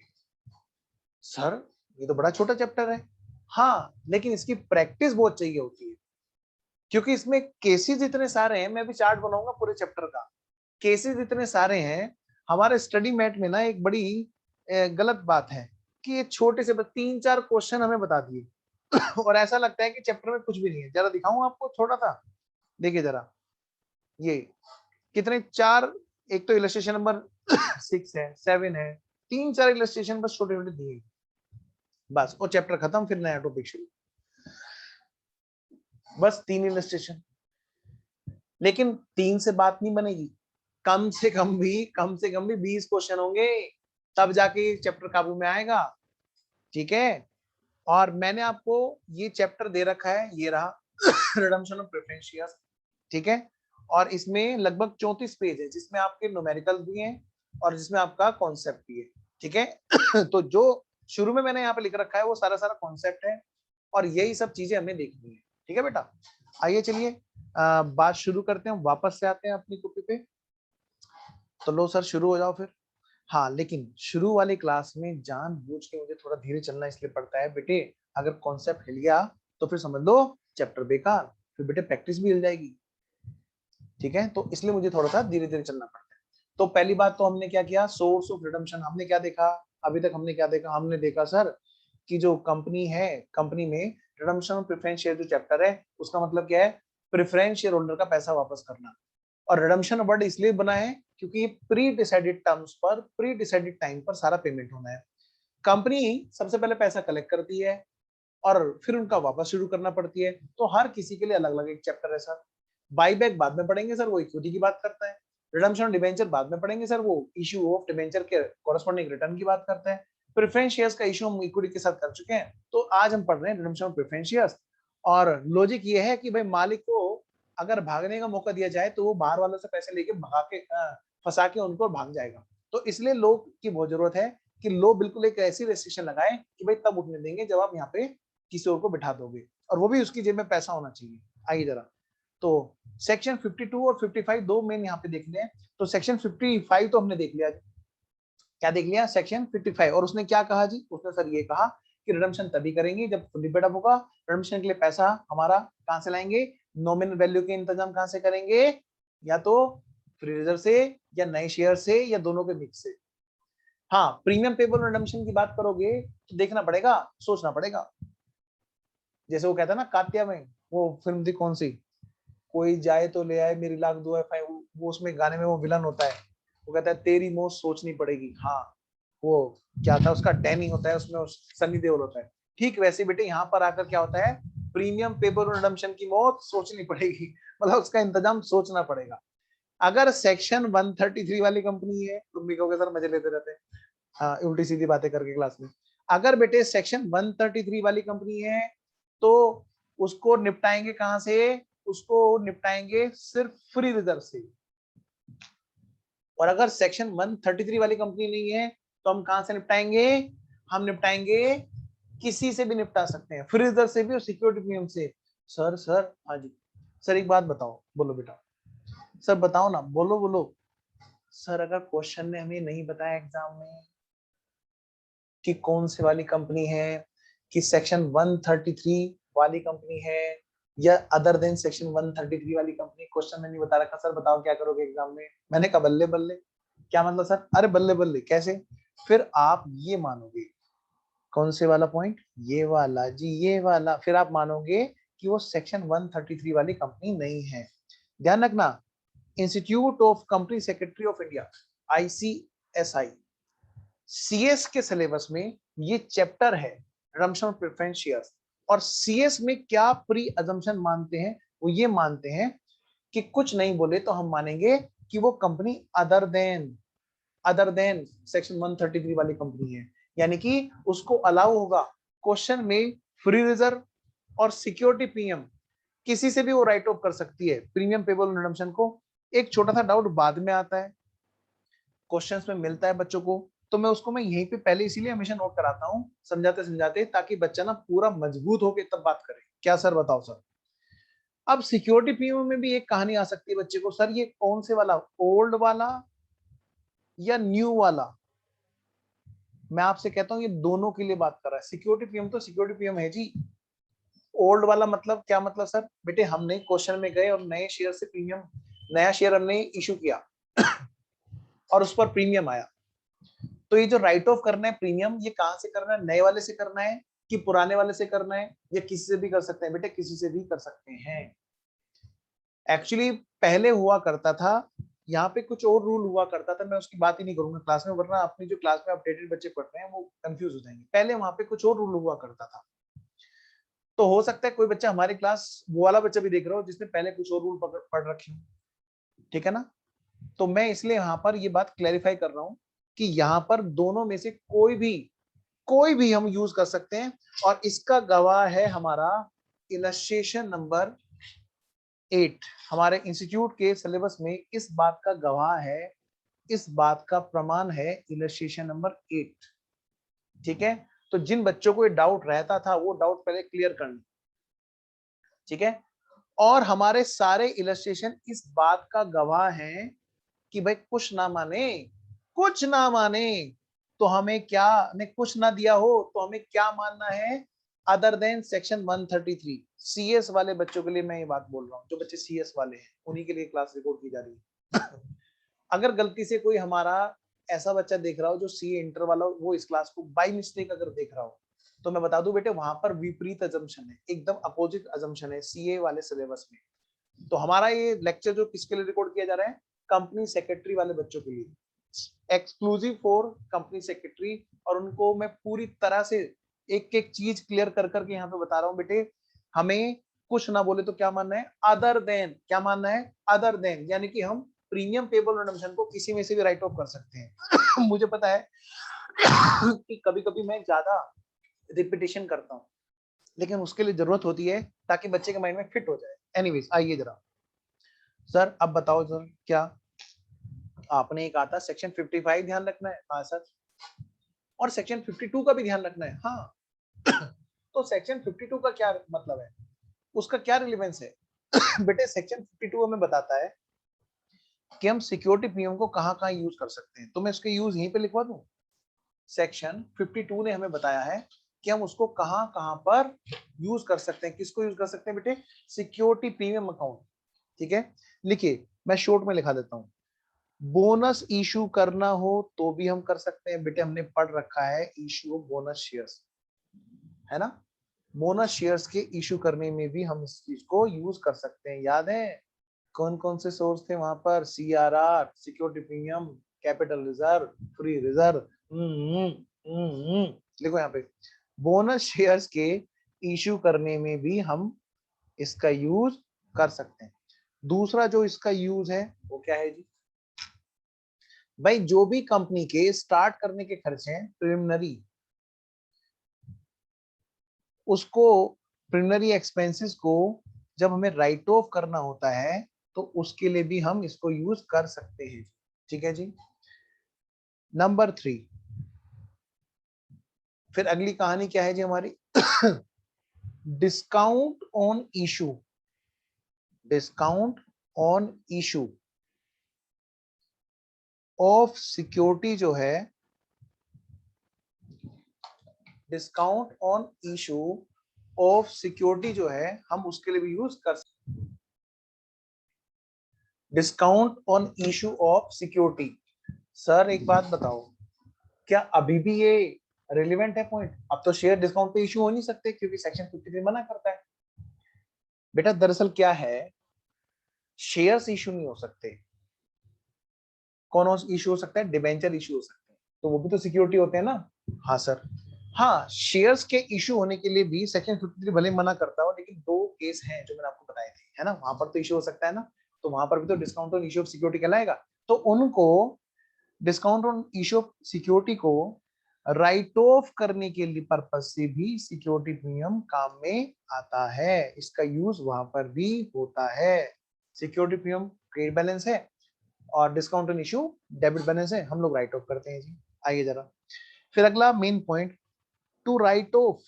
सर ये तो बड़ा छोटा चैप्टर है, हाँ लेकिन इसकी प्रैक्टिस बहुत चाहिए होती है, क्योंकि इसमें केसेस इतने सारे हैं, मैं भी चार्ट बनाऊंगा पूरे चैप्टर का, केसेस इतने सारे हैं। हमारे स्टडी मैट में ना एक बड़ी गलत बात है कि ये छोटे से 3-4 क्वेश्चन हमें बता दिए और ऐसा लगता है कि चैप्टर में कुछ भी नहीं है, जरा दिखाऊं आपको थोड़ा सा, देखिए जरा, ये कितने चार, एक तो इलस्ट्रेशन नंबर 6 है, 7 है, 3-4 इलस्ट्रेशन बस छोटे छोटे दिए, बस और चैप्टर खत्म, फिर नया टॉपिक शुरू, बस 3 इलस्ट्रेशन, लेकिन 3 से बात नहीं बनेगी, कम से कम भी 20 क्वेश्चन होंगे, तब जाके चैप्टर काबू में आएगा, ठीक है। और मैंने आपको ये चैप्टर दे रखा है, ये रहा रिडम्पशन ऑफ प्रेफरेंस शेयर्स, ठीक है, और इसमें लगभग 34 पेज है, जिसमें आपके न्यूमेरिकल भी हैं और जिसमें आपका कॉन्सेप्ट भी है, ठीक है तो जो शुरू में मैंने यहाँ पे लिख रखा है वो सारा सारा कॉन्सेप्ट है, और यही सब चीजें हमें देखनी है, ठीक है बेटा। आइए चलिए बात शुरू करते हैं, वापस से आते हैं अपनी कॉपी पे, तो लो सर शुरू हो जाओ फिर। हाँ लेकिन शुरू वाली क्लास में जानबूझ के मुझे थोड़ा धीरे चलना इसलिए पड़ता है बेटे, अगर कॉन्सेप्ट हिल गया तो फिर समझ लो चैप्टर बेकार, फिर बेटे प्रैक्टिस भी हिल जाएगी, ठीक है, तो इसलिए मुझे थोड़ा सा धीरे धीरे चलना पड़ता है। तो पहली बात तो हमने क्या किया, सोर्स ऑफ रिडम्पशन हमने क्या देखा, अभी तक हमने क्या देखा, हमने देखा सर कि जो कंपनी है, कंपनी में रिडम्पशन ऑफ प्रेफरेंस शेयर जो चैप्टर है उसका मतलब क्या है, प्रेफरेंस शेयर होल्डर का पैसा वापस करना, और रिडम्पशन वर्ड इसलिए बना है क्योंकि ये प्री डिसाइडेड टर्म्स पर प्री डिसाइडेड टाइम पर सारा पेमेंट होना है, कंपनी सबसे पहले पैसा कलेक्ट करती है और फिर उनका वापस शुरू करना पड़ती है, तो हर किसी के लिए अलग अलग एक चैप्टर है सर। बाईबैक बाद में पढ़ेंगे सर, वो इक्विटी की बात करता है, रिडम्पशन डिबेंचर बाद में पढ़ेंगे सर, वो इशू ऑफ डिबेंचर के कॉरेस्पॉन्डिंग रिटर्न की बात करता है, प्रेफरेंस शेयर्स का इशू हम इक्विटी के साथ कर चुके हैं, तो आज हम पढ़ रहे हैं रिडम्पशन ऑफ प्रेफरेंस शेयर्स। और लॉजिक ये है कि भाई मालिक को अगर भागने का मौका दिया जाए तो वो बाहर वालों से पैसे लेके भगा के फंसा के उनको भाग जाएगा, तो इसलिए लो की बहुत जरूरत है कि लो बिल्कुल एक ऐसी रेस्ट्रिक्शन लगाए कि भाई तब उठने देंगे जब आप यहाँ पे किसी और को बिठा दोगे, और वो भी उसकी जेब में पैसा होना चाहिए। आइए जरा, तो सेक्शन 52 और 55 दो मेन यहाँ पे देखने हैं। तो सेक्शन 55 तो हमने देख लिया, क्या देख लिया, सेक्शन 55। और उसने क्या कहा जी, उसने सर ये कहा कि रिडम्पशन तभी करेंगे जब फुली पेड अप होगा। रिडम्पशन के लिए पैसा हमारा कहां से लाएंगे, नॉमिनल वैल्यू के इंतजाम कहां से करेंगे, या तो फ्री रिजर्व से या नए शेयर से या दोनों के मिक्स से। हाँ, प्रीमियम पेबल रिडम्पशन की बात करोगे तो देखना पड़ेगा, सोचना पड़ेगा। जैसे वो कहता है ना कात्या में, वो फिल्म थी कौन सी, कोई जाए तो ले आए मेरी लाख दुआ है, वो उसमें गाने में वो विलन होता है, वो कहता है तेरी मौत सोचनी पड़ेगी। हाँ, वो क्या था उसका, डैनी होता है उसमें, सनी देओल होता है। ठीक वैसे बेटे यहाँ पर आकर क्या होता है, प्रीमियम पेपर रिडम्पशन की मौत सोचनी पड़ेगी, मतलब उसका इंतजाम सोचना पड़ेगा। अगर सेक्शन 133 वाली कंपनी है, तुम भी कहोगे सर मजे लेते रहते हैं, हाँ, उल्टी सीधी बातें करके क्लास में। अगर बेटे सेक्शन 133 वाली कंपनी है तो उसको निपटाएंगे कहां से, उसको निपटाएंगे सिर्फ फ्री रिजर्व से। और अगर सेक्शन 133 वाली कंपनी नहीं है तो हम कहां से निपटाएंगे, हम निपटाएंगे किसी से भी निपटा सकते हैं, फ्री रिजर्व से भी और सिक्योरिटी प्रीमियम से। सर हाँ जी सर, एक बात बताओ, बोलो बेटा, सर बताओ ना, बोलो बोलो। सर अगर क्वेश्चन ने हमें नहीं बताया एग्जाम में कि कौन सी वाली कंपनी है, कि सेक्शन 133 वाली कंपनी है या अदर देन सेक्शन 133 वाली कंपनी, क्वेश्चन में नहीं बता रखा, सर बताओ क्या करोगे एग्जाम में। मैंने कहा बल्ले बल्ले। क्या मतलब सर, अरे बल्ले बल्ले कैसे, फिर आप ये मानोगे, कौन से वाला पॉइंट, ये वाला जी, ये वाला, फिर आप मानोगे कि वो सेक्शन 133 वाली कंपनी नहीं है। ध्यान रखना, institute of company secretary of India, ICSI, CS के सिलेबस में ये चैप्टर है रिडम्पशन ऑफ प्रेफरेंस शेयर्स। और CS में क्या प्री अजम्पशन मानते हैं, वो ये मानते हैं कि कुछ नहीं बोले तो हम मानेंगे कि वो कंपनी अदर देन सेक्शन 133 वाली कंपनी है, यानी कि उसको अलाउ होगा क्वेश्चन में फ्री रिजर्व और सिक्योरिटी प्रीमियम किसी से भी वो राइट ऑफ कर सकती है प्रीमियम पेबल रिडम्पशन को। एक छोटा सा डाउट बाद में आता है, क्वेश्चंस में मिलता है बच्चों को, तो मैं यहीं पे पहले इसीलिए हमेशा नोट कराता हूँ समझाते समझाते, ताकि बच्चा ना पूरा मजबूत होके तब बात करे। क्या सर बताओ सर। अब सिक्योरिटी प्रीमियम में भी एक कहानी आ सकती है बच्चे को, सर ये कौन से वाला, ओल्ड वाला या न्यू वाला। मैं आपसे कहता हूँ ये दोनों के लिए बात कर रहा है। सिक्योरिटी प्रीमियम तो सिक्योरिटी प्रीमियम है जी। ओल्ड वाला मतलब क्या, मतलब सर बेटे हमने क्वेश्चन में गए और नए शेयर से प्रीमियम, नया शेयर हमने इशू किया और उस पर प्रीमियम आया, तो ये जो राइट ऑफ करना है प्रीमियम, ये कहां से करना है, नए वाले से करना है कि पुराने वाले से करना है, या किसी से भी कर सकते हैं बेटे, किसी से भी कर सकते हैं। एक्चुअली पहले हुआ करता था, यहाँ पे कुछ और रूल हुआ करता था, मैं उसकी बात ही नहीं करूंगा क्लास में, वरना अपनी जो क्लास में अपडेटेड बच्चे पढ़ रहे हैं वो कंफ्यूज हो जाएंगे। पहले वहां पे कुछ और रूल हुआ करता था, तो हो सकता है कोई बच्चा हमारी क्लास वो वाला बच्चा भी देख रहा हो जिसने पहले कुछ और रूल पढ़ रखे हो, ठीक है ना। तो मैं इसलिए यहाँ पर ये बात क्लैरिफाई कर रहा हूँ कि यहाँ पर दोनों में से कोई भी हम यूज कर सकते हैं। और इसका गवाह है हमारा इलस्ट्रेशन नंबर 8, हमारे इंस्टीट्यूट के सिलेबस में इस बात का गवाह है, इस बात का प्रमाण है इलस्ट्रेशन नंबर 8। ठीक है, तो जिन बच्चों को ये डाउट रहता था वो डाउट पहले क्लियर करना, ठीक है। और हमारे सारे इलस्ट्रेशन इस बात का गवाह है कि भाई कुछ ना माने तो हमें क्या, ने कुछ ना दिया हो तो हमें क्या मानना है, अदर देन सेक्शन 133। CS वाले बच्चों के लिए मैं ये बात बोल रहा हूँ, जो बच्चे CS वाले हैं उन्हीं के लिए क्लास रिकॉर्ड की जा रही है। अगर गलती से कोई हमारा ऐसा बच्चा देख रहा हो जो CA इंटर वाला, वो इस क्लास को बाय मिस्टेक अगर देख रहा हो, तो मैं बता दूं बेटे वहां पर विपरीत अजम्पशन है, एकदम अपोजिट अजम्पशन है CA वाले सिलेबस में। तो हमारा ये लेक्चर जो किसके लिए रिकॉर्ड किया जा रहा है, कंपनी सेक्रेटरी वाले बच्चों के लिए, एक्सक्लूसिव फॉर कंपनी सेक्रेटरी। और उनको मैं पूरी तरह से एक एक चीज क्लियर कर करके यहाँ पे बता रहा हूँ बेटे, हमें कुछ ना बोले तो क्या मानना है, अदर देन, क्या मानना है, अदर देन, यानी कि हम प्रीमियम पेबल रिडम्पशन को किसी में से भी राइट ऑफ कर सकते हैं। मुझे पता है कि कभी कभी मैं ज्यादा रिपीटेशन करता हूँ, लेकिन उसके लिए जरूरत होती है ताकि बच्चे के माइंड में फिट हो जाए। एनीवेज आइए जरा, सर अब बताओ सर, क्या आपने कहा था सेक्शन 55 ध्यान रखना है, हाँ सर, और सेक्शन 52 का भी ध्यान रखना है, हाँ। तो सेक्शन 52 का क्या मतलब है, उसका क्या रिलेवेंस है। बेटे सेक्शन 52 हमें बताता है कि हम सिक्योरिटी प्रीमियम को कहां कहां यूज कर सकते हैं, तो मैं इसके यूज यहीं पे लिखवा दूं। सेक्शन 52 ने हमें बताया है कि हम उसको कहां कहां पर यूज कर सकते हैं। किसको यूज कर सकते हैं बेटे? Security premium account. ठीक है, लिखिए, मैं शॉर्ट में लिखा देता हूं। बोनस इशू करना हो तो भी हम कर सकते हैं बेटे, हमने पढ़ रखा है इशू ऑफ बोनस शेयर्स, है ना। बोनस शेयर्स के इशू करने में भी हम इस चीज को यूज कर सकते हैं। याद है कौन कौन से सोर्स थे वहां पर? CRR, security premium, capital reserve, free reserve. देखो यहाँ पे बोनस शेयर्स के इशू करने में भी हम इसका यूज कर सकते हैं। दूसरा जो इसका यूज है वो क्या है जी? भाई जो भी कंपनी के स्टार्ट करने के खर्चे हैं प्रिलिमिनरी, उसको प्रिलिमिनरी एक्सपेंसेस को जब हमें राइट ऑफ करना होता है तो उसके लिए भी हम इसको यूज कर सकते हैं। ठीक है जी। नंबर 3, फिर अगली कहानी क्या है जी हमारी? Discount on issue. Discount on issue of security जो है, discount on issue of security जो है, हम उसके लिए भी यूज कर सकते हैं। Discount on issue of security. Sir एक बात बताओ, क्या अभी भी ये रिलेवेंट है पॉइंट? अब तो शेयर डिस्काउंट पे इशू हो नहीं सकते क्योंकि सेक्शन 53 मना करता है। बेटा दरअसल क्या है, शेयर्स इशू नहीं हो सकते। कौन इशू हो सकता है? डिबेंचर इशू हो सकते हैं, तो वो भी तो सिक्योरिटी होते हैं ना। हाँ सर, हाँ शेयर्स के इशू होने के लिए भी सेक्शन 53 भले मना करता हो, लेकिन 2 केस हैं जो मैंने आपको बताए थे, है ना। वहां पर तो इशू हो सकता है ना, तो वहां पर भी तो discount on issue of security कहलाएगा। तो उनको discount on issue of security को राइट ऑफ करने के लिए पर्पज से भी सिक्योरिटी प्रीमियम काम में आता है। इसका यूज वहां पर भी होता है। सिक्योरिटी प्रीमियम क्रेडिट बैलेंस है और discount on issue debit balance है, हम लोग राइट ऑफ करते हैं जी। आइए जरा फिर अगला main point, to write off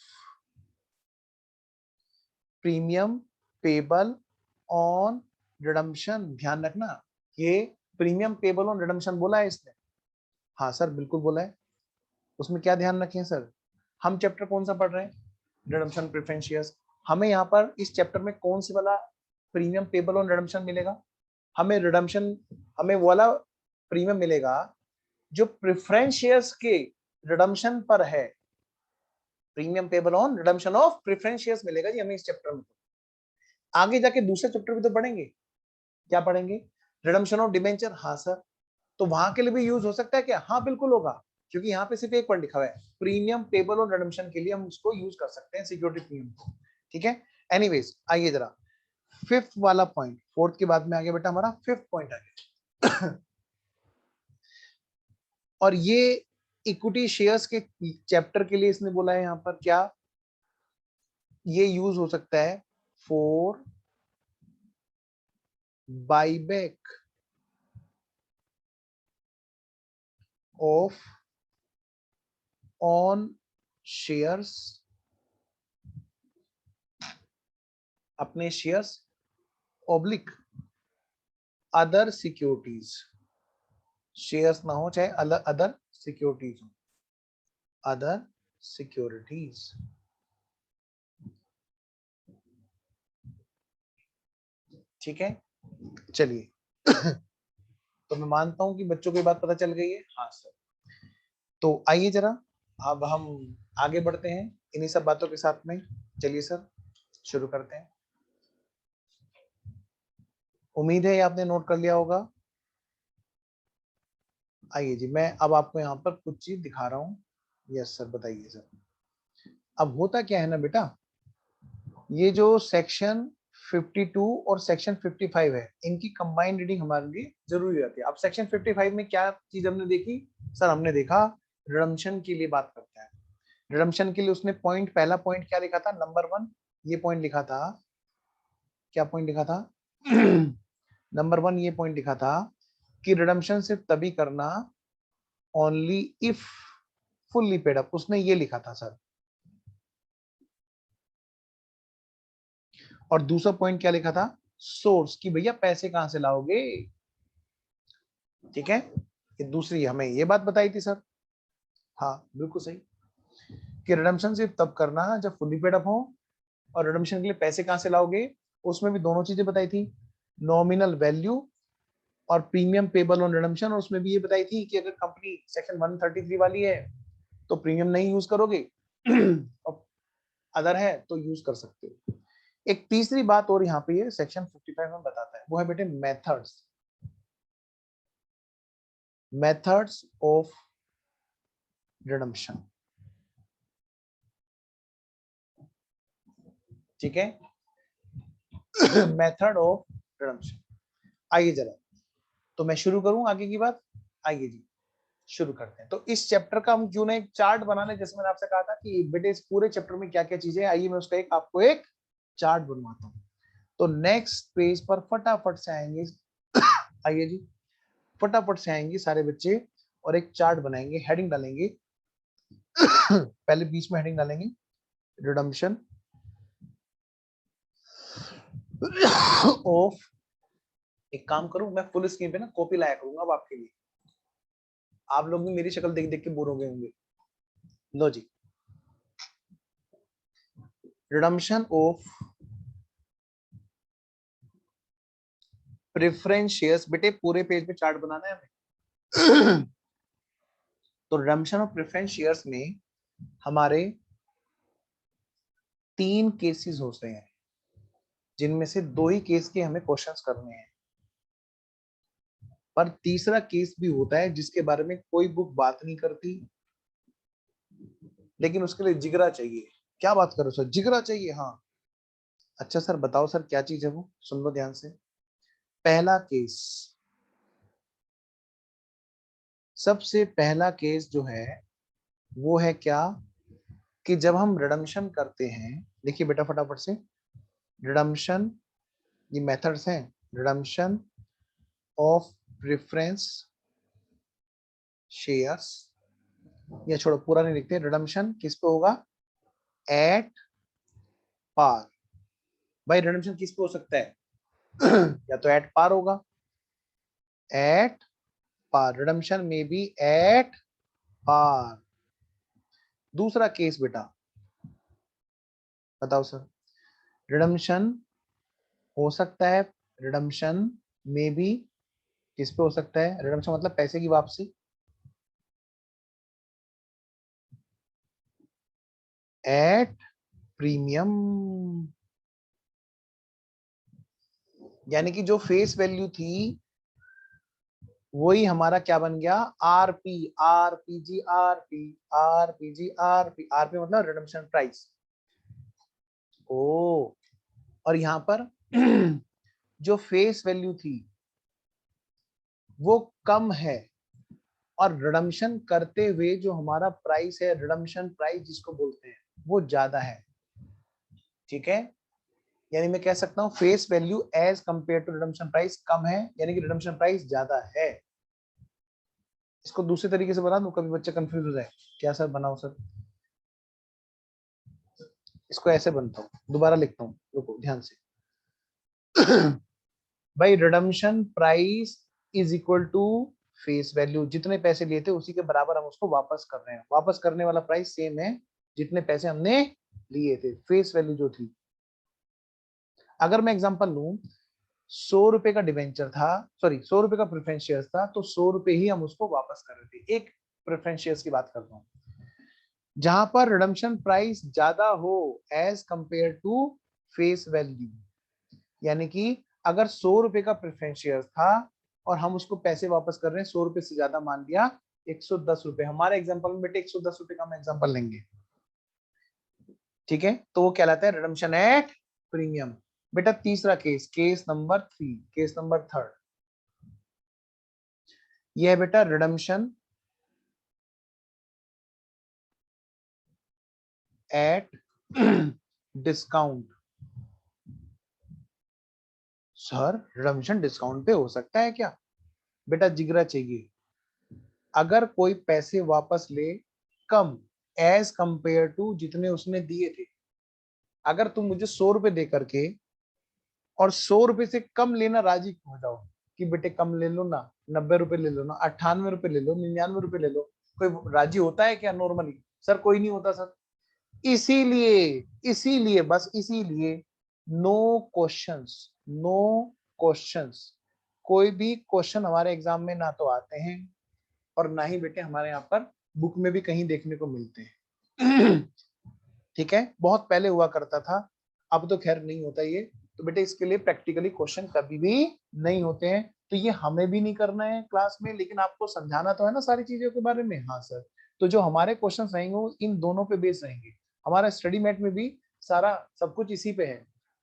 premium payable on redemption. ध्यान रखना, ये प्रीमियम पेबल ऑन रिडम्पशन बोला है इसने। हाँ सर बिल्कुल बोला है। उसमें क्या ध्यान रखें सर? हम चैप्टर कौन सा पढ़ रहे हैं? Redemption preference shares. हमें यहाँ पर इस चैप्टर में कौन सी वाला प्रीमियम पेबल ऑन रिडम्पशन मिलेगा? हमें रिडम्पशन, हमें वो वाला प्रीमियम मिलेगा जो प्रेफरेंस शेयर्स के रिडम्पशन पर है। Premium payable on redemption of preference shares मिलेगा जी हमें इस चैप्टर में। आगे जाके दूसरे चैप्टर भी तो पढ़ेंगे। क्या पढ़ेंगे? Redemption of debenture. हाँ सर, तो वहां के लिए भी यूज हो सकता है क्या? हाँ बिल्कुल होगा, क्योंकि यहाँ पे सिर्फ एक वर्ड लिखा हुआ है, प्रीमियम पेबल ऑन रिडम्पशन के लिए हम उसको यूज कर सकते हैं सिक्योरिटी प्रीमियम को। ठीक है, एनीवेज आइए जरा फिफ्थ वाला पॉइंट, फोर्थ के बाद में आ गया बेटा हमारा फिफ्थ पॉइंट आ गया। और ये इक्विटी शेयर्स के चैप्टर के लिए इसने बोला है यहाँ पर क्या, ये यूज हो सकता है for buyback of own shares, अपने shares oblique other securities. Shares ना हो चाहे अदर सिक्योरिटीज हो, अदर सिक्योरिटीज। ठीक है, चलिए। तो मैं मानता हूं कि बच्चों को ये बात पता चल गई है। हाँ सर, तो आइए जरा अब हम आगे बढ़ते हैं इन्हीं सब बातों के साथ में। चलिए सर शुरू करते हैं। उम्मीद है ये आपने नोट कर लिया होगा। आइए जी, मैं अब आपको यहाँ पर कुछ चीज दिखा रहा हूँ। यस सर, बताइए सर। अब होता क्या है ना बेटा, ये जो सेक्शन 52 और सेक्शन 55 है, इनकी कंबाइंड रीडिंग हमारे लिए जरूरी रहती है। अब सेक्शन 55 में क्या चीज हमने देखी सर? हमने देखा रिडम्पशन के लिए बात करता है। रिडम्पशन के लिए उसने पॉइंट, पहला पॉइंट क्या लिखा था? नंबर 1 ये पॉइंट लिखा था। क्या पॉइंट लिखा था? नंबर 1 ये पॉइंट लिखा था कि रिडम्पशन सिर्फ तभी करना only if fully paid up, उसने ये लिखा था सर। और दूसरा पॉइंट क्या लिखा था? सोर्स कि भैया पैसे कहां से लाओगे, ठीक है। ये दूसरी हमें ये बात बताई थी सर, हाँ बिल्कुल सही, कि रिडम्पशन सिर्फ तब करना जब फुल्ली पेड अप हो, और रिडम्पशन के लिए पैसे कहां से लाओगे, उसमें भी दोनों चीजें बताई थी, नॉमिनल वैल्यू और प्रीमियम पेबल ऑन रिडम्पशन। और उसमें भी ये बताई थी कि अगर कंपनी सेक्शन 133 वाली है तो प्रीमियम नहीं यूज करोगे और अदर है तो यूज कर सकते हो। एक तीसरी बात और यहाँ पे ये सेक्शन 55 में बताता है, वो है बेटे मेथड्स, मेथड्स ऑफ रिडम्पशन, ठीक है। मेथड ऑफ रिडम्पशन, आइए जरा, तो मैं शुरू करूं आगे की बात, आइए जी शुरू करते हैं। तो इस चैप्टर का हम क्यों ना एक चार्ट बना लें, जैसे मैंने आपसे कहा था कि बेटे इस पूरे चैप्टर में क्या क्या चीजें हैं, आइए मैं उसका एक आपको एक चार्ट बनवाता हूँ। तो नेक्स्ट पेज पर फटाफट से आएंगे, आइए जी फटाफट से आएंगे सारे बच्चे और एक चार्ट बनाएंगे, हेडिंग डालेंगे पहले बीच में हेडिंग डालेंगे रिडम्पशन ऑफ, एक काम करूं मैं फुल स्क्रीन पे ना कॉपी लाया करूंगा अब आपके लिए, आप लोग भी मेरी शक्ल देख देख के बोर हो गए होंगे। लो जी, रिडम्पशन ऑफ प्रेफरेंस शेयर्स, बेटे पूरे पेज पे चार्ट बनाना है हमें तो रिडम्पशन ऑफ प्रेफरेंस शेयर्स में हमारे 3 केसेस होते हैं, जिनमें से 2 ही केस के हमें क्वेश्चंस करने हैं, पर तीसरा केस भी होता है जिसके बारे में कोई बुक बात नहीं करती, लेकिन उसके लिए जिगरा चाहिए। क्या बात करो सर, जिगरा चाहिए, हाँ। अच्छा सर बताओ सर क्या चीज है वो, सुन लो ध्यान से। पहला केस, सबसे पहला केस जो है वो है क्या, कि जब हम रिडम्पशन करते हैं, देखिए बेटा फटाफट से, रिडम्पशन, ये मेथड्स हैं, रिडम्पशन ऑफ प्रेफरेंस शेयर्स, या छोड़ो पूरा नहीं लिखते, रिडम्पशन किस पे होगा, एट पार। भाई रिडम्पशन किस पे हो सकता है या तो एट पार होगा, एट पार, रिडम्पशन में भी एट पार। दूसरा केस बेटा बताओ सर, रिडम्पशन हो सकता है, रिडम्पशन में भी किस पे हो सकता है, रिडम्पशन मतलब पैसे की वापसी, एट प्रीमियम, यानी कि जो फेस वैल्यू थी वही हमारा क्या बन गया, RP, RPG, RP, RPG, RP, RP मतलब रिडम्पशन प्राइस। ओ, और यहां पर जो फेस वैल्यू थी वो कम है, और रिडम्पशन करते हुए जो हमारा प्राइस है, रिडम्पशन प्राइस जिसको बोलते हैं, वो ज्यादा है, ठीक है। यानी मैं कह सकता हूं face value as compare to redemption price कम है, यानी कि रिडम्पशन प्राइस ज्यादा है। इसको दूसरे तरीके से बना दूं, कभी बच्चा कंफ्यूज हो जाए, क्या सर बनाओ सर, इसको ऐसे बनता हूं, दोबारा लिखता हूं, रुको ध्यान से भाई redemption price is equal to face value, जितने पैसे लिए थे उसी के बराबर हम उसको वापस कर रहे हैं, वापस करने वाला प्राइस सेम है जितने पैसे हमने लिए थे, फेस वैल्यू जो थी। अगर मैं एग्जांपल लूं, 100 रुपए का डिवेंचर था, सॉरी 100 रुपए का प्रेफरेंस शेयर था, तो 100 रुपए ही हम उसको वापस कर रहे थे, एक प्रेफरेंस शेयर्स की बात कर रहा हूँ, जहां पर रिडम्पशन प्राइस ज्यादा हो as compare to face value, यानी कि अगर 100 रुपए का प्रेफरेंस शेयर था और हम उसको पैसे वापस कर रहे हैं 100 रुपए से ज्यादा, मान लिया 110 रुपए, हमारे एग्जाम्पल में बेटे 110 रुपए का हम एग्जाम्पल लेंगे, ठीक है, तो वो कहलाता है रिडम्पशन एट प्रीमियम। बेटा तीसरा case, case number 3, case number 3, ये है बेटा redemption at discount. Sir redemption discount पे हो सकता है क्या, बेटा जिगरा चाहिए, अगर कोई पैसे वापस ले कम एज कंपेयर टू जितने उसने दिए थे, अगर तुम मुझे 100 रुपए दे करके और 100 रुपए से कम लेना राजी हो जाओ कि बेटे कम ले लो ना, 90 रुपए ले लो ना, 98 रुपए ले लो, 99 रुपए ले लो, कोई राजी होता है क्या नॉर्मली? सर कोई नहीं होता सर। इसीलिए इसीलिए बस इसीलिए नो क्वेश्चंस, नो क्वेश्चंस, कोई भी क्वेश्चन हमारे एग्जाम में ना तो आते हैं और ना ही बेटे हमारे यहाँ पर बुक में भी कहीं देखने को मिलते हैं। ठीक है, बहुत पहले हुआ करता था, अब तो खैर नहीं होता ये। तो बेटे इसके लिए प्रैक्टिकली क्वेश्चन कभी भी नहीं होते हैं, तो ये हमें भी नहीं करना है क्लास में, लेकिन आपको समझाना तो है ना सारी चीजों के बारे में। हाँ सर, तो जो हमारे क्वेश्चन रहेंगे वो इन दोनों पे बेस रहेंगे। हमारा स्टडी मैट में भी सारा सब कुछ इसी पे है।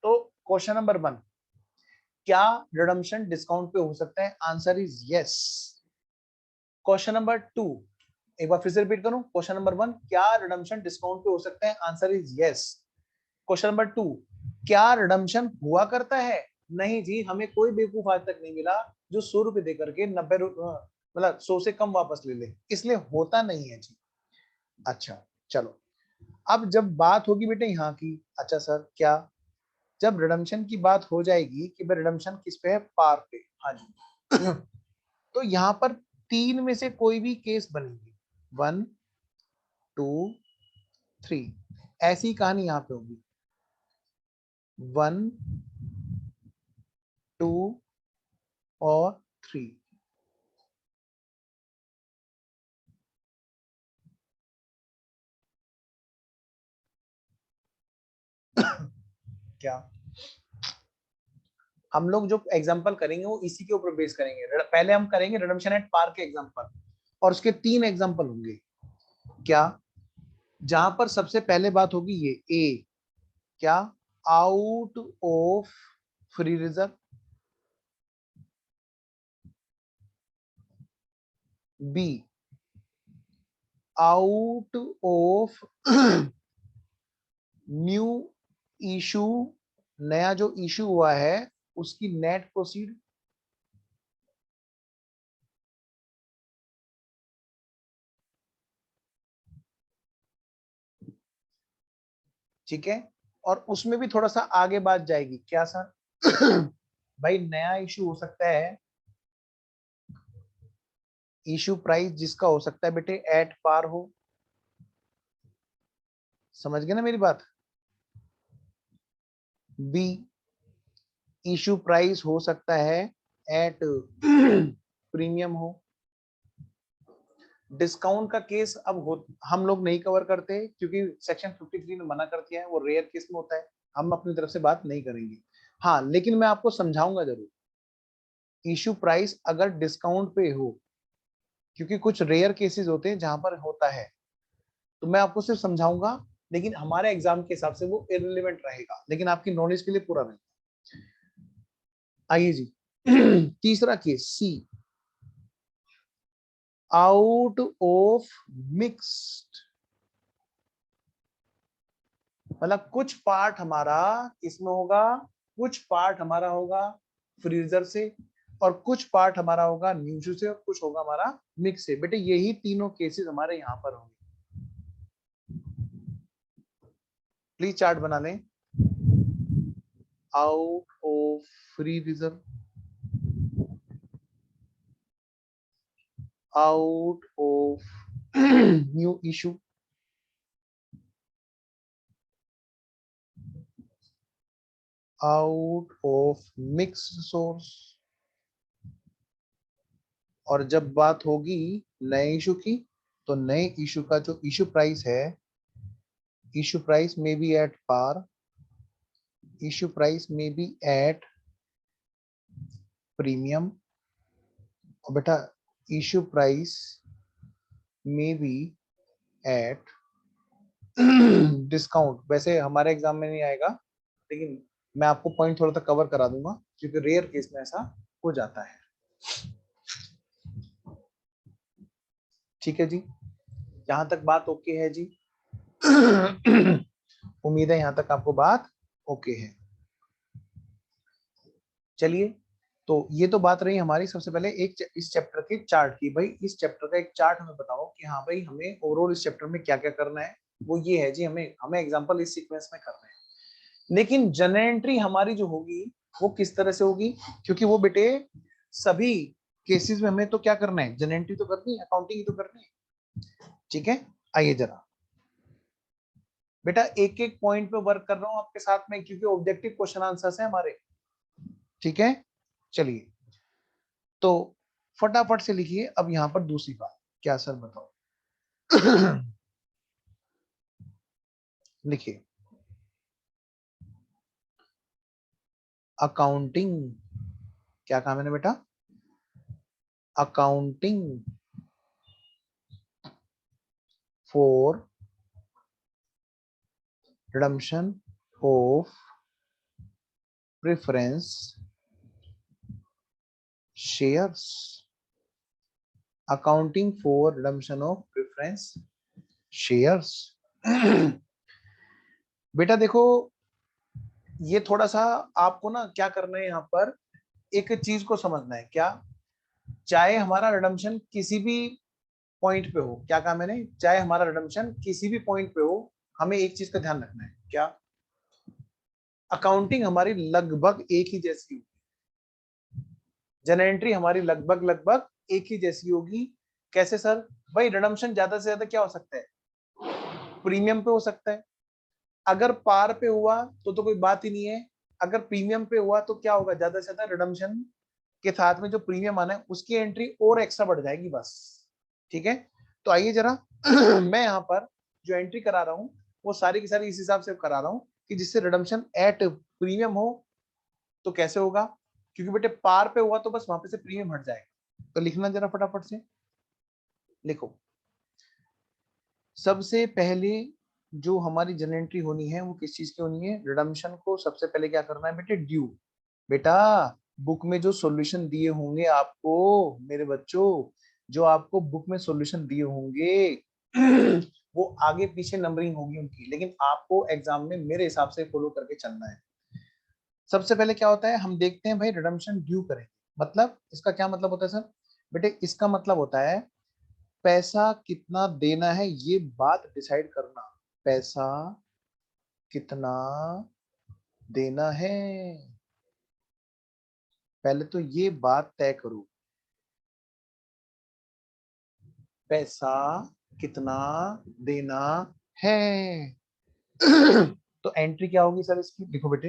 तो क्वेश्चन नंबर 1, क्या रिडम्पशन डिस्काउंट पे हो सकता है? Answer is yes. Question number 2, एक बार फिर से रिपीट करूं, क्वेश्चन नंबर 1, क्या रिडम्पशन डिस्काउंट पे हो सकता है? Answer is yes. Question number 2, क्या रिडम्पशन हुआ करता है? नहीं जी, हमें कोई बेवकूफ आज तक नहीं मिला जो 100 रुपए देकर के 90 मतलब 100 से कम वापस ले ले, इसलिए होता नहीं है जी। अच्छा चलो, अब जब बात होगी बेटे यहाँ की, अच्छा सर क्या, जब रिडम्पशन की बात हो जाएगी कि भाई रिडम्पशन किस पे है? पार पे। हाँ जी। तो यहाँ पर 3 में से कोई भी केस बनेगी, 1 2 3, ऐसी कहानी यहाँ पे होगी, 1 2 और 3। क्या हम लोग जो एग्जांपल करेंगे वो इसी के ऊपर बेस करेंगे। पहले हम करेंगे रिडम्पशन एट पार के एग्जांपल, और उसके 3 एग्जांपल होंगे। क्या, जहां पर सबसे पहले बात होगी ये ए, क्या, out of free reserve, B, out of new issue, नया जो इशू हुआ है उसकी नेट प्रोसीड, ठीक है। और उसमें भी थोड़ा सा आगे बात जाएगी, क्या सर? भाई नया इशू हो सकता है, इशू प्राइस जिसका हो सकता है बेटे एट पार हो, समझ गए ना मेरी बात? बी, इशू प्राइस हो सकता है एट प्रीमियम हो। डिस्काउंट का केस अब हम लोग नहीं कवर करते क्योंकि सेक्शन 53 ने मना कर दिया है, वो रेयर केस में होता है, हम अपनी तरफ से बात नहीं करेंगे। हाँ लेकिन मैं आपको समझाऊंगा जरूर, इशू प्राइस अगर डिस्काउंट पे हो, क्योंकि कुछ रेयर केसेस होते हैं जहां पर होता है, तो मैं आपको सिर्फ समझाऊंगा, लेकिन हमारे एग्जाम के हिसाब से वो इररिलेवेंट रहेगा, लेकिन आपकी नॉलेज के लिए पूरा रहेगा। आइए जी। तीसरा case C, out of mixed, मतलब कुछ पार्ट हमारा इसमें होगा, कुछ पार्ट हमारा होगा फ्रीजर से, और कुछ पार्ट हमारा होगा न्यूट्री से, और कुछ होगा हमारा मिक्स से। बेटे यही तीनों केसेस हमारे यहाँ पर होंगे। प्लीज चार्ट बना लें। Out of free reserve, out of new issue, out of mixed source, और जब बात होगी नए इशू की, तो नए इशू का जो इशू प्राइस है, इशू प्राइस में B at par, issue price में बी एट प्रीमियम, और बेटा इशू प्राइस में बी एट डिस्काउंट। वैसे हमारे एग्जाम में नहीं आएगा, लेकिन मैं आपको पॉइंट थोड़ा सा कवर करा दूंगा क्योंकि रेयर केस में ऐसा हो जाता है। ठीक है जी, यहां तक बात ओके है जी? उम्मीद है यहां तक आपको बात ओके है। चलिए, तो ये तो बात रही हमारी सबसे पहले एक इस चैप्टर के चार्ट की। भाई इस चैप्टर का एक चार्ट हमें बताओ कि हाँ भाई हमें ओवरऑल इस चैप्टर में क्या क्या करना है। वो ये है जी, हमें हमें एग्जांपल इस सीक्वेंस में करना है, लेकिन जनरल एंट्री हमारी जो होगी वो किस तरह से होगी, क्योंकि वो बेटे सभी केसेस में हमें तो क्या करना है, जनरल एंट्री तो करनी है, अकाउंटिंग ही तो करनी है। ठीक है, आइए जरा बेटा एक एक पॉइंट पे वर्क कर रहा हूं आपके साथ में, क्योंकि ऑब्जेक्टिव क्वेश्चन आंसर्स हैं हमारे। ठीक है, चलिए तो फटाफट से लिखिए। अब यहां पर दूसरी बात क्या सर बताओ लिखिए अकाउंटिंग, क्या काम है ना बेटा, accounting for redemption of preference shares, accounting for redemption of preference shares बेटा देखो ये थोड़ा सा आपको ना क्या करना है, यहाँ पर एक चीज को समझना है, क्या, चाहे हमारा रिडम्पशन किसी भी पॉइंट पे हो, क्या कहा मैंने, चाहे हमारा रिडम्पशन किसी भी पॉइंट पे हो, हमें एक चीज का ध्यान रखना है, क्या, अकाउंटिंग हमारी लगभग एक ही जैसी होगी, जनरल एंट्री हमारी लगभग लगभग एक ही जैसी होगी। कैसे सर, भाई रिडम्पशन ज्यादा से ज्यादा क्या हो सकता है, प्रीमियम पे हो सकता है, अगर पार पे हुआ तो कोई बात ही नहीं है, अगर प्रीमियम पे हुआ तो क्या होगा, ज्यादा से ज्यादा रिडम्पशन के साथ में जो प्रीमियम आना है उसकी एंट्री और एक्स्ट्रा बढ़ जाएगी बस। ठीक है, तो आइए जरा मैं यहाँ पर जो एंट्री करा रहा हूँ वो सारी की सारी इस हिसाब से करा रहा हूँ कि जिससे रिडम्पशन एट प्रीमियम हो। तो कैसे होगा, क्योंकि बेटे पार पे हुआ तो बस वहां पे से प्रीमियम हट जाएगा। तो लिखना जरा फटाफट से लिखो। सबसे पहले जो हमारी जनरल एंट्री होनी है वो किस चीज की होनी है, रिडम्पशन को सबसे पहले क्या करना है बेटे, ड्यू। बेटा बुक में जो सॉल्यूशन दिए होंगे आपको, मेरे बच्चों, जो आपको बुक में सॉल्यूशन दिए होंगे वो आगे पीछे नंबरिंग होगी उनकी, लेकिन आपको एग्जाम में मेरे हिसाब से फॉलो करके चलना है। सबसे पहले क्या होता है, हम देखते हैं भाई रिडम्पशन ड्यू करें, मतलब इसका क्या मतलब होता है सर, बेटे इसका मतलब होता है पैसा कितना देना है ये बात डिसाइड करना, पैसा कितना देना है, पहले तो ये बात तय करो, पैसा कितना देना है तो एंट्री क्या होगी सर इसकी, देखो बेटे,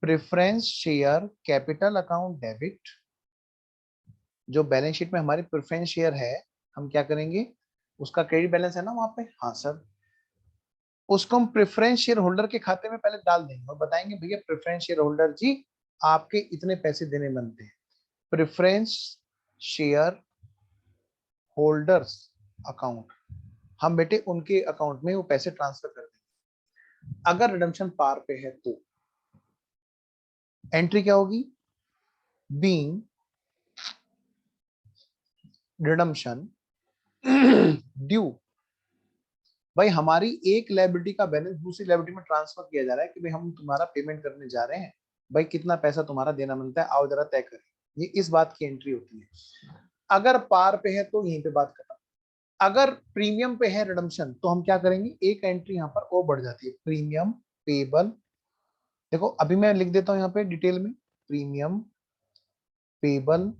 preference share capital account debit, जो बैलेंस शीट में हमारी प्रेफरेंस शेयर है, हम क्या करेंगे, उसका क्रेडिट बैलेंस है ना वहां पे, हाँ सर, उसको हम प्रेफरेंस शेयर होल्डर के खाते में पहले डाल देंगे और बताएंगे भैया प्रेफरेंस शेयर होल्डर जी आपके इतने पैसे देने बनते हैं, प्रेफरेंस शेयर होल्डर्स अकाउंट, हम बेटे उनके अकाउंट में वो पैसे ट्रांसफर कर देंगे। अगर रिडम्पशन पार पे है तो एंट्री क्या होगी, बीइंग रिडम्पशन ड्यू, भाई हमारी एक लायबिलिटी का बैलेंस दूसरी लायबिलिटी में ट्रांसफर किया जा रहा है कि भाई हम तुम्हारा पेमेंट करने जा रहे हैं, भाई कितना पैसा तुम्हारा देना बनता है, आओ जरा तय करें, ये इस बात की एंट्री होती है। अगर पार पे है तो यहीं पे बात खत्म, अगर प्रीमियम पे है रिडम्पशन तो हम क्या करेंगे, एक एंट्री यहाँ पर और बढ़ जाती है, प्रीमियम पेबल, देखो अभी मैं लिख देता हूँ यहाँ पे डिटेल में, प्रीमियम पेबल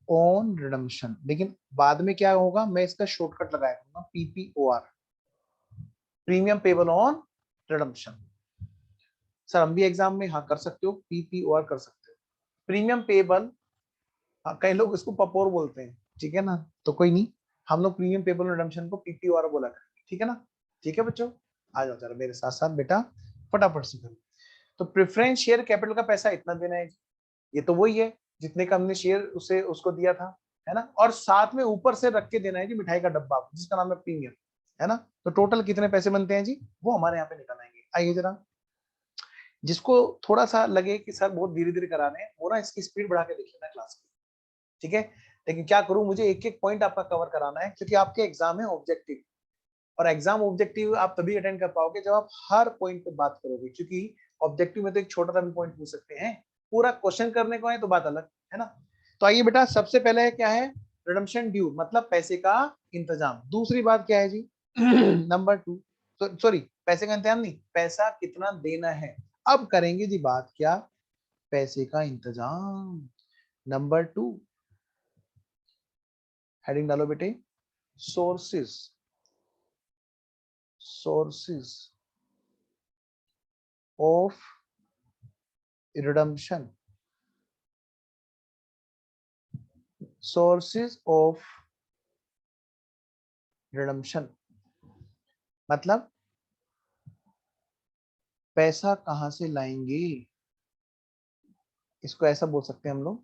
ऑन रिडम्पशन, लेकिन बाद में क्या होगा, मैं इसका शॉर्टकट लगाया करूंगा PPOR, premium payable on redemption. Sir हम भी एग्जाम में हाँ कर सकते हो, पीपीओआर कर सकते हो, प्रीमियम पेबल, हाँ कई लोग इसको पपोर बोलते हैं, ठीक है ना, तो कोई नहीं, हम लोग प्रीमियम पेबल रिडम्पशन को पीपीओआर बोला करेंगे, ठीक है ना। ठीक है बच्चों, आ जाओ जरा मेरे साथ साथ बेटा, फटाफट से करो। तो प्रेफरेंस शेयर कैपिटल का पैसा इतना देना है, ये तो वही है जितने का हमने शेयर उसे उसको दिया था, है ना, और साथ में ऊपर से रख के देना है जी मिठाई का डब्बा जिसका नाम है प्रीमियम, है ना। तो टोटल कितने पैसे बनते हैं जी, वो हमारे यहाँ पे निकल आएंगे। आइए जरा, जिसको थोड़ा सा लगे कि सर बहुत धीरे धीरे करा रहे हैं, वो ना इसकी स्पीड बढ़ा के देख लेना क्लास की, ठीक है। लेकिन क्या करूं, मुझे एक एक पॉइंट आपका कवर कराना है, क्योंकि आपके एग्जाम है ऑब्जेक्टिव, और एग्जाम ऑब्जेक्टिव आप तभी अटेंड कर पाओगे जब आप हर पॉइंट पे बात करोगे, क्योंकि ऑब्जेक्टिव में तो एक छोटा सा भी पॉइंट पूछ सकते हैं, पूरा क्वेश्चन करने को है तो बात अलग है ना। तो आइए बेटा, सबसे पहले है क्या है, रिडम्पशन ड्यू मतलब पैसे का इंतजाम। दूसरी बात क्या है जी नंबर 2, सॉरी पैसे का इंतजाम नहीं, पैसा कितना देना है। अब करेंगे जी बात क्या, पैसे का इंतजाम। नंबर 2, हेडिंग डालो बेटे, sources, sources of redemption, sources of redemption मतलब पैसा कहां से लाएंगे, इसको ऐसा बोल सकते हैं हम लोग,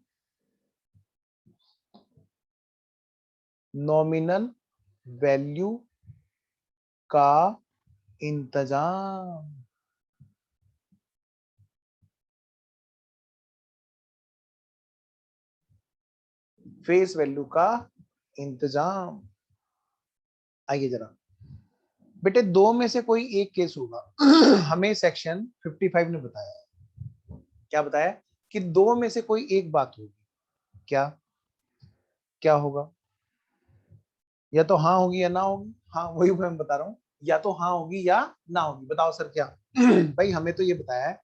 नॉमिनल वैल्यू का इंतजाम। फेस वैल्यू का इंतजाम। आइए जरा बेटे, दो में से कोई एक केस होगा। हमें सेक्शन 55 ने बताया, क्या बताया, कि दो में से कोई एक बात होगी। क्या क्या होगा, या तो हाँ होगी या ना होगी। हाँ वही मैं बता रहा हूँ, या तो हाँ होगी या ना होगी। बताओ सर क्या। भाई हमें तो ये बताया है,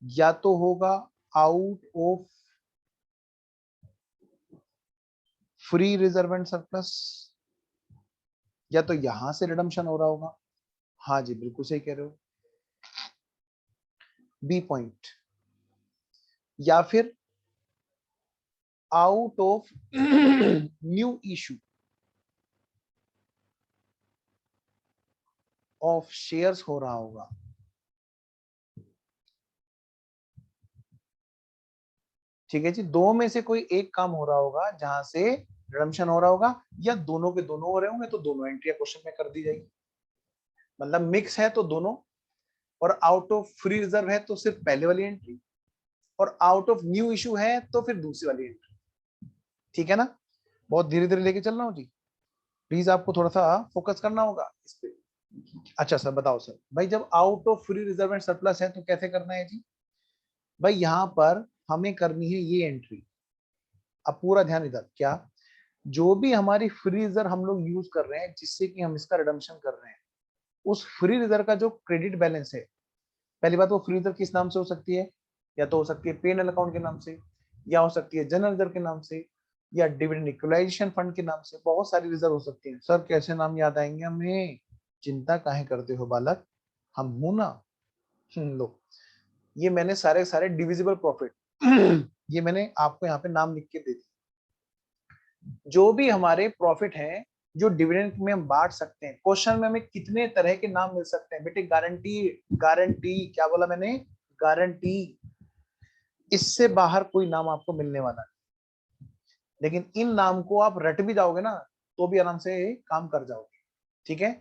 या तो होगा out of free reserve and surplus, या तो यहां से रिडम्पशन हो रहा होगा। हाँ जी बिल्कुल सही कह रहे हो, बी पॉइंट, या फिर out of new issue of shares हो रहा होगा। ठीक है जी, दो में से कोई एक काम हो रहा होगा जहां से रिडम्पशन हो रहा होगा, या दोनों के दोनों हो रहे होंगे तो दोनों एंट्रियां क्वेश्चन में कर दी जाएगी। मतलब मिक्स है तो दोनों, और आउट ऑफ फ्री रिजर्व है तो सिर्फ पहले वाली एंट्री, और आउट ऑफ न्यू इशू है तो फिर दूसरी वाली एंट्री। ठीक है ना, बहुत धीरे धीरे लेके चल रहा हूँ जी, प्लीज आपको थोड़ा सा फोकस करना होगा इस पे। अच्छा सर बताओ सर, भाई जब out of free reserve and surplus है तो कैसे करना है जी। भाई यहाँ पर हमें करनी है ये एंट्री। अब पूरा ध्यान इधर, क्या, जो भी हमारी फ्री रिजर्व हम लोग यूज कर रहे हैं जिससे कि हम इसका रिडम्पशन कर रहे हैं, उस फ्री रिजर्व का जो क्रेडिट बैलेंस है, पहली बात वो फ्री रिजर्व किस नाम से हो सकती है, या तो हो सकती है पेनल अकाउंट के नाम से, या हो सकती है जनरल रिजर्व के नाम से, या डिविडेंड इक्वलाइजेशन फंड के नाम से। बहुत सारी रिजर्व हो सकती है। सर कैसे नाम याद आएंगे हमें, चिंता काहे करते हो बालक, हम हूं ना। लो, ये मैंने सारे सारे डिविजिबल प्रॉफिट ये मैंने आपको यहाँ पे नाम लिख के दे दी। जो भी हमारे प्रॉफिट हैं जो डिविडेंड में हम बांट सकते हैं, क्वेश्चन में हमें कितने तरह के नाम मिल सकते हैं बेटे, गारंटी, गारंटी क्या बोला मैंने, गारंटी, इससे बाहर कोई नाम आपको मिलने वाला है। लेकिन इन नाम को आप रट भी जाओगे ना तो भी आराम से काम कर जाओगे। ठीक है,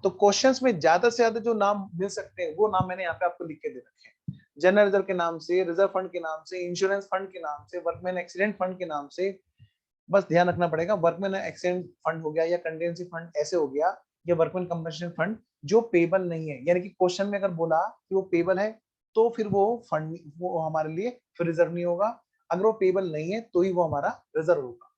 तो क्वेश्चंस में ज्यादा से ज्यादा जो नाम मिल सकते हैं वो नाम मैंने यहाँ पे आपको लिख के दे रखे हैं। जनरल रिजर्व के नाम से, रिजर्व फंड के नाम से, इंश्योरेंस फंड के नाम से, वर्कमैन एक्सीडेंट फंड के नाम से। बस ध्यान रखना पड़ेगा, वर्कमैन एक्सीडेंट फंड हो गया या कंटेंसी फंड ऐसे हो गया, या वर्कमैन कंपनसेशन फंड जो पेबल नहीं है, यानी कि क्वेश्चन में अगर बोला कि वो पेबल है तो फिर वो फंड वो हमारे लिए फिर रिजर्व नहीं होगा। अगर वो पेबल नहीं है तो ही वो हमारा रिजर्व होगा।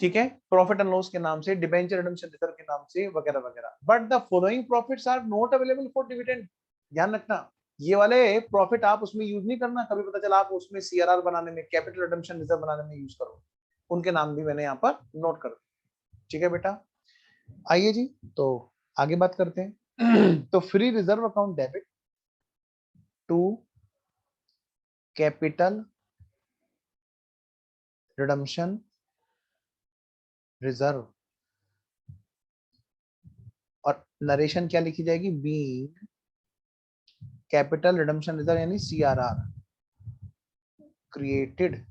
ठीक है, प्रॉफिट एंड लॉस के नाम से, डिबेंचर रिडेम्पशन रिजर्व के नाम से, वगैरह वगैरह। But the following profits are not available for dividend. ध्यान रखना, ये वाले प्रॉफिट आप उसमें यूज नहीं करना। कभी पता चला आप उसमें सीआरआर बनाने में, कैपिटल रिडेम्पशन रिजर्व बनाने में यूज करो। उनके नाम भी मैंने यहाँ पर नोट कर दिए। ठीक है बेटा, आइए जी, तो आगे बात करते हैं। तो free reserve account debit to capital redemption reserve, और नरेशन क्या लिखी जाएगी, बीइंग कैपिटल रिडेम्पशन रिजर्व यानी CRR created,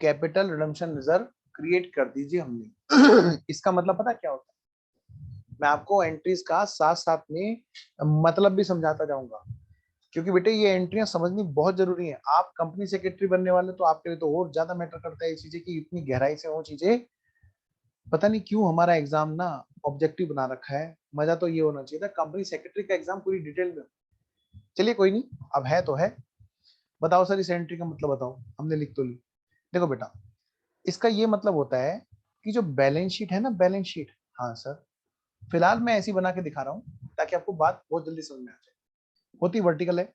capital redemption reserve create कर दीजिए हमने। इसका मतलब पता क्या होता है, मैं आपको एंट्रीज का साथ साथ में मतलब भी समझाता जाऊंगा, क्योंकि बेटे ये एंट्रियां समझनी बहुत जरूरी है। आप कंपनी सेक्रेटरी बनने वाले तो आपके लिए तो और ज्यादा मैटर करता है ये चीजें, कि इतनी गहराई से वो चीजें। पता नहीं क्यों हमारा एग्जाम ना ऑब्जेक्टिव बना रखा है, मजा तो ये होना चाहिए था कंपनी सेक्रेटरी का एग्जाम पूरी डिटेल में। चलिए कोई नहीं, अब है तो है। बताओ सर इस एंट्री का मतलब बताओ, हमने लिख तो ली। देखो बेटा, इसका ये मतलब होता है कि जो बैलेंस शीट है ना, बैलेंस शीट, हाँ सर, फिलहाल मैं ऐसी बना के दिखा रहा हूँ ताकि आपको बात बहुत जल्दी समझ में आ जाए। होती वर्टिकल है।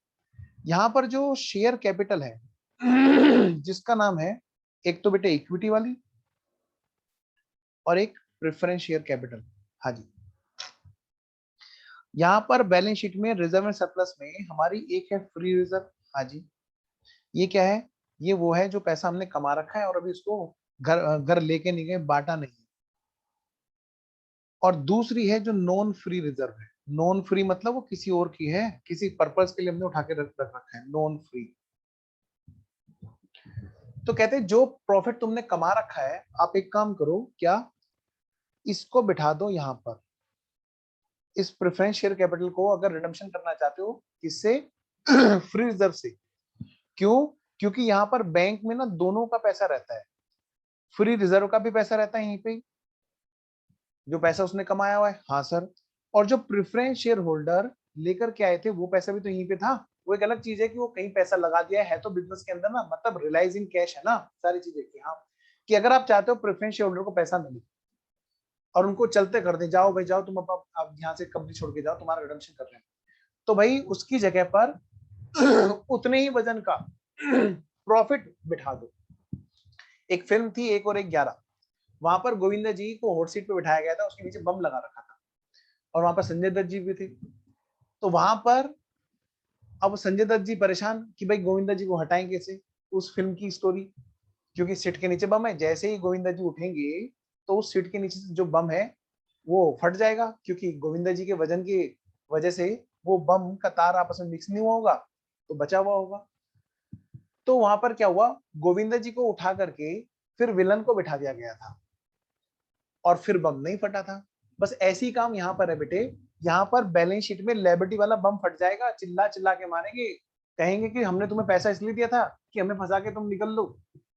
यहाँ पर जो शेयर कैपिटल है जिसका नाम है, एक तो बेटे इक्विटी वाली और एक प्रेफरेंस शेयर कैपिटल। हाँ जी, यहाँ पर बैलेंस शीट में रिजर्व एंड सरप्लस में हमारी एक है फ्री रिजर्व। हाँ जी, ये क्या है? ये वो है जो पैसा हमने कमा रखा है और अभी उसको घर घर लेके नहीं गए, बांटा नहीं। और दूसरी है जो नॉन फ्री रिजर्व है। नॉन फ्री मतलब वो किसी और की है, किसी पर्पस के लिए हमने उठा के रख रखा है, नॉन फ्री। तो कहते हैं जो प्रॉफिट तुमने कमा रखा है, आप एक काम करो, क्या इसको बिठा दो यहाँ पर, इस प्रेफरेंस शेयर कैपिटल को अगर रिडम्पशन करना चाहते हो, किससे? फ्री रिजर्व से। क्यों? क्योंकि यहाँ पर बैंक में ना दोनों का पैसा रहता है, फ्री रिजर्व का भी पैसा रहता है यहीं पे, जो पैसा उसने कमाया हुआ है। हाँ सर। और जो प्रेफरेंस शेयर होल्डर लेकर के आए थे वो पैसा भी तो यहीं पे था। वो एक अलग चीज है कि वो कहीं पैसा लगा दिया है तो बिजनेस के अंदर ना, मतलब रियलाइजिंग कैश है ना सारी चीजें की। हाँ, कि अगर आप चाहते हो प्रेफरेंस शेयर होल्डर को पैसा मिले और उनको चलते कर दे, जाओ भाई जाओ, तुम अब यहाँ से कंपनी छोड़ के जाओ, तुम्हारा रिडम्पशन कर रहे हैं, तो भाई उसकी जगह पर उतने ही वजन का प्रॉफिट बिठा दो। एक फिल्म थी एक और एक 11, वहां पर गोविंदा जी को हॉट सीट पे बिठाया गया था, उसके नीचे बम लगा रखा था और वहां पर संजय दत्त जी भी थे। तो वहां पर अब संजय दत्त जी परेशान कि भाई गोविंदा जी को हटाएं कैसे, उस फिल्म की स्टोरी, क्योंकि सीट के नीचे बम है, जैसे ही गोविंदा जी उठेंगे तो उस सीट के नीचे जो बम है वो फट जाएगा, क्योंकि गोविंदा जी के वजन की वजह से वो बम का तार आपस में मिक्स नहीं हुआ होगा तो बचा हुआ होगा। तो वहां पर क्या हुआ, गोविंदा जी को उठा करके फिर विलन को बिठा दिया गया था और फिर बम नहीं फटा था। बस ऐसी काम यहाँ पर है बेटे। यहाँ पर बैलेंस शीट में लेबिलिटी वाला बम फट जाएगा, चिल्ला चिल्ला के मारेंगे, कहेंगे कि हमने तुम्हें पैसा इसलिए दिया था कि हमें फंसा के तुम निकल लो,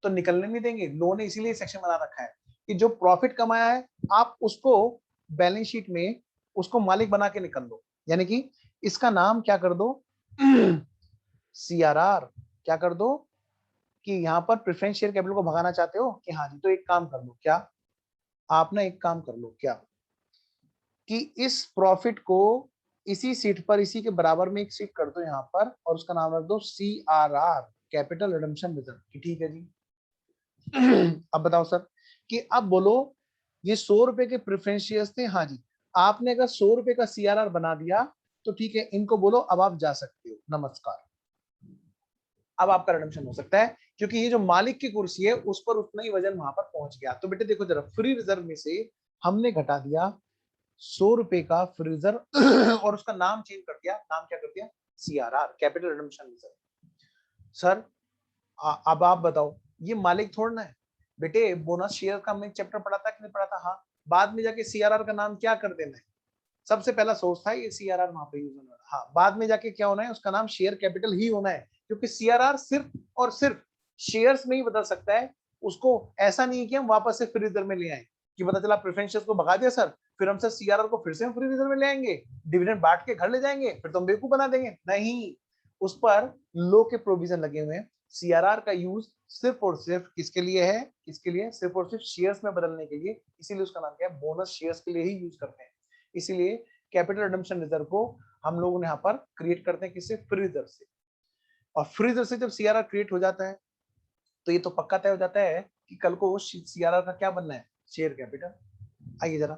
तो निकलने नहीं देंगे। लो ने इसीलिए सेक्शन बना रखा है कि जो प्रॉफिट कमाया है आप उसको बैलेंस शीट में उसको मालिक बना के निकल लो, यानी कि इसका नाम क्या कर दो, सीआरआर। क्या कर दो कि यहाँ पर प्रेफरेंस शेयर कैपिटल को भगाना चाहते हो कि हाँ जी, तो एक काम कर लो, क्या आप ना एक काम कर लो, क्या कि इस प्रॉफिट को इसी सीट पर, इसी के बराबर में एक सीट कर दो यहाँ पर और उसका नाम रख दो CRR, कैपिटल रिडम्पशन रिजर्व की। ठीक है जी। अब बताओ सर कि अब बोलो, ये 100 रुपए के प्रेफरेंस शेयर्स थे। हाँ जी, आपने अगर 100 रुपए का CRR बना दिया तो ठीक है, इनको बोलो अब आप जा सकते हो, नमस्कार। अब आपका रिडम्पशन हो सकता है क्योंकि ये जो मालिक की कुर्सी है उस पर उतना ही वजन वहां पर पहुंच गया। तो बेटे देखो जरा, फ्री रिजर्व में से हमने घटा दिया 100 रुपए का फ्रीजर और उसका नाम चेंज कर दिया। नाम क्या कर दिया? CRR, capital redemption reserve. Sir अब आप बताओ, ये मालिक थोड़ा ना है बेटे। बोनस शेयर का हमने चैप्टर पढ़ा था कि नहीं पढ़ा था? हाँ। बाद में जाके CRR का नाम क्या कर देना है, सबसे पहला सोर्स था ये CRR वहां पे यूज होना है। हाँ, बाद में जाके क्या होना है, उसका नाम शेयर कैपिटल ही होना है, क्योंकि CRR सिर्फ और सिर्फ शेयर्स में ही बदल सकता है। उसको ऐसा नहीं है कि हम वापस से फ्री रिजर्व में ले आए, कि पता चला प्रेफरेंस शेयर्स को भगा दिया सर, फिर हम सर CRR को फिर से हम फ्री रिजर्व में ले आएंगे, डिविडेंड बांट के घर ले जाएंगे, फिर तो हम बेवकूफ बना देंगे। नहीं, उस पर लो के प्रोविजन लगे हुए हैं। CRR का यूज सिर्फ और सिर्फ किसके लिए है? किसके लिए? सिर्फ और सिर्फ शेयर्स में बदलने के लिए। इसीलिए उसका नाम क्या है? बोनस शेयर्स के लिए ही यूज करते हैं। इसीलिए कैपिटल रिडम्पशन रिजर्व को हम लोग यहाँ पर क्रिएट करते हैं, किससे? फ्री रिजर्व से। और फ्री रिजर्व से जब CRR क्रिएट हो जाता है तो ये तो पक्का तय हो जाता है कि कल को CRR का क्या बनना है? Share capital. आइए जरा,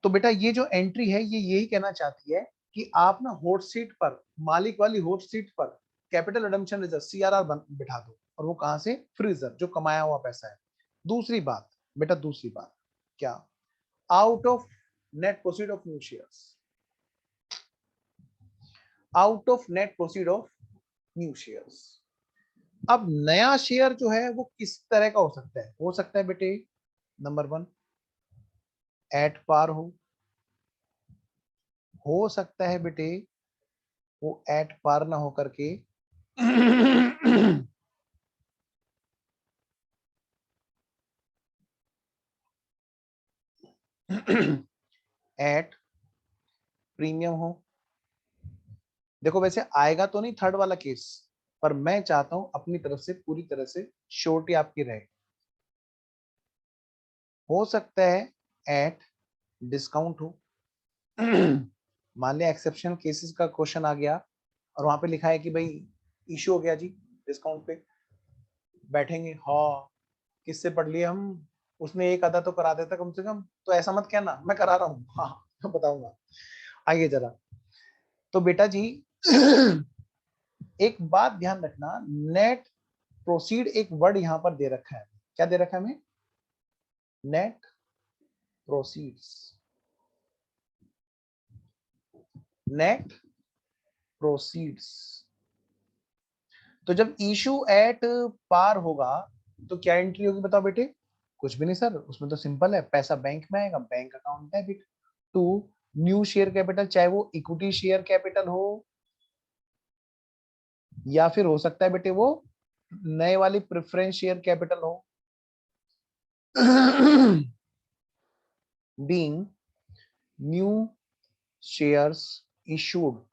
तो बेटा ये जो एंट्री है ये यही कहना चाहती है कि आप ना हॉट सीट पर, मालिक वाली हॉट सीट पर कैपिटल रिडम्पशन रिजर्व CRR बिठा दो। और वो कहां से? फ्री रिजर्व, जो कमाया हुआ पैसा है। दूसरी बात बेटा, दूसरी बात क्या? Out of net proceed of new shares, out of net proceed of new shares. अब नया शेयर जो है वो किस तरह का हो सकता है? हो सकता है बेटे, नंबर 1 एट पार हो सकता है बेटे वो एट पार ना हो करके एट प्रीमियम हो। देखो वैसे आएगा तो नहीं थर्ड वाला केस, पर मैं चाहता हूं अपनी तरफ से पूरी तरह से श्योरिटी आपकी रहे। हो सकता है एट डिस्काउंट हो। मान लिया एक्सेप्शनल केसेस का क्वेश्चन आ गया और वहां पे लिखा है कि भाई इशू हो गया जी डिस्काउंट पे, बैठेंगे हाँ किससे पढ़ लिए हम, उसने एक आधा तो करा देता कम से कम, तो ऐसा मत कहना मैं करा रहा हूँ, हाँ मैं बताऊंगा। आइए जरा, तो बेटा जी एक बात ध्यान रखना, नेट प्रोसीड एक वर्ड यहां पर दे रखा है, क्या दे रखा है हमें, नेट प्रोसीड्स, नेट प्रोसीड्स। तो जब इशू एट पार होगा तो क्या एंट्री होगी बताओ बेटे, कुछ भी नहीं सर, उसमें तो सिंपल है, पैसा बैंक में आएगा, bank account debit to new share capital, चाहे वो इक्विटी शेयर कैपिटल हो या फिर हो सकता है बेटे वो नए वाली प्रेफरेंस शेयर कैपिटल हो, बीइंग न्यू शेयर्स इशूड,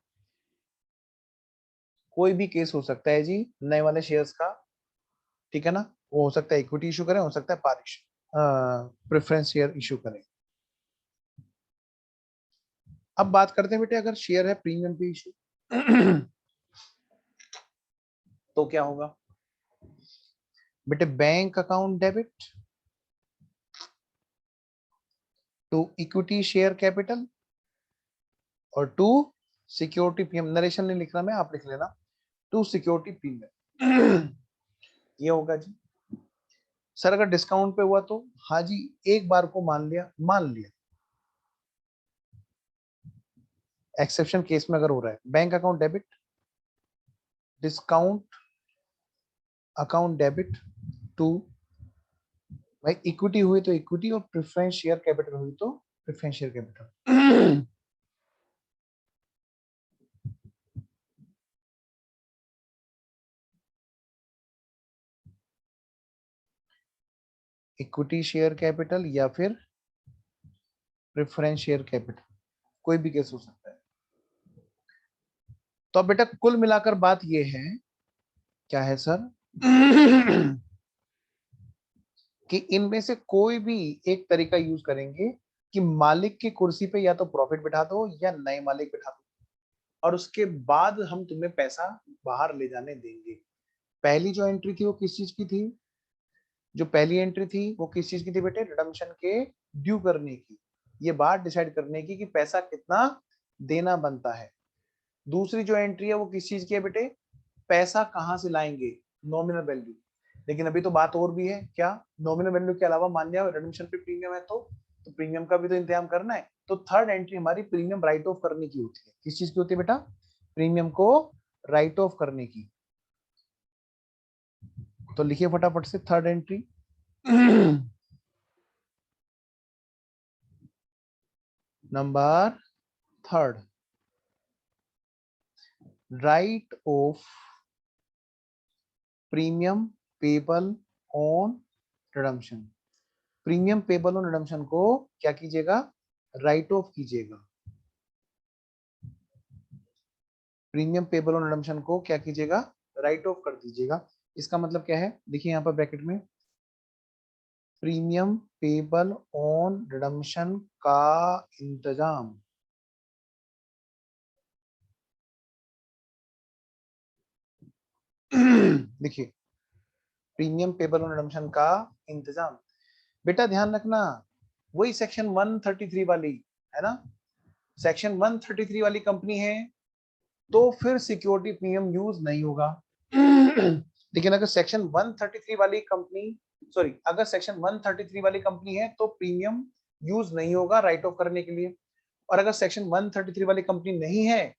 कोई भी केस हो सकता है जी नए वाले शेयर्स का, ठीक है ना, वो हो सकता है इक्विटी इशू करें, हो सकता है पारिश प्रेफरेंस शेयर इशू करें। अब बात करते हैं बेटे, अगर शेयर है प्रीमियम पे इशू तो क्या होगा बेटे, bank account debit to equity share capital और टू सिक्योरिटी प्रीमियम, नरेशन नहीं लिख रहा मैं, आप लिख लेना, टू सिक्योरिटी प्रीमियम। ये होगा जी सर, अगर डिस्काउंट पे हुआ तो हाँ जी, एक बार को मान लिया, मान लिया एक्सेप्शन केस में अगर हो रहा है bank account debit, discount account debit to, भाई इक्विटी हुई तो इक्विटी और प्रेफरेंस शेयर कैपिटल हुई तो preference share capital. Equity share capital या फिर प्रेफरेंस शेयर कैपिटल, कोई भी केस हो सकता है। तो अब बेटा कुल मिलाकर बात ये है, क्या है सर, कि इनमें से कोई भी एक तरीका यूज करेंगे कि मालिक की कुर्सी पे या तो प्रॉफिट बिठा दो या नए मालिक बिठा दो, और उसके बाद हम तुम्हें पैसा बाहर ले जाने देंगे। पहली जो एंट्री थी वो किस चीज की थी, जो पहली एंट्री थी वो किस चीज की थी बेटे, रिडम्पशन के ड्यू करने की, ये बात डिसाइड करने की कि पैसा कितना देना बनता है। दूसरी जो एंट्री है वो किस चीज की है बेटे, पैसा कहां से लाएंगे, नॉमिनल वैल्यू। लेकिन अभी तो बात और भी है, क्या, नॉमिनल वैल्यू के अलावा मान लिया रिडम्पशन पे प्रीमियम है तो प्रीमियम का भी तो इंतजाम करना है। तो थर्ड एंट्री हमारी प्रीमियम राइट ऑफ करने की होती है, किस चीज की होती है बेटा, प्रीमियम को राइट ऑफ करने की। तो लिखिए फटाफट से third entry. Number third, right off premium payable on redemption, premium payable on redemption को क्या कीजिएगा, राइट ऑफ कीजिएगा, प्रीमियम पेबल ऑन रिडम्पशन को क्या कीजिएगा, राइट ऑफ कर दीजिएगा। इसका मतलब क्या है, देखिए यहां पर ब्रैकेट में, प्रीमियम पेबल ऑन रिडम्पशन का इंतजाम, देखिए प्रीमियम पेबल ऑन रिडम्पशन का इंतजाम, बेटा ध्यान रखना वही सेक्शन 133 वाली है ना, सेक्शन 133 वाली कंपनी है तो फिर सिक्योरिटी प्रीमियम यूज नहीं होगा। लेकिन अगर सेक्शन 133 वाली कंपनी, सॉरी अगर सेक्शन 133 वाली कंपनी है तो प्रीमियम यूज नहीं होगा राइट ऑफ करने के लिए, और अगर सेक्शन 133 वाली कंपनी नहीं है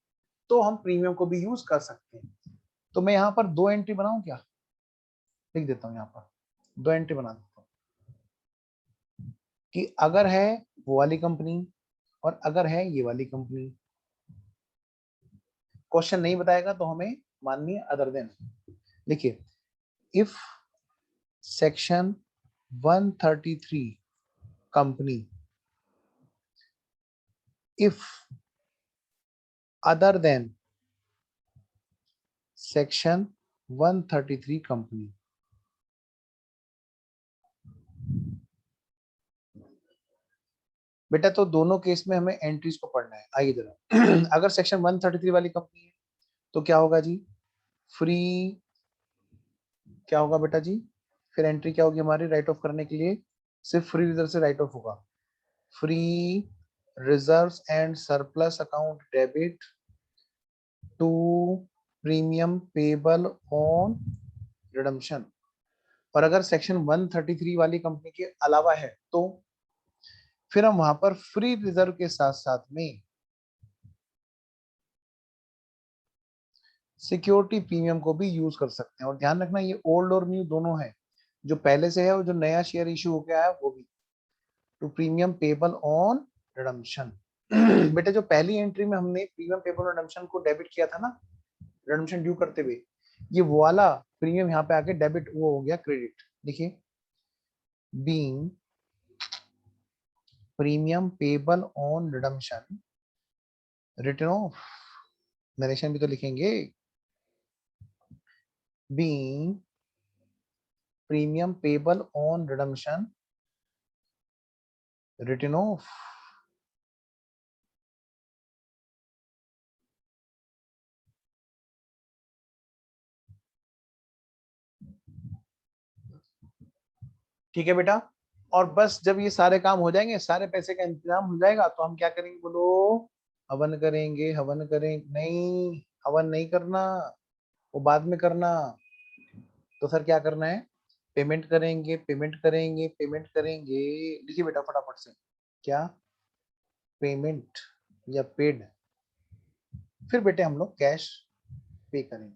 तो हम प्रीमियम को भी यूज कर सकते हैं। तो मैं यहाँ पर दो एंट्री बनाऊं क्या, लिख देता हूँ यहाँ पर, दो एंट्री बना देता हूँ कि अगर है वो वाली कंपनी और अगर है ये वाली कंपनी, क्वेश्चन नहीं बताएगा तो हमें माननी है अदर देन। देखिए if section 133 company, if other than section 133 company, बेटा तो दोनों केस में हमें एंट्रीज को पढ़ना है। आइए जरा अगर सेक्शन 133 वाली कंपनी है तो क्या होगा जी, फ्री क्या होगा बेटा जी, फिर एंट्री क्या होगी हमारी राइट ऑफ करने के लिए, सिर्फ फ्री रिजर्व से राइट ऑफ होगा, free reserves and surplus account debit to premium payable on redemption. और अगर सेक्शन 133 वाली कंपनी के अलावा है तो फिर हम वहां पर फ्री रिजर्व के साथ साथ में सिक्योरिटी प्रीमियम को भी यूज कर सकते हैं। और ध्यान रखना ये ओल्ड और न्यू दोनों है, जो पहले से है और जो नया शेयर इशू होकर आया वो भी, to premium payable on redemption. बेटे जो पहली एंट्री में हमने प्रीमियम पेबल रिडम्पशन को डेबिट किया था ना, रिडम्पशन ड्यू करते हुए, ये वो वाला प्रीमियम यहाँ पे आके डेबिट वो हो गया क्रेडिट। देखिए, being premium payable on redemption return of, narration भी तो लिखेंगे, being premium payable on redemption return of. ठीक है बेटा, और बस जब ये सारे काम हो जाएंगे, सारे पैसे का इंतजाम हो जाएगा, तो हम क्या करेंगे बोलो, हवन करेंगे। हवन करेंगे नहीं, हवन नहीं करना, वो बाद में करना। तो सर क्या करना है, पेमेंट करेंगे, पेमेंट करेंगे, पेमेंट करेंगे। लिखिए बेटा फटाफट से, क्या, पेमेंट या पेड, फिर बेटे हम लोग कैश पे करेंगे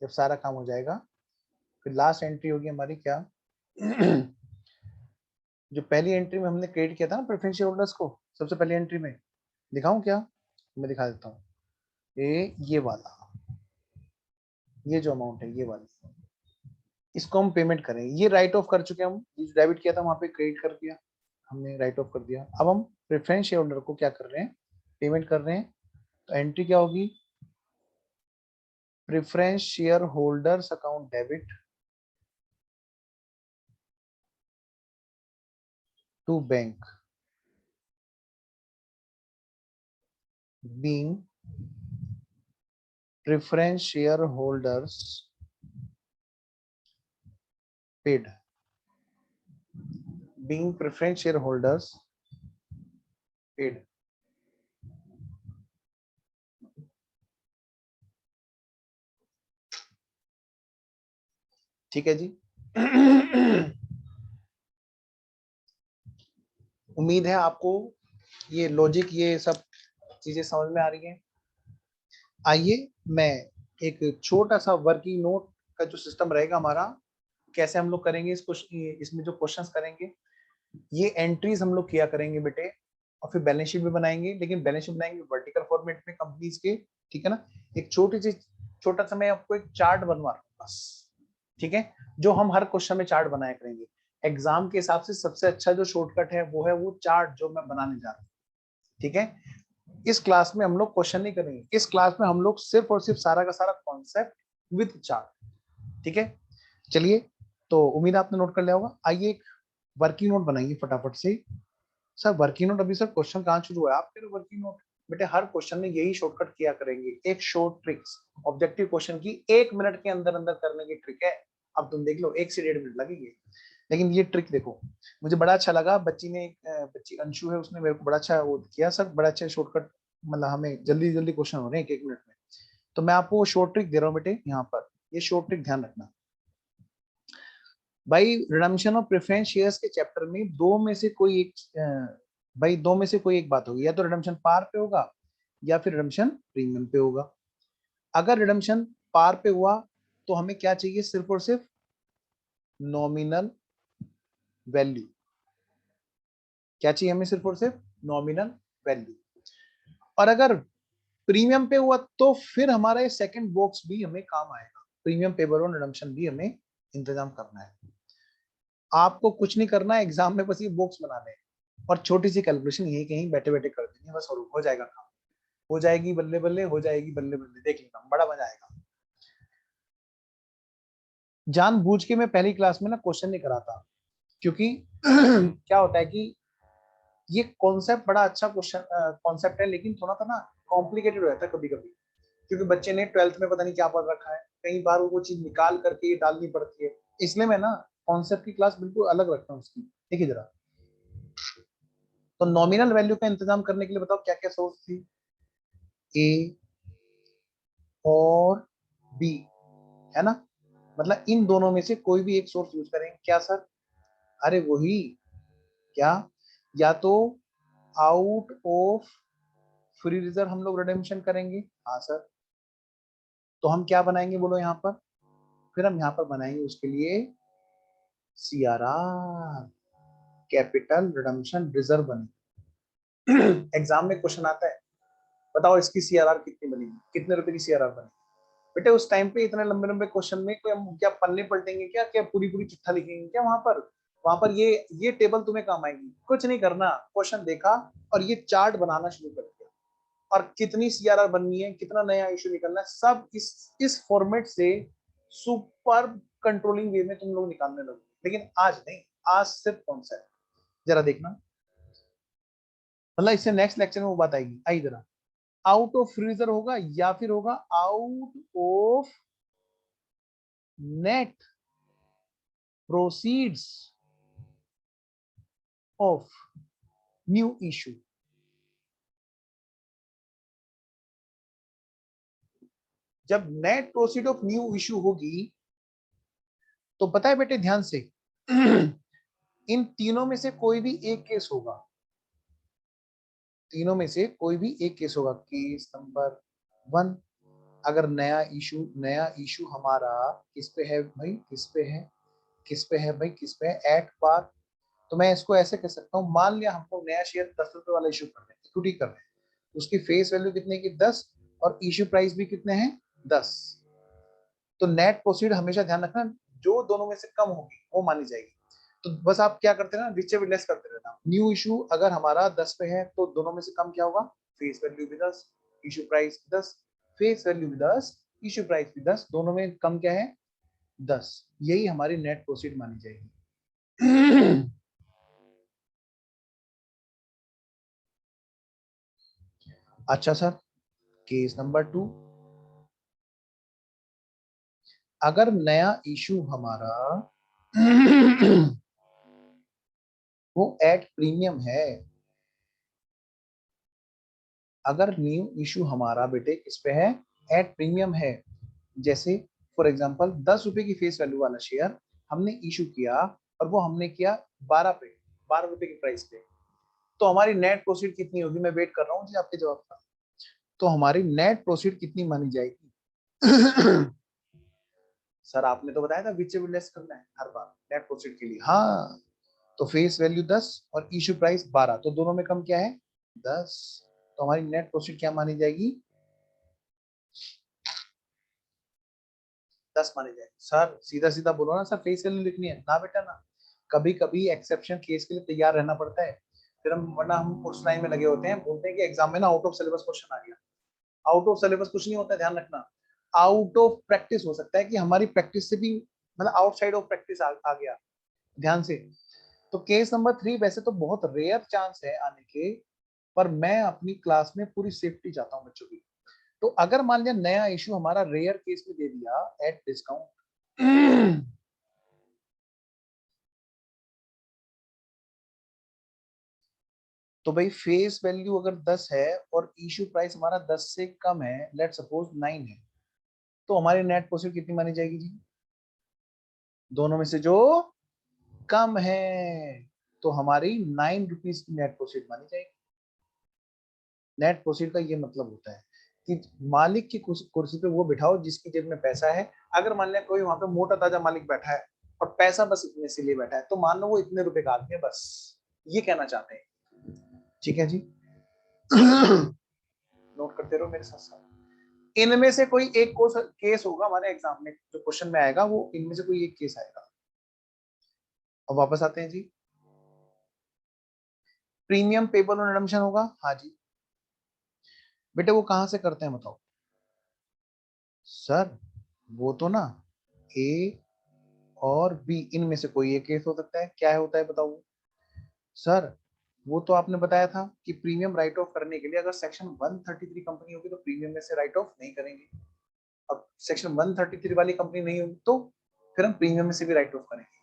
जब सारा काम हो जाएगा। फिर लास्ट एंट्री होगी हमारी क्या जो पहली एंट्री में हमने क्रिएट किया था ना प्रेफरेंस शेयर होल्डर्स को, सबसे पहली एंट्री में दिखाऊं क्या, मैं दिखा देता हूँ, ये वाला, ये जो अमाउंट है ये वाली, इसको हम पेमेंट करें। ये राइट ऑफ कर चुके हैं हम, ये डेबिट किया था वहां पे क्रेडिट कर दिया हमने, राइट ऑफ कर दिया। अब हम प्रेफरेंस शेयर होल्डर को क्या कर रहे हैं, पेमेंट कर रहे हैं। तो एंट्री क्या होगी, preference share holders account debit to bank, being preference share holders paid, being preference share holders paid. ठीक है जी उम्मीद है आपको ये लॉजिक, ये सब चीजें समझ में आ रही हैं। आइए मैं एक छोटा सा वर्किंग नोट का जो सिस्टम रहेगा हमारा, कैसे हम लोग करेंगे इसको, इसमें जो क्वेश्चंस करेंगे, ये एंट्रीज हम लोग किया करेंगे बेटे, और फिर बैलेंस शीट भी बनाएंगे, लेकिन बैलेंस शीट बनाएंगे वर्टिकल फॉर्मेट में कंपनीज के, ठीक है ना। एक छोटी सी, छोटा सा मैं आपको एक चार्ट बनवा रहा हूँ बस, ठीक है, जो हम हर क्वेश्चन में चार्ट बनाया करेंगे। एग्जाम के हिसाब से सबसे अच्छा जो शॉर्टकट है वो है वो चार्ट जो मैं बनाने जा रहा हूँ, ठीक है। इस क्लास में हम लोग क्वेश्चन नहीं करेंगे, इस क्लास में हम लोग सिर्फ और सिर्फ सारा का सारा कॉन्सेप्ट विद चार्ट, ठीक है। चलिए, तो उम्मीद आपने नोट कर लिया होगा। आइए एक वर्किंग नोट बनाइए फटाफट से। सर वर्किंग नोट, अभी सर क्वेश्चन कहाँ शुरू है, आप कह रहे वर्किंग नोट, बेटे हर क्वेश्चन में यही शॉर्टकट किया करेंगे, एक शॉर्ट ट्रिक्स, ऑब्जेक्टिव क्वेश्चन की 1 मिनट के अंदर अंदर करने की ट्रिक है। अब तुम देख लो 1 से 1.5 मिनट लगेंगे, लेकिन ये ट्रिक देखो, मुझे बड़ा अच्छा लगा, बच्ची ने, बच्ची अंशु है, उसने मेरे को बड़ा अच्छा वो किया सर, बड़ा अच्छा शॉर्टकट, मतलब हमें जल्दी जल्दी क्वेश्चन हो रहे हैं 1 1 मिनट में। तो मैं आपको वो शॉर्ट ट्रिक दे रहा हूँ बेटे यहाँ पर, ये शॉर्ट ट्रिक ध्यान रखना भाई। रिडम्पशन ऑफ प्रेफरेंस शेयर्स के चैप्टर में दो में से कोई एक, भाई दो में से कोई एक बात होगी, या तो रिडम्पशन पार पे होगा या फिर रिडम्पशन प्रीमियम पे होगा। अगर रिडम्पशन पार पे हुआ तो हमें क्या चाहिए, सिर्फ और सिर्फ नॉमिनल वैल्यू, क्या चाहिए हमें, सिर्फ और सिर्फ नॉमिनल वैल्यू। और अगर प्रीमियम पे हुआ तो फिर हमारा ये सेकंड बॉक्स भी हमें काम आएगा, प्रीमियम पेपर और रिडम्पशन भी हमें इंतजाम करना है। आपको कुछ नहीं करना है एग्जाम में, बस ये बॉक्स बनाने हैं और छोटी सी कैलकुलेशन यही कहीं बैठे बैठे कर देनी है बस, और हो जाएगा काम, हो जाएगी बल्ले बल्ले, हो जाएगी बल्ले बल्ले, देख लेना बड़ा मजा आएगा। जानबूझ के मैं पहली क्लास में ना क्वेश्चन नहीं कराता, क्योंकि क्या होता है कि ये कॉन्सेप्ट बड़ा अच्छा क्वेश्चन कॉन्सेप्ट है, लेकिन थोड़ा सा ना कॉम्प्लिकेटेड हो जाता है कभी कभी, क्योंकि बच्चे ने 12th में पता नहीं क्या पढ़ रखा है, कई बार वो चीज निकाल करके ये डालनी पड़ती है। इसलिए मैं ना कॉन्सेप्ट की क्लास बिल्कुल अलग रखता हूँ उसकी। देखिए जरा, तो नॉमिनल वैल्यू का इंतजाम करने के लिए बताओ क्या क्या सोर्स थी, ए और बी, है ना? मतलब इन दोनों में से कोई भी एक सोर्स यूज करेंगे क्या सर? अरे वही, क्या, या तो आउट ऑफ फ्री रिजर्व हम लोग रिडेम्पशन करेंगे, हाँ सर। तो हम क्या बनाएंगे बोलो यहाँ पर? फिर हम यहाँ पर बनाएंगे उसके लिए सीआरआर, कैपिटल रिडम्पशन रिजर्व बने। एग्जाम में क्वेश्चन आता है, बताओ इसकी सीआरआर कितनी बनेगी, कितने रुपए की सीआरआर बनेगी? बेटे उस टाइम पे इतने लंबे लंबे क्वेश्चन में कोई हम क्या पन्ने पलटेंगे क्या, क्या पूरी पूरी चिट्ठा लिखेंगे क्या वहां पर? वहां पर ये टेबल तुम्हें काम आएगी, कुछ नहीं करना, क्वेश्चन देखा और ये चार्ट बनाना शुरू कर दिया, और कितनी सीआरआर बननी है, कितना नया इशू निकलना है, सब इस फॉर्मेट से सुपर कंट्रोलिंग वे में तुम लोग निकालने लगोगे। लेकिन आज नहीं, आज सिर्फ कॉन्सेप्ट, जरा देखना, मतलब इससे नेक्स्ट लेक्चर में वो बात आएगी। आई जरा, आउट ऑफ फ्रीजर होगा या फिर होगा out of net proceeds of new issue. जब net proceed of new issue होगी तो पता है बेटे ध्यान से, इन तीनों में से कोई भी एक केस होगा, तीनों में से कोई भी एक केस होगा। केस नंबर 1, अगर नया इशू हमारा किस पे है भाई, किस पे है, किस पे है भाई, किस पे है, एट पार। तो मैं इसको ऐसे कह सकता हूँ, मान लिया हमको नया शेयर 10 रुपए वाला इशू कर रहे हैं, इक्विटी कर रहे हैं, उसकी फेस वैल्यू कितने की 10, और इशू प्राइस भी कितने हैं 10। तो नेट प्रोसीड हमेशा ध्यान रखना, जो दोनों में से कम होगी वो मानी जाएगी। तो बस आप क्या करते रहना, विच भी लेस करते रहना। न्यू इशू अगर हमारा 10 पे है तो दोनों में से कम क्या होगा, फेस वैल्यू भी 10, इशू प्राइस 10, फेस वैल्यू भी 10, इशू प्राइस भी 10, दोनों में कम क्या है 10। यही हमारी नेट प्रोसीड मानी जाएगी। अच्छा सर, केस नंबर 2, अगर नया इशू हमारा वो एट प्रीमियम है, अगर न्यू इशू हमारा बेटे किस पे है, एट प्रीमियम है, जैसे फॉर एग्जांपल 10 रुपए की फेस वैल्यू वाला शेयर हमने इशू किया और वो हमने किया 12 पे, 12 रुपए की प्राइस पे, तो हमारी नेट प्रोसीड कितनी होगी? मैं वेट कर रहा हूँ जी आपके जवाब का। तो हमारी नेट प्रोसीड कितनी मानी जाएगी? सर आपने तो बताया था विच विल लेस करना है हर बार नेट प्रोसीड के लिए, हाँ। तो फेस वैल्यू 10 और इशू प्राइस 12, तो दोनों में कम क्या है 10, तो हमारी नेट प्रोसीड क्या मानी जाएगी? 10 मानी जाएगी। सर सीधा सीधा बोलो ना सर, फेस वैल्यू लिखनी है ना बेटा ना, कभी कभी एक्सेप्शन केस के लिए तैयार रहना पड़ता है, फिर हम वरना हम उस लाइन में लगे होते हैं, बोलते हैं कि एग्जाम में ना आउट ऑफ सिलेबस क्वेश्चन आ गया। आउट ऑफ सिलेबस कुछ नहीं होता है, ध्यान रखना, आउट ऑफ प्रैक्टिस हो सकता है कि हमारी प्रैक्टिस से भी, मतलब आउटसाइड ऑफ प्रैक्टिस आ गया, ध्यान से। तो केस नंबर 3 वैसे तो बहुत रेयर चांस है आने के, पर मैं अपनी क्लास में पूरी सेफ्टी चाहता हूँ बच्चों की। तो अगर मान लिया नया इशू हमारा रेयर केस में दे दिया एट डिस्काउंट, तो भाई फेस वैल्यू अगर 10 है और इशू प्राइस हमारा 10 से कम है, लेट सपोज 9 है, तो हमारी नेट प्रोसीड कितनी मानी जाएगी जी? दोनों में से जो कम है, तो हमारी 9 रुपीज की नेट प्रोसीड मानी जाएगी। नेट प्रोसीड का ये मतलब होता है कि मालिक की कुर्सी पे वो बिठाओ जिसकी जेब में पैसा है। अगर मान लिया कोई वहां पे मोटा ताजा मालिक बैठा है और पैसा बस इतने से लिए बैठा है, तो मान लो वो इतने रुपए का आदमी है, बस ये कहना चाहते हैं। ठीक है जी। नोट करते रहो मेरे साथ साथ। इनमें से कोई एक केस होगा हमारे एग्जाम में, जो क्वेश्चन में आएगा वो इनमें से कोई एक केस आएगा। अब वापस आते हैं जी, प्रीमियम पेबल और रिडम्पशन होगा, हाँ जी। बेटे वो कहां से करते हैं बताओ? सर वो तो ना ए और बी, इनमें से कोई एक केस हो सकता है, क्या है होता है बताओ? सर वो तो आपने बताया था कि प्रीमियम राइट ऑफ करने के लिए अगर सेक्शन 133 कंपनी होगी तो प्रीमियम में से राइट ऑफ नहीं करेंगे। अब सेक्शन 133 वाली कंपनी नहीं होगी तो फिर हम प्रीमियम में से भी राइट ऑफ करेंगे।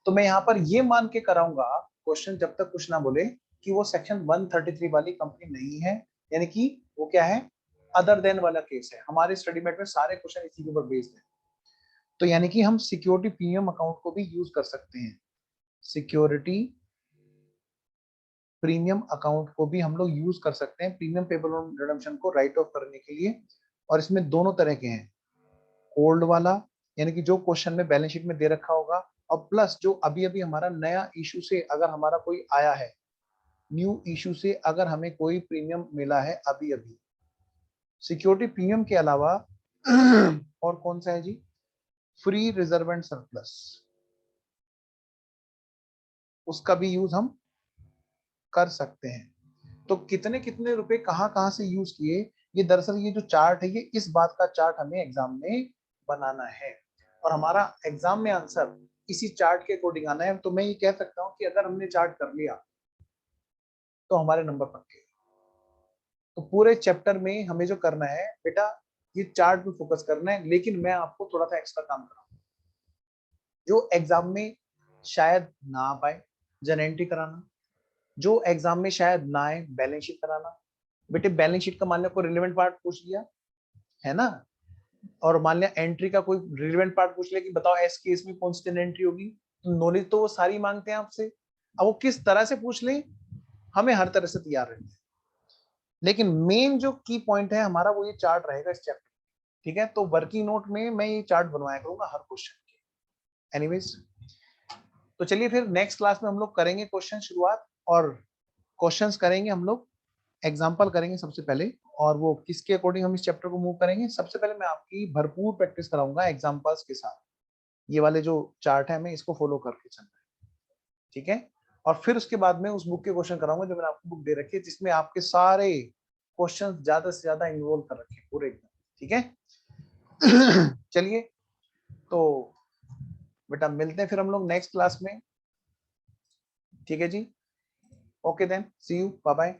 तो मैं यहाँ पर ये मान के कराऊंगा क्वेश्चन, जब तक कुछ ना बोले कि वो सेक्शन 133 वाली कंपनी नहीं है, यानी कि वो क्या है, अदर देन वाला केस है। हमारे स्टडी मेट में सारे क्वेश्चन इसी के ऊपर बेस्ड है। तो यानी कि हम सिक्योरिटी प्रीमियम अकाउंट को भी यूज कर सकते हैं, सिक्योरिटी प्रीमियम अकाउंट को भी हम लोग यूज कर सकते हैं प्रीमियम पेबल ऑन रिडम्पशन को राइट ऑफ करने के लिए। और इसमें दोनों तरह के हैं, ओल्ड वाला यानी कि जो क्वेश्चन में बैलेंस शीट में दे रखा होगा, और प्लस जो अभी अभी हमारा नया इशू से अगर हमारा कोई आया है, न्यू इशू से अगर हमें कोई प्रीमियम मिला है अभी अभी। सिक्योरिटी प्रीमियम के अलावा और कौन सा है जी, फ्री रिजर्व एंड सरप्लस, उसका भी यूज हम कर सकते हैं। तो कितने कितने रुपए कहाँ कहाँ से यूज किए, ये दरअसल ये जो चार्ट है ये इस बात का चार्ट हमें एग्जाम में बनाना है, और हमारा एग्जाम में आंसर इसी चार्ट के अकॉर्डिंग आना है। तो मैं ये कह सकता हूँ कि अगर हमने चार्ट कर लिया तो हमारे नंबर पक्के। तो पूरे चैप्टर में हमें जो करना है बेटा, ये चार्ट पे फोकस करना है, लेकिन मैं आपको थोड़ा सा एक्स्ट्रा काम कराऊंगा जो एग्जाम में शायद ना आ पाए, जनरल एंट्री कराना। जो एग्जाम में शायद ना आए, बैलेंस शीट कराना। बेटे बैलेंस शीट का मान लिया कोई रिलेवेंट पार्ट पूछ लिया है ना, और मान लिया एंट्री का कोई रिलेवेंट पार्ट पूछ लिया कि बताओ एस केस में कौन सी एंट्री होगी, तो नॉलेज तो वो सारी मांगते हैं आपसे। अब वो किस तरह से पूछ ले, हमें हर तरह से तैयार रहना है, लेकिन मेन जो की पॉइंट है हमारा वो ये चार्ट रहेगा इस चैप्टर। ठीक है, तो वर्किंग नोट में मैं ये चार्ट बनवाया करूंगा हर क्वेश्चन के। एनीवेज, तो चलिए फिर नेक्स्ट क्लास में हम लोग करेंगे क्वेश्चन शुरुआत, और क्वेश्चंस करेंगे हम लोग, एग्जाम्पल करेंगे सबसे पहले। और वो किसके अकॉर्डिंग हम इस चैप्टर को मूव करेंगे, सबसे पहले मैं आपकी भरपूर प्रैक्टिस कराऊंगा एग्जाम्पल्स के साथ। ये वाले जो चार्ट है हमें इसको फॉलो करके चलना है, ठीक है। और फिर उसके बाद में उस बुक के क्वेश्चन कराऊंगा जो मैंने आपको बुक दे रखी है, जिसमें आपके सारे क्वेश्चन ज्यादा से ज्यादा इन्वॉल्व कर रखे हैं पूरे एकदम, ठीक है। चलिए, तो बेटा मिलते हैं फिर हम लोग नेक्स्ट क्लास में, ठीक है जी। Okay then, see you, bye bye.